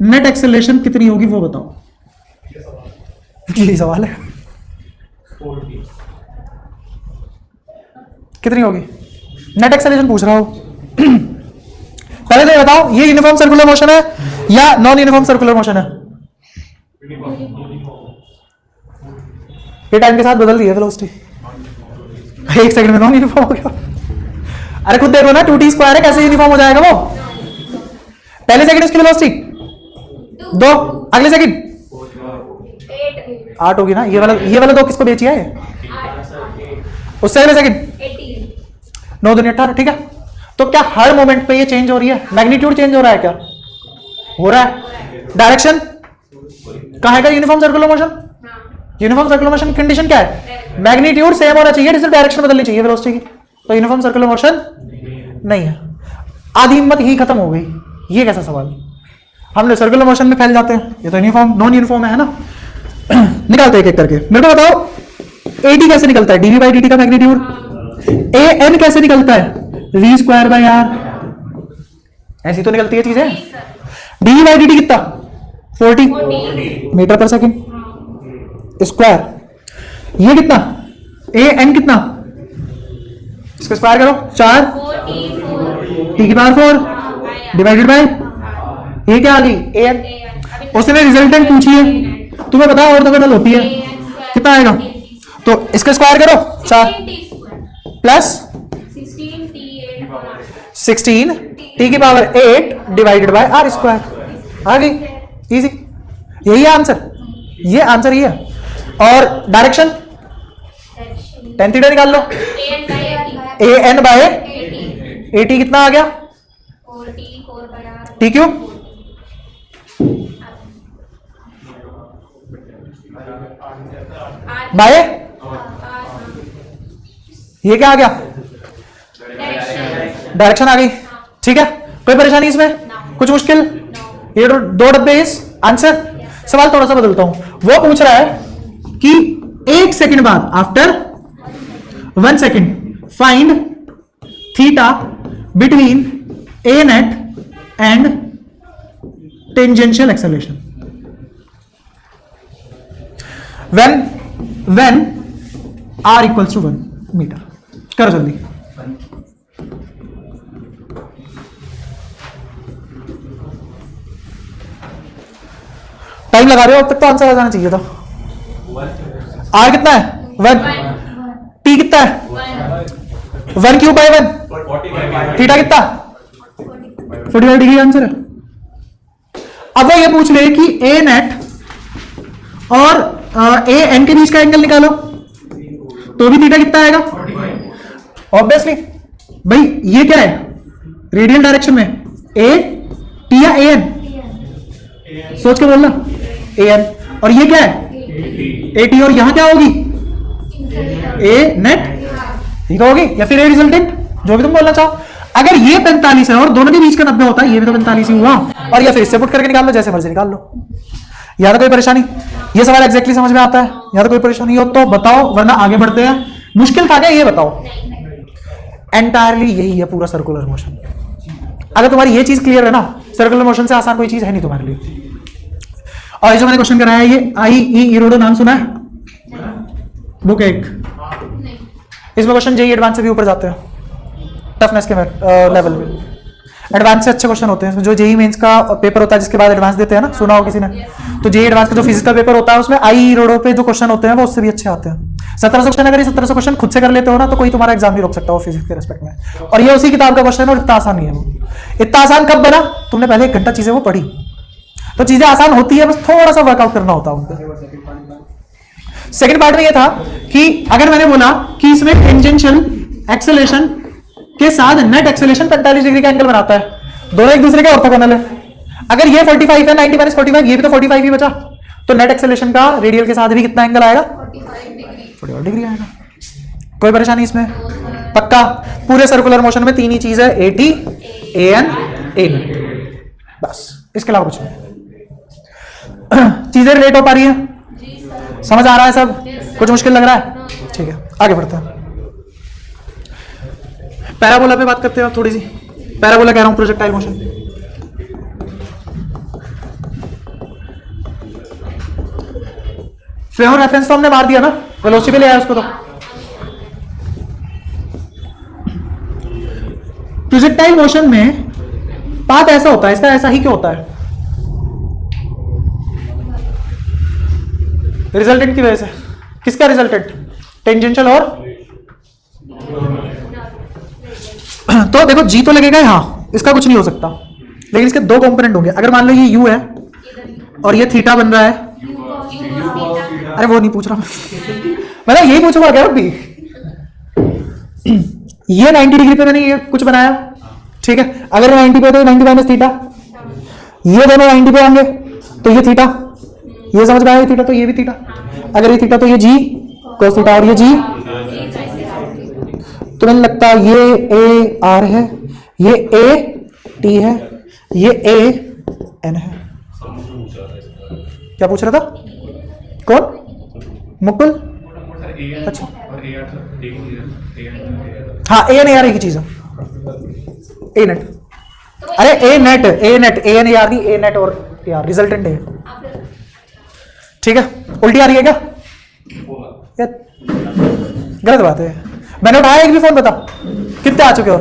नेट एक्सेलरेशन कितनी होगी वो बताओ, यही सवाल है, कितनी होगी नेट एक्सेलरेशन पूछ रहा हूं। पहले तो बताओ ये यूनिफॉर्म सर्कुलर मोशन है या नॉन यूनिफॉर्म सर्कुलर मोशन है, ये टाइम के साथ बदल रही है वेलोसिटी, 1 सेकंड में नॉन यूनिफॉर्म हो गया। अरे खुद देखो ना 2t² है, कैसे यूनिफॉर्म हो जाएगा वो, पहले सेकंड उसकी वेलोसिटी 2, अगले सेकंड 8 होगी ना, ये वाला 2 किसको बेची है, उससे अगले सेकंड 9 दूनी 18, ठीक है। तो क्या हर मोमेंट पे ये चेंज हो रही है, मैग्नीट्यूड चेंज हो रहा है क्या, हो रहा है। डायरेक्शन कहाँ है, uniform circular motion, uniform circular motion की कंडीशन क्या है, मैग्नीट्यूड सेम होना चाहिए, सिर्फ डायरेक्शन बदलनी चाहिए वेलोसिटी की, तो यूनिफॉर्म सर्कुलर मोशन नहीं है, आधी हिम्मत ही खत्म हो गई। ये कैसा सवाल, हम लोग सर्कुलर मोशन में फैल जाते हैं, ये तो यूनिफॉर्म नॉन यूनिफॉर्म है ना। निकालते एक एक करके, मेरे को बताओ AD कैसे निकलता है, dv/dt का मैग्नीट्यूड, AN कैसे निकलता है, v²/r, ऐसी तो निकलती है चीजें। dv/dt कितना 40 मीटर पर सेकेंड स्क्वायर, ये कितना AN कितना, इसका स्क्वायर करो 4 t⁴ डिवाइडेड बाय ये क्या आ गई AN, उसने रिजल्टेंट पूछी है, तुम्हें पता और तो बदल होती है, कितना आएगा, तो इसका स्क्वायर करो 4 plus 16t⁸ divided by r², आ गई, इजी, यही है आंसर, ये आंसर ही है। और डायरेक्शन tan θ निकाल लो, AN/AT कितना आ गया, t³ बाय ये क्या आ गया, डायरेक्शन आ गई। ठीक है, कोई परेशानी इसमें, कुछ मुश्किल? ये दो डब्बे इस आंसर। सवाल थोड़ा सा बदलता हूं, वो पूछ रहा है कि 1 सेकंड बाद, after 1 second, find theta between a net and tangential acceleration when r equals to 1 metre. करो जल्दी। टाइम लगा रहे हो, अब तक तो आंसर आ जाना चाहिए था। r कितना है? 1। t कितना है? 1 क्यूब बाय 1। थीटा कितना? 45 डिग्री आंसर है। अब वो ये पूछ ले कि ए नेट और ए एन के बीच का एंगल निकालो, तो भी थीटा कितना आएगा? ऑब्वियसली भाई ये क्या है, रेडियल डायरेक्शन में ए टी या ए एन, सोच के बोलना, ए एन। और ये क्या है? A T. और यहां क्या होगी? ए नेट, ठीक होगी, या फिर ए रिजल्टेंट, जो भी तुम बोलना चाहो। अगर ये 45 है और दोनों के बीच का 90 होता है, ये भी तो 45 ही हुआ, और या फिर इससे पुट करके निकाल लो, जैसे मर्जी निकाल लो। या तो कोई परेशानी, ये सवाल एग्जैक्टली समझ में आता है, या तो कोई परेशानी हो तो बताओ, वरना आगे बढ़ते हैं। मुश्किल था क्या ये बताओ? एंटायरली यही है पूरा सर्कुलर मोशन। अगर तुम्हारी ये चीज क्लियर है ना, सर्कुलर मोशन से आसान कोई चीज है नहीं तुम्हारे लिए। और जो मैंने क्वेश्चन कराया है, ये आई ई इरोडो नाम सुना है? बुक 1। इसमें क्वेश्चन जेई एडवांस से भी ऊपर जाते हैं टफनेस के लेवल पे। एडवांस से अच्छे क्वेश्चन होते हैं। जो जेई मेंस का पेपर होता है जिसके बाद एडवांस देते हैं ना, सुना हो किसी ने? तो जेई एडवांस का जो फिजिक्स का पेपर होता है उसमें आई रोडो पे जो क्वेश्चन होते हैं वो उससे भी अच्छे आते हैं। 1700 क्वेश्चन, अगर ये 1700 क्वेश्चन खुद से कर लेते हो ना, तो कोई तुम्हारा एग्जाम नहीं रोक सकता वो फिजिक्स के रेस्पेक्ट में। और ये उसी किताब का क्वेश्चन है, और इतना आसान नहीं है वो। इतना आसान कब बना? तुमने पहले 1 घंटा चीजें वो पढ़ी, तो चीजें आसान होती है, बस थोड़ा सा वर्कआउट करना होता है उनको। सेकंड पार्ट में ये था कि अगर मैंने बोला कि इसमें टेंजेंशियल एक्सेलरेशन के साथ नेट एक्सेलरेशन 45 डिग्री का एंगल बनाता है, दोनों एक दूसरे के ऑर्थोगोनल है। अगर ये 45 है, 90 - 45, ये भी तो 45 ही बचा, तो नेट एक्सेलरेशन का रेडियल के साथ भी कितना एंगल आएगा? 45 डिग्री आएगा। कोई परेशानी इसमें? पक्का? पूरे सर्कुलर मोशन में 3 ही चीज है, a t, a n, a net, बस, इसके अलावा कुछ नहीं। चीजें रिलेट हो पा रही है? समझ आ रहा है सब? कुछ मुश्किल लग रहा है? ठीक है, आगे बढ़ते हैं। पैराबोला पे बात करते हैं थोड़ी सी। पैराबोला कह रहा हूं, प्रोजेक्टाइल मोशन। फ्रेम रेफरेंस तो हमने मार दिया ना, वेलोसिटी पे ले आया उसको। तो प्रोजेक्टाइल मोशन में पाथ ऐसा होता है, इसका ऐसा ही क्यों होता है? रिजल्टेंट की वजह से। किसका रिजल्टेंट? टेंजेंशियल और तो देखो जी तो लगेगा यहाँ, इसका कुछ नहीं हो सकता, लेकिन इसके 2 कंपोनेंट होंगे। अगर मान लो ये यू है और ये थीटा बन रहा है, अरे वो नहीं पूछ रहा मतलब यही पूछूंगा क्या अभी। ये 90 डिग्री पे मैंने ये कुछ बनाया, ठीक है। अगर 90 पे तो 90 माइनस थीटा, ये दोनों 90 पे आएंगे तो ये थीटा, ये समझ में आया, थीटा तो ये भी थीटा। अगर ये थीटा तो ये जी कोस थीटा, और ये जी, तो मैंने लगता है ये ए आर है, ये ए टी है, ये ए एन है। क्या पूछ रहा था? कौन? मुकुल? अच्छा, हाँ, ए एन ए आर एक ही चीज है, ए नेट। अरे a net, a net, a n a r नहीं, ए नेट और ए आर रिजल्टेंट है, ठीक है। उल्टी आ रही है क्या? गलत बात है। मैंने उठाया एक भी फोन, बता कितने आ चुके हो?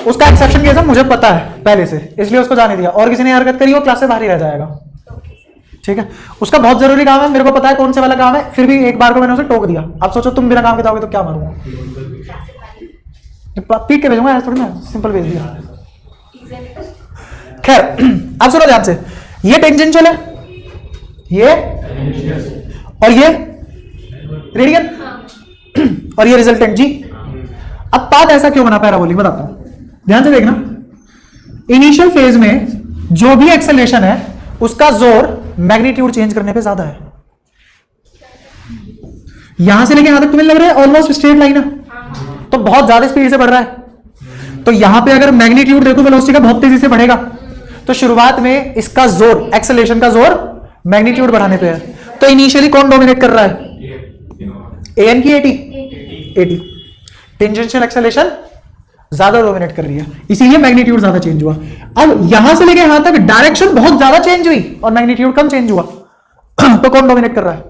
उसका एक्सेप्शन केस है, मुझे पता है पहले से, इसलिए उसको जाने दिया। और किसी ने हरकत करी वो क्लास से बाहर ही रह जाएगा, ठीक है। उसका बहुत जरूरी काम है, मेरे को पता है कौन से वाला काम है, फिर भी एक बार को मैंने उसे टोक दिया। अब सोचो तुम बिना काम के जाओगे तो क्या मारूंगा, पीट के भेजूंगा थोड़ी ना, सिंपल भेज दिया। खैर, अब सुनो ध्यान से, ये टेंजेंशियल है, ये और ये रेडियल, और ये रिजल्टेंट जी। अब पाथ ऐसा क्यों बना पैराबोलिक, बताता हूं, ध्यान से देखना। इनिशियल फेज में जो भी एक्सेलरेशन है उसका जोर मैग्नीट्यूड चेंज करने पे ज्यादा है। यहां से लेके यहां तक तुम्हें लग रहा है ऑलमोस्ट स्ट्रेट लाइन है, तो बहुत ज्यादा स्पीड से बढ़ रहा है। तो यहां पे अगर मैग्नीट्यूड देखो वेलोसिटी का बहुत तेजी से बढ़ेगा, तो शुरुआत में इसका जोर, एक्सेलरेशन का जोर मैग्नीट्यूड बढ़ाने पे है। तो इनिशियली कौन डोमिनेट कर रहा है? एन की 80 टेंजेंशियल एक्सेलरेशन ज्यादा डोमिनेट कर रही है, इसीलिए मैग्नीट्यूड ज्यादा चेंज हुआ। अब यहां से लेके यहां तक डायरेक्शन बहुत ज्यादा चेंज हुई और मैग्नीट्यूड कम चेंज हुआ। तो कौन डोमिनेट कर रहा है?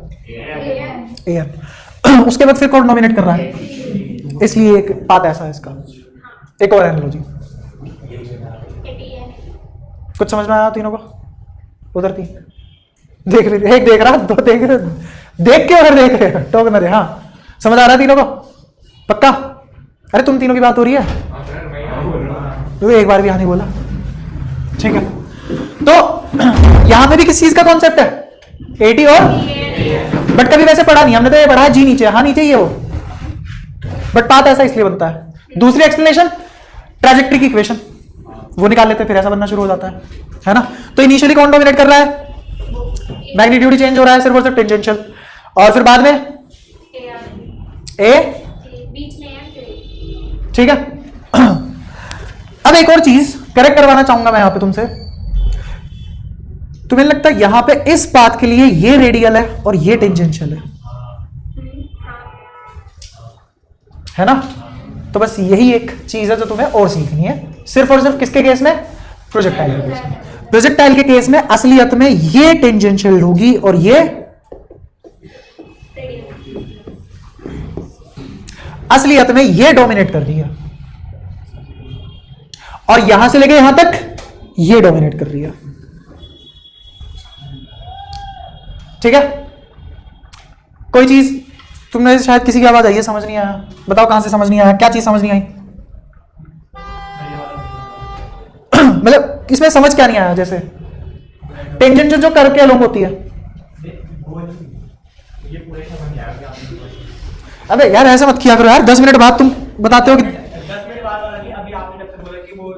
एन। उसके बाद फिर कौन डोमिनेट कर रहा है? इसलिए एक बात ऐसा है इसका। एक और एनालॉजी कुछ समझ में आया तीनों को? उधर तीन देख रहे, एक देख रहा, दो देख रहे, देख के उधर देख रहे, टोक ना दे। हाँ समझ आ रहा है तीनों को? पक्का? अरे तुम तीनों की बात हो रही है, तो एक बार भी हाँ नहीं बोला, ठीक है। तो यहां पे भी किस चीज का कॉन्सेप्ट है? 80 और बट कभी वैसे पढ़ा नहीं हमने, तो ये पढ़ा है जी नीचे, हाँ नीचे ही है वो, बट पाथ ऐसा इसलिए बनता है। दूसरी एक्सप्लेनेशन ट्रैजेक्टरी की इक्वेशन, वो निकाल लेते हैं, फिर ऐसा बनना शुरू हो जाता है ना। तो इनिशियली कौन डोमिनेट कर रहा है? मैग्नीट्यूड चेंज हो रहा है सिर्फ और सिर्फ टेंजेंशियल, और फिर बाद में ए, ठीक है। अब एक और चीज करेक्ट करवाना चाहूंगा मैं यहां पे तुमसे। तुम्हें लगता है यहां पे इस पाथ के लिए ये रेडियल है और ये टेंजेंशियल है ना? तो बस यही एक चीज है जो तुम्हें और सीखनी है, सिर्फ और सिर्फ किसके केस में? प्रोजेक्टाइल के केस में। प्रोजेक्टाइल के केस में असलियत में ये टेंजेंशियल होगी और ये असलियत में ये डोमिनेट कर रही है, और यहां से लेके यहां तक ये डोमिनेट कर रही है, ठीक है। कोई चीज तुमने शायद किसी की आवाज आई है, समझ नहीं आया, बताओ कहां से समझ नहीं आया, क्या चीज समझ नहीं आई? मतलब इसमें समझ क्या नहीं आया? जैसे टेंजेंशियल जो कर्व के अलोंग होती है, अबे यार ऐसा मत किया करो यार, 10 मिनट बाद तुम बताते हो कि 10 मिनट बाद वाला नहीं, अभी आपने जब तक बोला कि वो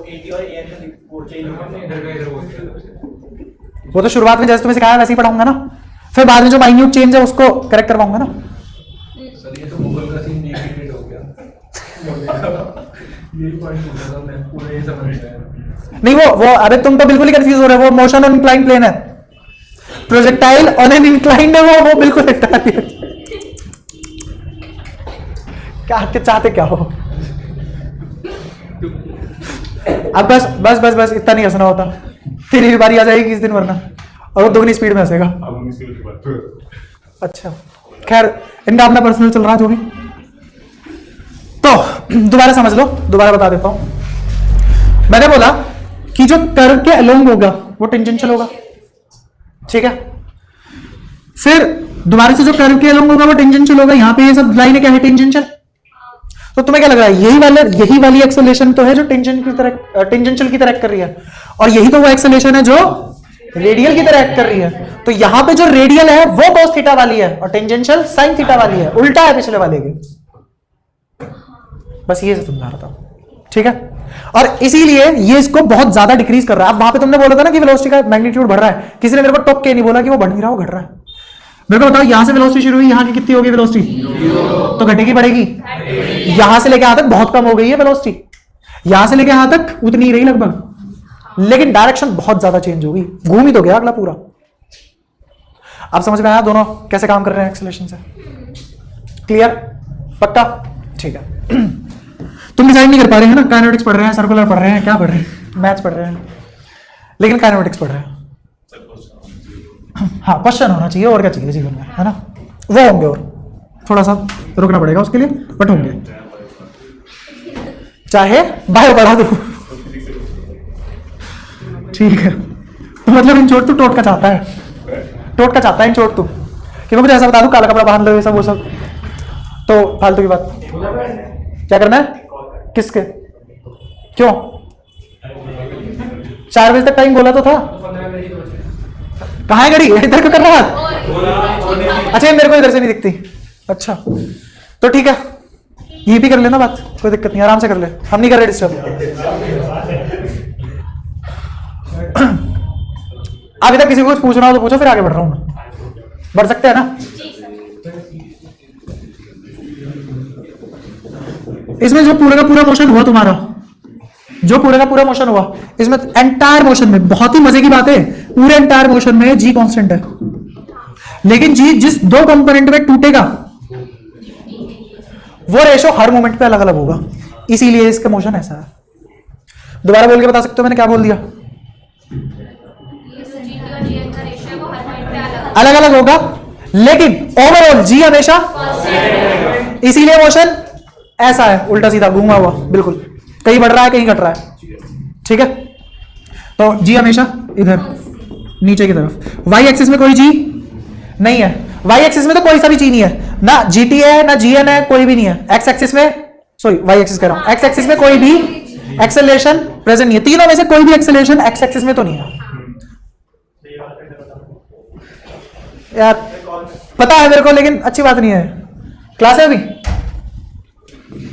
80 और AN का वो चेंज होगा, वो तो शुरुआत में जैसे तुम्हें सिखाया वैसे ही पढ़ाऊंगा ना, फिर बाद में जो माइन्यूट चेंज है उसको करेक्ट करवाऊंगा ना। सर ये तो गूगल का सीन रिपीट हो गया। यही पॉइंट होता था, मैं पूरा ये समझ गया। नहीं वो अरे तुम तो बिल्कुल ही कंफ्यूज हो रहे हो, वो मोशन ऑन इंक्लाइन प्लेन है, प्रोजेक्टाइल ऑन एन इंक्लाइंड है, वो बिल्कुल क्या चाहते क्या हो? अब बस बस बस बस इतना नहीं हंसना होता, तेरी भी बारी आ जाएगी किस दिन, वरना और वो दोगुनी स्पीड में हंसेगा। अच्छा खैर इनका अपना पर्सनल चल रहा है जो भी। तो दोबारा समझ लो, दोबारा बता देता हूं। मैंने बोला कि जो कर्व के अलोंग होगा वो टेंजेंशियल होगा, ठीक है। फिर दोबारा से जो कर्व के अलोंग होगा वो टेंजेंशियल होगा। यहां पे ये सब लाइनें क्या है? टेंजेंशियल। तो तुम्हें क्या लग रहा है? यही वाली एक्सेलरेशन तो है जो टेंजेंशियल की तरह एक्ट कर रही है, और यही तो वो एक्सेलरेशन है जो रेडियल की तरह एक्ट कर रही है। तो यहां पे जो रेडियल है वो cos थीटा वाली है और टेंजेंशियल sin थीटा वाली है, उल्टा है पिछले वाले के। बस ये समझा रहा था, ठीक है। और इसीलिए ये इसको बहुत ज्यादा डिक्रीज कर रहा है। अब वहां पे तुमने बोला था ना कि वेलोसिटी का मैग्नीट्यूड बढ़ रहा है, किसी ने मेरे को टोक के नहीं बोला कि वो बढ़ नहीं रहा, वो घट रहा है। मेरे को बताओ यहां से वेलोसिटी शुरू हुई, यहां की कितनी होगी वेलोसिटी? तो घटेगी बढ़ेगी? यहां से लेके यहां तक बहुत कम हो गई है वेलोसिटी, यहां से लेके यहां तक उतनी ही रही लगभग, लेकिन डायरेक्शन बहुत ज्यादा चेंज होगी, घूम ही तो गया अगला पूरा। अब समझ में आया दोनों कैसे काम कर रहे हैं एक्सेलरेशन से? क्लियर? पक्का? ठीक है। तुम डिजाइन नहीं कर पा रहे हैं ना, काइनेटिक्स पढ़ रहे हैं, सर्कुलर पढ़ रहे हैं, क्या पढ़ रहे हैं? मैथ्स पढ़ रहे हैं, लेकिन काइनेटिक्स पढ़ रहे हैं। हाँ क्वेश्चन होना चाहिए, और क्या चाहिए जीवन में, है ना? वो होंगे, और थोड़ा सा रुकना पड़ेगा उसके लिए, बट होंगे, चाहे बायो बढ़ा दो, ठीक है। तो मतलब इन चोट तू टोट का चाहता है, टोट का चाहता है इन चोट तू कि मैं मुझे ऐसा बता दूं काला कपड़ा बांध लो, ये सब वो सब, तो फालतू की बात। क्या करना है? किसके? क्यों? 4 बजे तक टाइम बोला तो था। कहाँ है घड़ी? इधर क्यों कर रहा है? अच्छा मेरे को इधर से नहीं दिखती। अच्छा तो ठीक है, ये भी कर लेना बात, कोई दिक्कत नहीं, आराम से कर ले, हम नहीं कर रहे डिस्टर्ब। अभी तक किसी को कुछ पूछना हो तो पूछो, फिर आगे बढ़ रहा हूं मैं। बढ़ सकते हैं ना? इसमें जो पूरा का पूरा मोशन हुआ तुम्हारा, जो पूरा का पूरा मोशन हुआ, इसमें एंटायर मोशन में बहुत ही मजे की बात है, पूरे एंटायर मोशन में जी कांस्टेंट है, लेकिन जी जिस दो कंपोनेंट में टूटेगा वो रेशो हर मोमेंट पे अलग अलग होगा, इसीलिए इसका मोशन ऐसा है। दोबारा बोल के बता सकते हो मैंने क्या बोल दिया? अलग अलग होगा, लेकिन ओवरऑल जी हमेशा, इसीलिए मोशन ऐसा है, उल्टा सीधा घूमा हुआ, बिल्कुल कहीं बढ़ रहा है कहीं घट रहा है, ठीक है। तो जी हमेशा इधर नीचे की तरफ। वाई एक्सिस में कोई जी नहीं है, वाई एक्सिस में तो कोई सा भी जी नहीं है, ना जीटी है ना जीएन है, कोई भी नहीं है। एक्स एक्सिस में, सॉरी वाई एक्सिस कह रहा हूं, एक्स एक्सिस में कोई भी एक्सेलरेशन प्रेजेंट नहीं है, तीनों में से कोई भी एक्सेलरेशन एक्स एक्सिस में तो नहीं है यार, पता है मेरे को, लेकिन अच्छी बात नहीं है। क्लास है अभी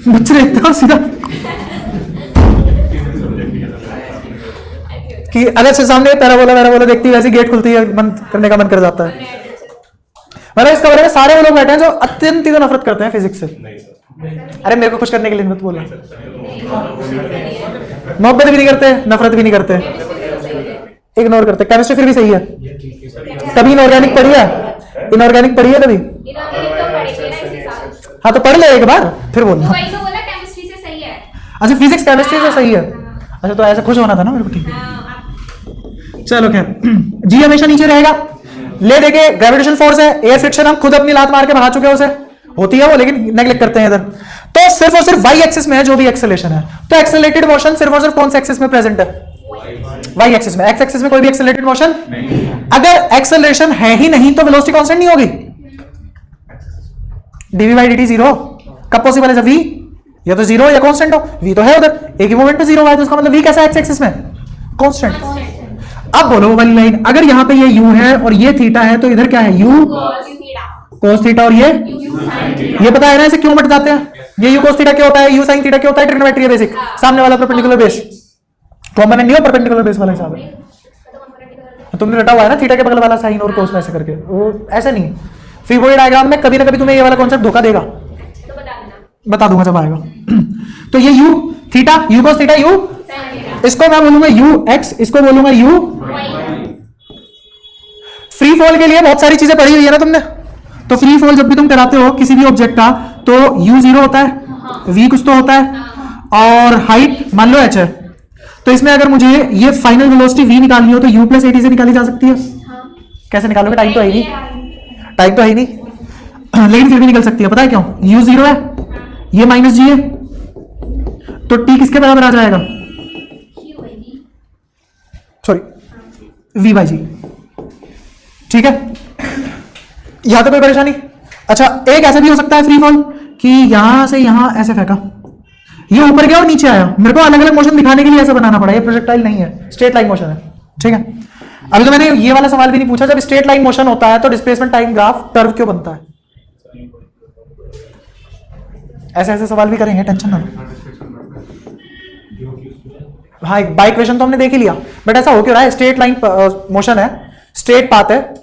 बच्चे एकदम सीधा कि अगर से सामने पैराबोला देखती है, वैसे गेट खुलती है, बंद करने का मन कर जाता है। मतलब इसका बारे में सारे वो लोग बैठे हैं जो अत्यंत ही नफरत करते हैं फिजिक्स से। अरे मेरे को कुछ करने के लिए मत बोला, मोहब्बत भी नहीं करते, नफरत भी नहीं करते, इग्नोर करते। केमिस्ट्री फिर भी सही है, कभी इनऑर्गेनिक पढ़ी है? इनऑर्गेनिक पढ़ी है कभी? हाँ तो पढ़ ले एक बार फिर बोलना। अच्छा फिजिक्स केमिस्ट्री से सही है, अच्छा तो ऐसे खुश होना था ना मेरे को, ठीक है चलो खैर। जी हमेशा नीचे रहेगा, ले देखे ग्रेविटेशन फोर्स है, एयर फ्रिक्शन हम खुद अपनी लात मार के भगा चुके हैं, उसे होती है वो, लेकिन नेग्लेक्ट करते हैं इधर। तो सिर्फ और सिर्फ वाई एक्सिस में है जो भी एक्सेलरेशन है, तो एक्सेलरेटेड मोशन सिर्फ और सिर्फ कौन से एक्सिस में प्रेजेंट है? वाई एक्सिस में। एक्स एक्सिस में कोई भी एक्सेलरेटेड मोशन अगर एक्सेलरेशन है ही नहीं तो वेलोसिटी कांस्टेंट नहीं होगी, डीवी बाई dt जीरो कब पॉसिबल है? जब v या तो जीरो या कांस्टेंट हो, v तो है उधर, एक ही मोमेंट पे जीरो है, तो इसका मतलब v कैसा है एक्स एक्सिस में? कांस्टेंट। अब बोलो वो वाली लाइन, अगर यहां पे ये u है और ये थीटा है, तो इधर क्या है? u cos थीटा, और ये पता है ना इसे क्यों मट जाते हैं? ये u cos थीटा क्या होता है, u sin थीटा क्या होता है? ट्रिग्नोमेट्री है बेसिक, सामने वाला परपेंडिकुलर बेस, कॉम्पोनेंट नहीं हो, परपेंडिकुलर बेस वाला हिसाब है। तुमने रटा हुआ है ना थीटा के बगल वाला साइन और कोस में ऐसे करके, वो ऐसे नहीं। फ्री बॉडी डायग्राम में कभी ना कभी तुम्हें ये वाला कॉन्सेप्ट धोखा देगा, बता दूंगा जब आएगा। तो ये u theta, u cos theta, u, इसको मैं बोलूंगा u x, इसको बोलूंगा u। फ्री फॉल के लिए बहुत सारी चीजें पढ़ी हुई है ना तुमने, तो फ्री फॉल जब भी तुम कराते हो किसी भी ऑब्जेक्ट का, तो u जीरो होता है, v कुछ तो होता है, और हाइट मान लो h है। तो इसमें अगर मुझे ये फाइनल वेलोसिटी v निकालनी हो तो u प्लस at से निकाली जा सकती है। कैसे निकालोगे? टाइम तो है ही नहीं, टाइम तो है ही नहीं, लेकिन फिर भी निकल सकती है। पता है क्यों? u जीरो है, ये माइनस जी है, तो t किसके बराबर आ जाएगा? सॉरी v बाई जी, ठीक है। यहां तो कोई परेशानी? अच्छा एक ऐसा भी हो सकता है फ्री फॉल कि यहां से यहां ऐसे फेंका, ये ऊपर गया और नीचे आया, मेरे को अलग अलग मोशन दिखाने के लिए ऐसा बनाना पड़ा, ये प्रोजेक्टाइल नहीं है, स्ट्रेट लाइन मोशन है, ठीक है। अभी तो मैंने ये वाला सवाल भी नहीं पूछा, जब स्ट्रेट लाइन मोशन होता है तो डिस्प्लेसमेंट टाइम ग्राफ कर्व क्यों बनता है? ऐसे ऐसे सवाल भी करेंगे, टेंशन ना लो। हाँ बाई इक्वेशन तो हमने देख ही लिया, बट ऐसा हो क्यों रहा है? स्ट्रेट लाइन मोशन है, स्ट्रेट पाथ है,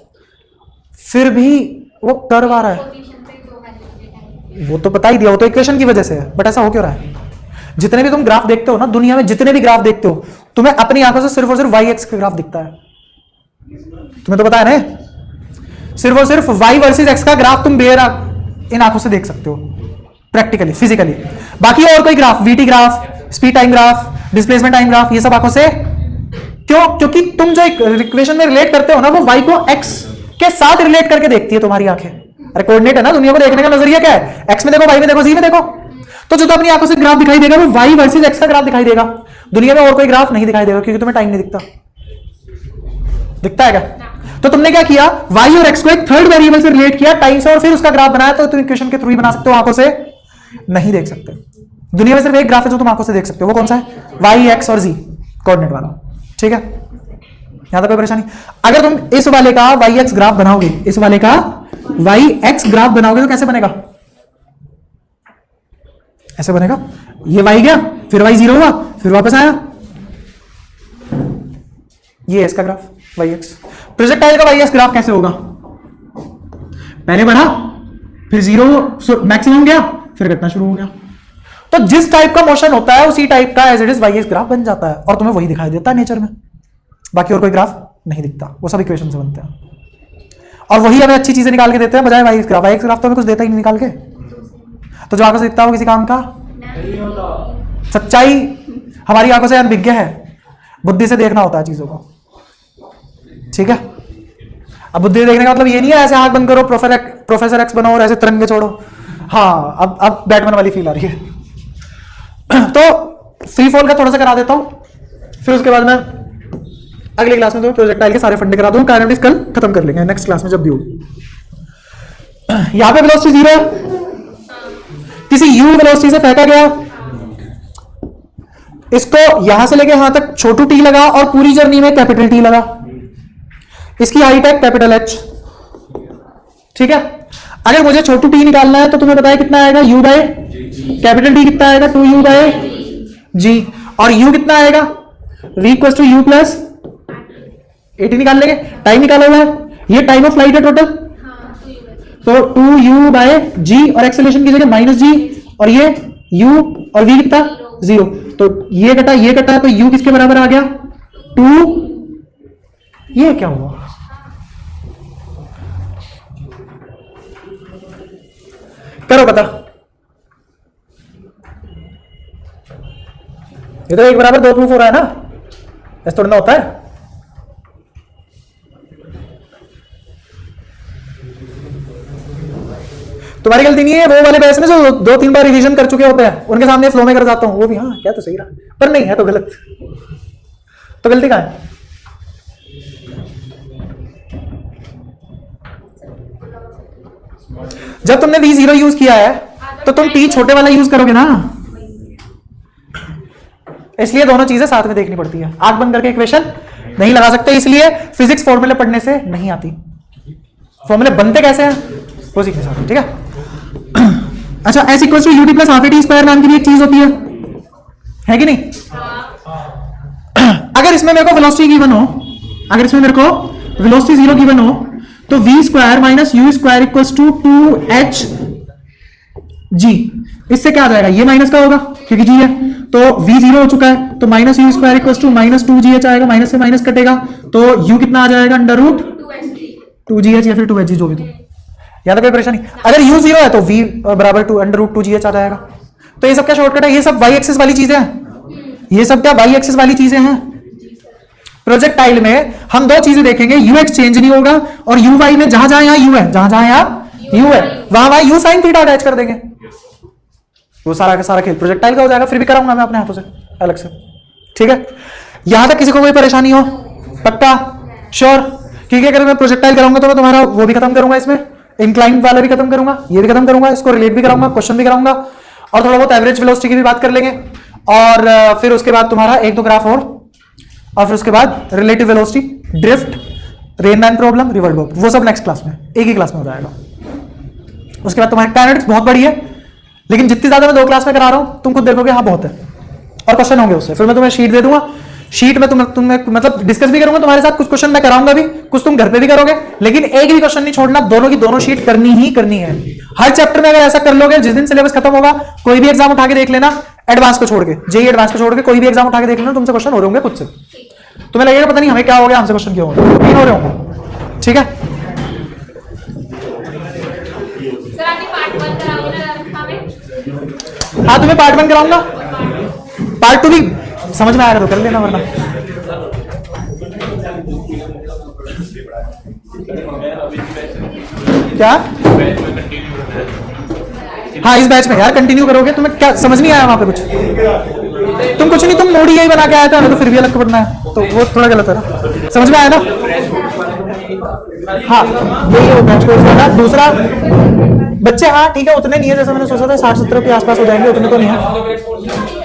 फिर भी वो कर्व आ रहा है। वो तो पता ही दिया, वो तो इक्वेशन की वजह से है, बट ऐसा हो क्यों रहा है? जितने भी तुम ग्राफ देखते हो ना दुनिया में, जितने भी ग्राफ देखते हो, तुम्हें अपनी आंखों से सिर्फ और सिर्फ वाई एक्स का ग्राफ दिखता है। तुम्हें तो पता है ना, सिर्फ और सिर्फ वाई वर्सेस एक्स का ग्राफ तुम बेयर इन आंखों से देख सकते हो, प्रैक्टिकली फिजिकली। बाकी और कोई graph, VT graph, speed time graph, displacement time graph, ये सब आंखों से क्यों? क्योंकि तुम जो इक्वेशन में रिलेट करते हो ना, वो वाई को एक्स के साथ रिलेट करके देखती है तुम्हारी आंखें। अरे कोऑर्डिनेट है ना, दुनिया को देखने का नजरिया क्या है? एक्स में देखो, वाई में देखो, जी में देखो। तो जो तो अपनी आंखों से ग्राफ दिखाई देगा वो वाई वर्सेस एक्स का ग्राफ दिखाई देगा, दुनिया में और कोई ग्राफ नहीं दिखाई देगा, क्योंकि तुम्हें टाइम नहीं दिखता। दिखता है क्या? तो तुमने क्या किया, वाई और एक्स को एक थर्ड वेरिएबल से रिलेट किया टाइम से, और फिर उसका ग्राफ बनाया। तो तुम इक्वेशन के थ्रू ही बना सकते हो, आंखों से नहीं देख सकते। दुनिया में सिर्फ एक ग्राफ है जो तुम आंखों से देख सकते हो, वो कौन सा है? वाई एक्स और जी कोऑर्डिनेट वाला, ठीक है। यहां तक कोई परेशानी? अगर तुम इस वाले का वाई एक्स ग्राफ बनाओगे, इस वाले का वाई एक्स ग्राफ बनाओगे, तो कैसे बनेगा? ऐसे बनेगा, ये वाई गया, फिर वाई जीरो हुआ, फिर वापस आया, ये इसका ग्राफ वाई एक्स। प्रोजेक्टाइल का वाई एक्स ग्राफ कैसे होगा? पहले बढ़ा, फिर जीरो मैक्सिमम गया, फिर घटना शुरू हो गया। तो जिस टाइप का मोशन होता है उसी टाइप का as it is y x graph बन जाता है, और तुम्हें वही दिखाई देता है नेचर में, बाकी और कोई ग्राफ नहीं दिखता, वो सब इक्वेशन से बनते हैं। और वही हमें अच्छी चीजें निकाल के देते हैं बजाय y x graph. Y x graph तो हमें कुछ देता ही नहीं निकाल के। तो जो आंखों से दिखता हो किसी काम का सच्चाई हमारी आंखों से अनभिज्ञ है, बुद्धि से देखना होता है चीजों को, ठीक है। अब बुद्धि देखने का मतलब ये नहीं है ऐसे आंख बंद करो प्रोफेसर एक्स बनो और ऐसे तिरंगे छोड़ो। हाँ, अब बैटमैन वाली फील आ रही है। तो फ्री फॉल का थोड़ा सा करा देता हूं, फिर उसके बाद मैं अगली क्लास में तो प्रोजेक्टाइल के सारे फंडे करा दूंगा। काइनेटिक्स कल खत्म कर लेंगे, नेक्स्ट क्लास में जब भी हो। यहां पे वेलोसिटी 0 है, किसी यू वेलोसिटी से फेंका गया, इसको यहां से लेके यहां तक छोटू टी लगा और पूरी जर्नी में कैपिटल टी लगा, इसकी हाइट है कैपिटल एच, ठीक है। अगर मुझे छोटू टी निकालना है तो तुम्हें बताया कितना आएगा, यू बाय कैपिटल टी कितना आएगा, 2u बाय जी, और u कितना आएगा, v equal to u plus 80 निकाल लेंगे। टाइम निकाला हुआ है, ये टाइम ऑफ फ्लाइट है टोटल, तो 2u बाय जी, और एक्सेलरेशन की जगह माइनस जी, और ये u और v कितना 0, तो ये कटा तो u किसके बराबर आ गया 2। ये क्या हुआ, करो पता। ये तो 1 बराबर 2 प्रूफ हो रहा है ना, ऐसा थोड़ा ना होता है। तुम्हारी गलती नहीं है, वो वाले बैच में जो 2-3 बार रिवीजन कर चुके होते हैं उनके सामने फ्लो में कर जाता हूं, वो भी हाँ क्या तो सही रहा, पर नहीं है तो गलत, तो गलती कहां है? जब तुमने v0 यूज किया है तो तुम t छोटे वाला यूज करोगे ना, इसलिए दोनों चीजें साथ में देखनी पड़ती है। आंख बंद करके इक्वेशन नहीं लगा सकते, इसलिए फिजिक्स फॉर्मूले पढ़ने से नहीं आती। फॉर्मूले बनते कैसे हैं वो सीखने से, ठीक है। अच्छा, s equal to ut plus half a t square नाम की भी एक चीज होती है कि नहीं? अगर इसमें मेरे को वेलोसिटी गिवन हो, अगर इसमें मेरे को वेलोसिटी 0 गिवन हो, तो v square minus u square equals to 2h g, इससे क्या आ जाएगा, ये माइनस का होगा क्योंकि g है, तो v 0 हो चुका है, तो minus u square equals to minus 2gh आएगा, माइनस से माइनस कटेगा, तो u कितना आ जाएगा अंडर रूट 2gh या फिर 2hg, जो भी तो या तो कोई परेशानी। अगर u 0 है तो v बराबर टू अंडर रूट 2gh आ जाएगा। तो ये सब क्या शॉर्टकट है, ये सब y एक्सिस वाली चीजें हैं, ये सब क्या y एक्सिस वाली चीजें हैं। प्रोजेक्टाइल में हम दो चीजें देखेंगे, यू एक्स चेंज नहीं होगा, और यू वाई में जहां जहां यहां यू है, जहां जहां यहां यू है वहां वहां यू साइन थीटा अटैच कर देंगे। वो सारा का सारा खेल प्रोजेक्टाइल का हो जाएगा, फिर भी कराऊंगा मैं अपने हाथों से अलग से, ठीक है। यहां तक किसी को कोई परेशानी हो, पक्का श्योर? क्योंकि अगर मैं प्रोजेक्टाइल कराऊंगा तो मैं तुम्हारा वो भी खत्म करूंगा, इसमें इंक्लाइन वाला भी खत्म करूंगा, ये भी खत्म करूंगा, इसको रिलेट भी कराऊंगा, क्वेश्चन भी कराऊंगा, और थोड़ा बहुत एवरेज वेलोसिटी की भी बात कर लेंगे, और फिर उसके बाद तुम्हारा 1-2 ग्राफ और फिर उसके बाद relative velocity, drift, Rain Man problem, river Bob, वो सब नेक्स्ट क्लास में, एक ही क्लास में हो जाएगा। उसके बाद तुम्हारी काइनेटिक्स बहुत बड़ी है, लेकिन जितनी ज्यादा मैं 2 क्लास में करा रहा हूं तुम खुद देखोगे हाँ बहुत है, और क्वेश्चन होंगे उससे। फिर मैं तुम्हें शीट दे दूंगा, शीट में तुम्हें मतलब डिस्कस भी करूंगा तुम्हारे साथ, कुछ क्वेश्चन मैं कराऊंगा भी, कुछ तुम घर पे भी करोगे, लेकिन एक भी क्वेश्चन नहीं छोड़ना, दोनों की दोनों शीट करनी ही करनी है। हर चैप्टर में अगर ऐसा कर लोगे, जिस दिन सिलेबस खत्म होगा कोई भी एग्जाम उठा के देख लेना, एडवांस को छोड़ के, जेई एडवांस को छोड़ के कोई भी एग्जाम उठा के देख लेना, तुमसे क्वेश्चन हो रहे होंगे खुद से। तुम्हें लगेगा पता नहीं हमें क्या हो गया, हमसे क्वेश्चन क्यों हो रहे नहीं हो रहे होंगे, ठीक है। हाँ तुम्हें पार्ट 1 कराऊंगा, पार्ट 2 भी समझ में आएगा तो कर लेना, वरना क्या। हाँ इस बैच में यार कंटिन्यू करोगे, तुम्हें क्या समझ नहीं आया वहां पे कुछ, तुम कुछ नहीं, तुम नोट यही बना के आया था, तो फिर भी अलग पढ़ना है, तो वो थोड़ा गलत है ना, समझ में आया ना। हाँ यही है बैच को। दूसरा बच्चे हाँ ठीक है उतने नहीं है जैसा मैंने सोचा था, 60-70 के आसपास हो जाएंगे, उतने तो नहीं है।